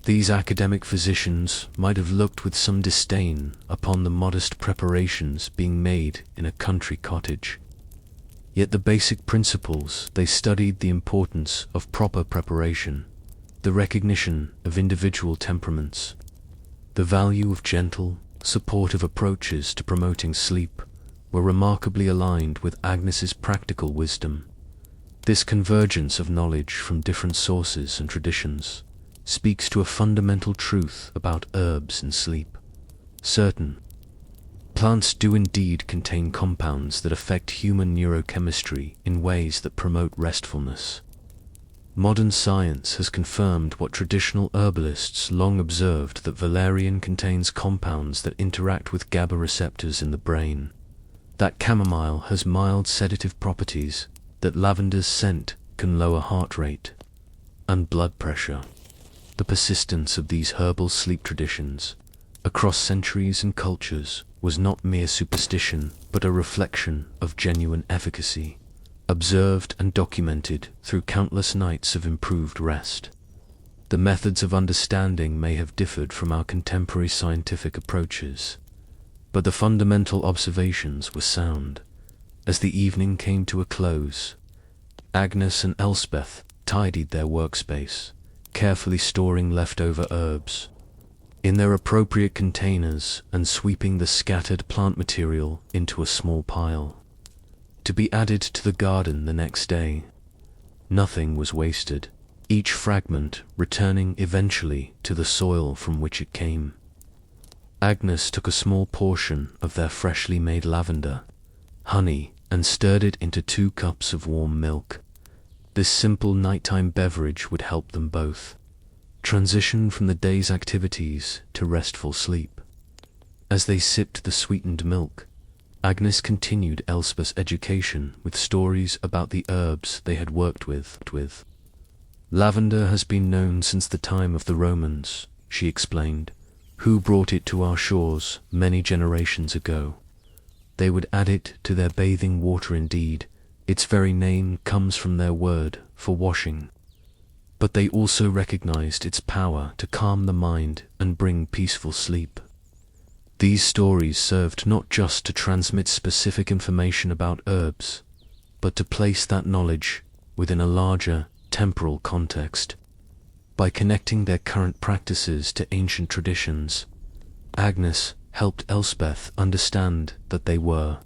These academic physicians might have looked with some disdain upon the modest preparations being made in a country cottage. Yet the basic principles they studied, the importance of proper preparation, the recognition of individual temperaments, the value of gentle, supportive approaches to promoting sleep, were remarkably aligned with Agnes's practical wisdom. This convergence of knowledge from different sources and traditions speaks to a fundamental truth about herbs and sleep. Certain plants do indeed contain compounds that affect human neurochemistry in ways that promote restfulness. Modern science has confirmed what traditional herbalists long observed, that valerian contains compounds that interact with GABA receptors in the brain, that chamomile has mild sedative properties, that lavender's scent can lower heart rate and blood pressure. The persistence of these herbal sleep traditions across centuries and cultures was not mere superstition, but a reflection of genuine efficacy. observed and documented through countless nights of improved rest. The methods of understanding may have differed from our contemporary scientific approaches, but the fundamental observations were sound. As the evening came to a close, Agnes and Elspeth tidied their workspace, carefully storing leftover herbs in their appropriate containers and sweeping the scattered plant material into a small pile, to be added to the garden the next day. Nothing was wasted, each fragment returning eventually to the soil from which it came. Agnes took a small portion of their freshly made lavender, honey, and stirred it into 2 cups of warm milk. This simple nighttime beverage would help them both transition from the day's activities to restful sleep. As they sipped the sweetened milk, Agnes continued Elspeth's education with stories about the herbs they had worked with. Lavender has been known since the time of the Romans, she explained, who brought it to our shores many generations ago. They would add it to their bathing water. Indeed, its very name comes from their word for washing. But they also recognized its power to calm the mind and bring peaceful sleep. These stories served not just to transmit specific information about herbs, but to place that knowledge within a larger temporal context. By connecting their current practices to ancient traditions, Agnes helped Elspeth understand that they were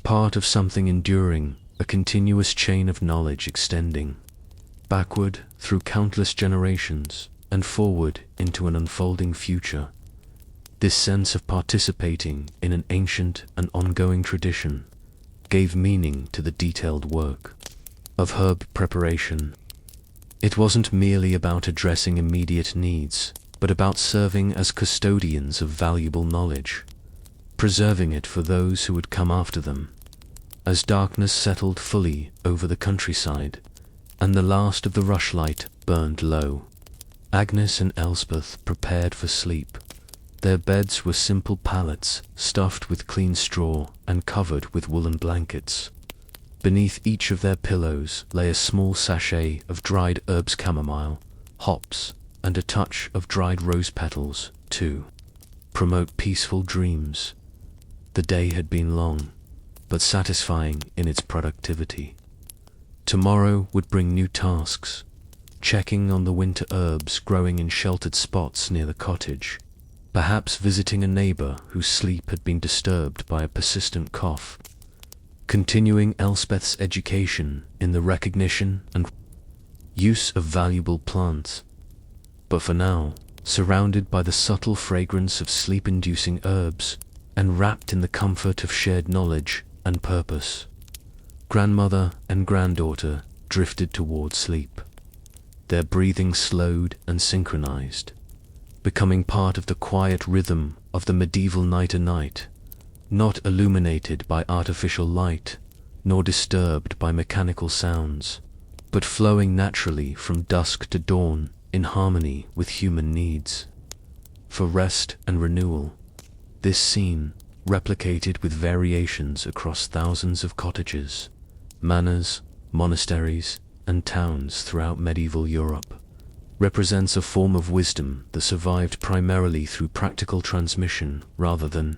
part of something enduring, a continuous chain of knowledge extending backward through countless generations and forward into an unfolding future. This sense of participating in an ancient and ongoing tradition gave meaning to the detailed work of herb preparation. It wasn't merely about addressing immediate needs, but about serving as custodians of valuable knowledge, preserving it for those who would come after them. As darkness settled fully over the countryside, and the last of the rushlight burned low, Agnes and Elspeth prepared for sleep. Their beds were simple pallets, stuffed with clean straw and covered with woolen blankets. Beneath each of their pillows lay a small sachet of dried herbs, chamomile, hops, and a touch of dried rose petals, to promote peaceful dreams. The day had been long, but satisfying in its productivity. Tomorrow would bring new tasks, checking on the winter herbs growing in sheltered spots near the cottage, perhaps visiting a neighbor whose sleep had been disturbed by a persistent cough, continuing Elspeth's education in the recognition and use of valuable plants. But for now, surrounded by the subtle fragrance of sleep-inducing herbs and wrapped in the comfort of shared knowledge and purpose, grandmother and granddaughter drifted toward sleep. Their breathing slowed and synchronized, becoming part of the quiet rhythm of the medieval night, not illuminated by artificial light, nor disturbed by mechanical sounds, but flowing naturally from dusk to dawn in harmony with human needs for rest and renewal. This scene, replicated with variations across thousands of cottages, manors, monasteries, and towns throughout medieval Europe, represents a form of wisdom that survived primarily through practical transmission rather than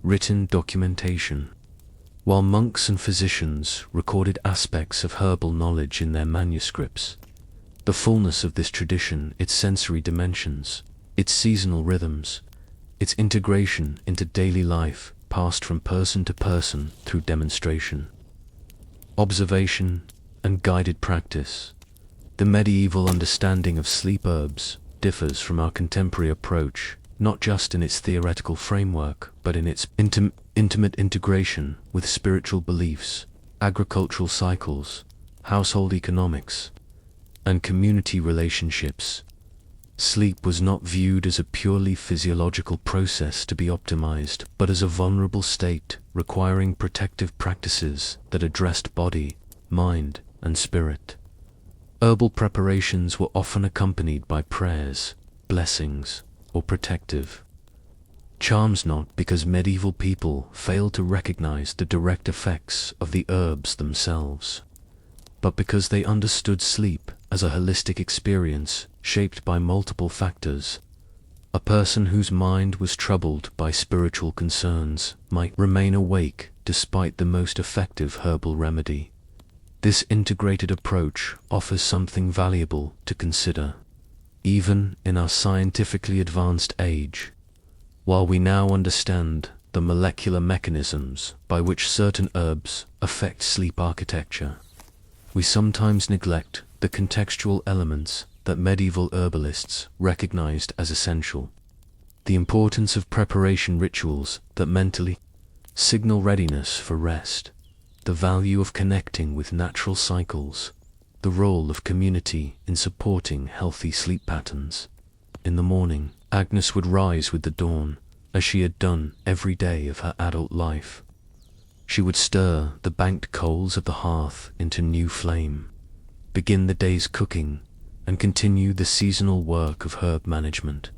written documentation. While monks and physicians recorded aspects of herbal knowledge in their manuscripts, the fullness of this tradition, its sensory dimensions, its seasonal rhythms, its integration into daily life, passed from person to person through demonstration, observation, and guided practice. The medieval understanding of sleep herbs differs from our contemporary approach, not just in its theoretical framework, but in its intimate integration with spiritual beliefs, agricultural cycles, household economics, and community relationships. Sleep was not viewed as a purely physiological process to be optimized, but as a vulnerable state requiring protective practices that addressed body, mind, and spirit. Herbal preparations were often accompanied by prayers, blessings, or protective Charms not because medieval people failed to recognize the direct effects of the herbs themselves, but because they understood sleep as a holistic experience shaped by multiple factors. A person whose mind was troubled by spiritual concerns might remain awake despite the most effective herbal remedy. This integrated approach offers something valuable to consider. Even in our scientifically advanced age, while we now understand the molecular mechanisms by which certain herbs affect sleep architecture, we sometimes neglect the contextual elements that medieval herbalists recognized as essential. The importance of preparation rituals that mentally signal readiness for rest, the value of connecting with natural cycles, the role of community in supporting healthy sleep patterns. In the morning, Agnes would rise with the dawn, as she had done every day of her adult life. She would stir the banked coals of the hearth into new flame, begin the day's cooking, and continue the seasonal work of herb management.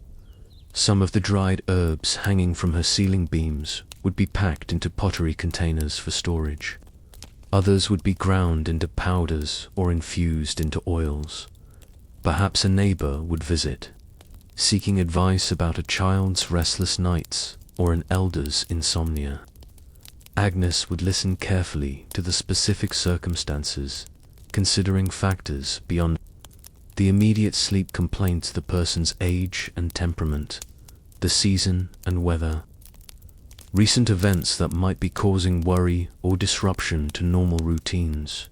Some of the dried herbs hanging from her ceiling beams would be packed into pottery containers for storage. Others would be ground into powders or infused into oils. Perhaps a neighbor would visit, seeking advice about a child's restless nights or an elder's insomnia. Agnes would listen carefully to the specific circumstances, considering factors beyond the immediate sleep complaints: the person's age and temperament, the season and weather, recent events that might be causing worry or disruption to normal routines.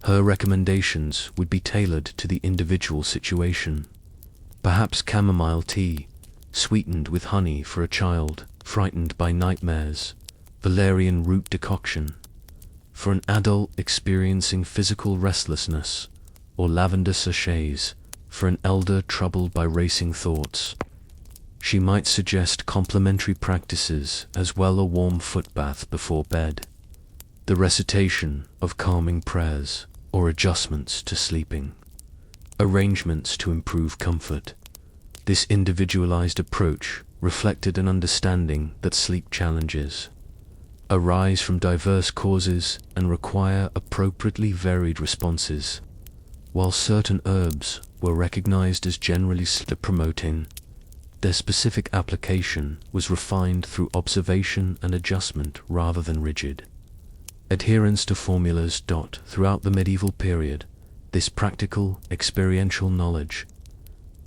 Her recommendations would be tailored to the individual situation. Perhaps chamomile tea, sweetened with honey for a child frightened by nightmares, valerian root decoction for an adult experiencing physical restlessness, or lavender sachets for an elder troubled by racing thoughts. She might suggest complementary practices as well: a warm foot bath before bed, the recitation of calming prayers, or adjustments to sleeping, arrangements to improve comfort. This individualized approach reflected an understanding that sleep challenges arise from diverse causes and require appropriately varied responses. While certain herbs were recognized as generally sleep-promoting, their specific application was refined through observation and adjustment rather than rigid adherence to formulas. Throughout the medieval period, this practical, experiential knowledge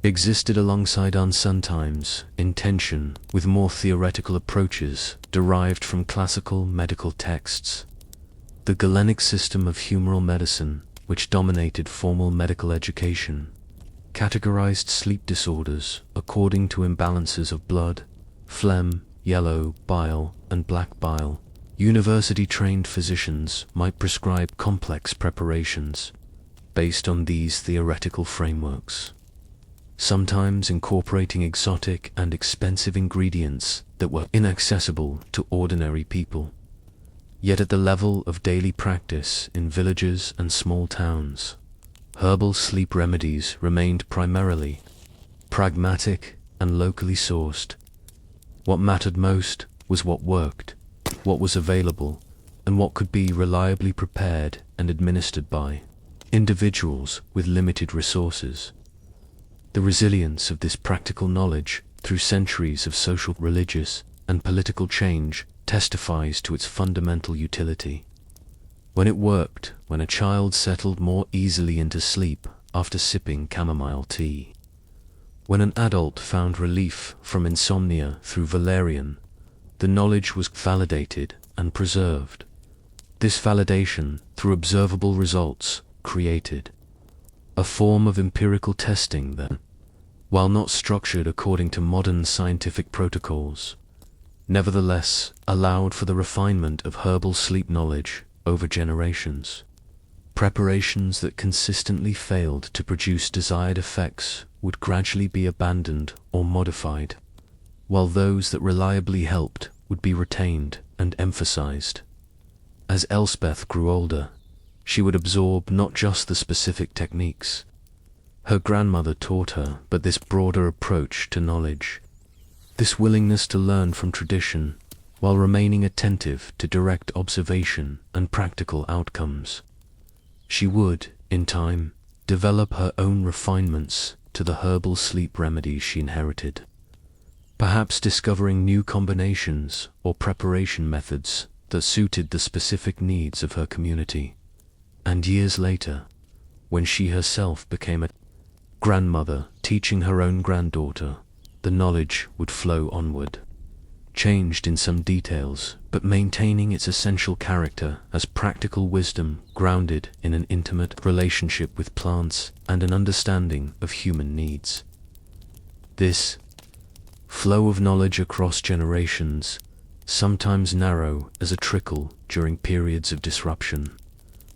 existed alongside sometimes in tension with more theoretical approaches derived from classical medical texts. The Galenic system of humoral medicine, which dominated formal medical education, categorized sleep disorders according to imbalances of blood, phlegm, yellow bile, and black bile. University-trained physicians might prescribe complex preparations based on these theoretical frameworks, sometimes incorporating exotic and expensive ingredients that were inaccessible to ordinary people. Yet at the level of daily practice in villages and small towns, herbal sleep remedies remained primarily pragmatic and locally sourced. What mattered most was what worked, what was available, and what could be reliably prepared and administered by individuals with limited resources. The resilience of this practical knowledge through centuries of social, religious, and political change testifies to its fundamental utility. When it worked, when a child settled more easily into sleep after sipping chamomile tea, when an adult found relief from insomnia through valerian, the knowledge was validated and preserved. This validation, through observable results, created a form of empirical testing that, while not structured according to modern scientific protocols, nevertheless allowed for the refinement of herbal sleep knowledge over generations. Preparations that consistently failed to produce desired effects would gradually be abandoned or modified, while those that reliably helped would be retained and emphasized. As Elspeth grew older, she would absorb not just the specific techniques her grandmother taught her, but this broader approach to knowledge. This willingness to learn from tradition, while remaining attentive to direct observation and practical outcomes. She would, in time, develop her own refinements to the herbal sleep remedies she inherited, perhaps discovering new combinations or preparation methods that suited the specific needs of her community. And years later, when she herself became a grandmother teaching her own granddaughter, the knowledge would flow onward, changed in some details, but maintaining its essential character as practical wisdom grounded in an intimate relationship with plants and an understanding of human needs. This flow of knowledge across generations, sometimes narrow as a trickle during periods of disruption,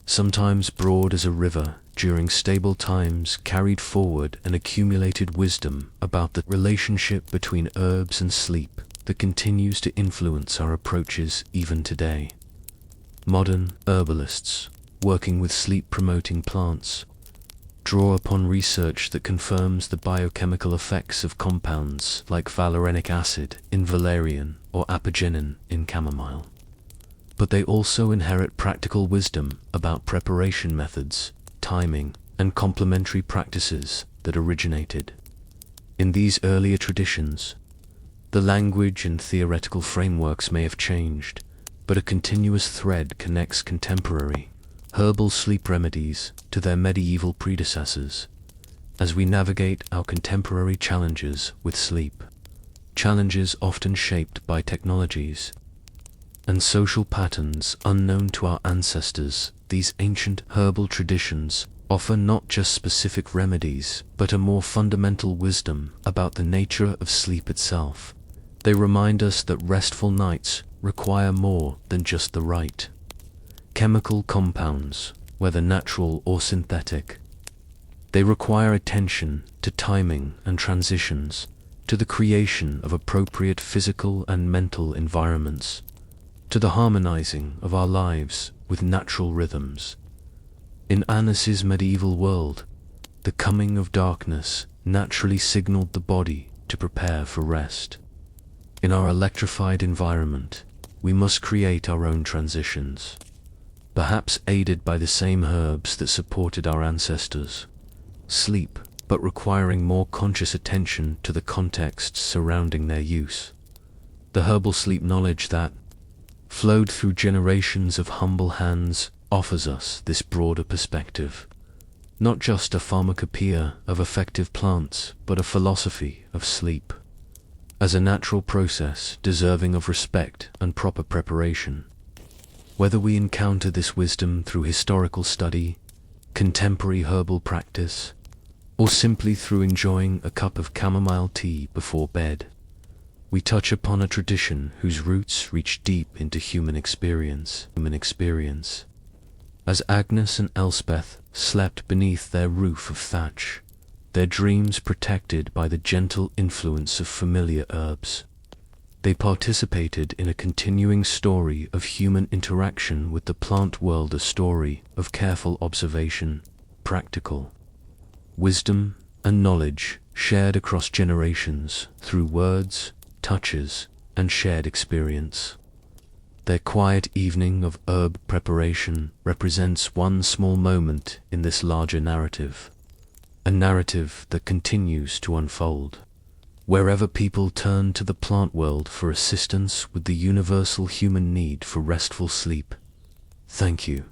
sometimes broad as a river during stable times, carried forward an accumulated wisdom about the relationship between herbs and sleep that continues to influence our approaches even today. Modern herbalists, working with sleep-promoting plants, draw upon research that confirms the biochemical effects of compounds like valerianic acid in valerian or apigenin in chamomile. But they also inherit practical wisdom about preparation methods, timing, and complementary practices that originated in these earlier traditions. The language and theoretical frameworks may have changed, but a continuous thread connects contemporary herbal sleep remedies to their medieval predecessors. As we navigate our contemporary challenges with sleep, challenges often shaped by technologies and social patterns unknown to our ancestors, these ancient herbal traditions offer not just specific remedies, but a more fundamental wisdom about the nature of sleep itself. They remind us that restful nights require more than just the right chemical compounds, whether natural or synthetic. They require attention to timing and transitions, to the creation of appropriate physical and mental environments, to the harmonizing of our lives with natural rhythms. In Agnes's medieval world, the coming of darkness naturally signaled the body to prepare for rest. In our electrified environment, we must create our own transitions, perhaps aided by the same herbs that supported our ancestors. Sleep, but requiring more conscious attention to the contexts surrounding their use. The herbal sleep knowledge that flowed through generations of humble hands offers us this broader perspective, not just a pharmacopoeia of effective plants, but a philosophy of sleep as a natural process deserving of respect and proper preparation. Whether we encounter this wisdom through historical study, contemporary herbal practice, or simply through enjoying a cup of chamomile tea before bed, we touch upon a tradition whose roots reach deep into human experience. As Agnes and Elspeth slept beneath their roof of thatch, their dreams protected by the gentle influence of familiar herbs, they participated in a continuing story of human interaction with the plant world, a story of careful observation, practical wisdom, and knowledge shared across generations through words, touches, and shared experience. Their quiet evening of herb preparation represents one small moment in this larger narrative, a narrative that continues to unfold. Wherever people turn to the plant world for assistance with the universal human need for restful sleep. Thank you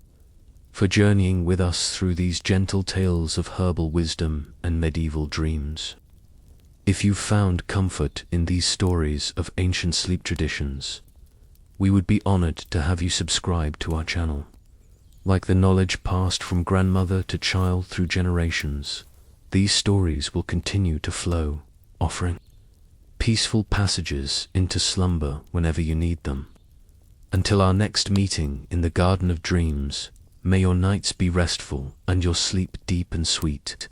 for journeying with us through these gentle tales of herbal wisdom and medieval dreams. If you've found comfort in these stories of ancient sleep traditions, we would be honored to have you subscribe to our channel. Like the knowledge passed from grandmother to child through generations, these stories will continue to flow, offering peaceful passages into slumber whenever you need them. Until our next meeting in the Garden of Dreams, may your nights be restful and your sleep deep and sweet.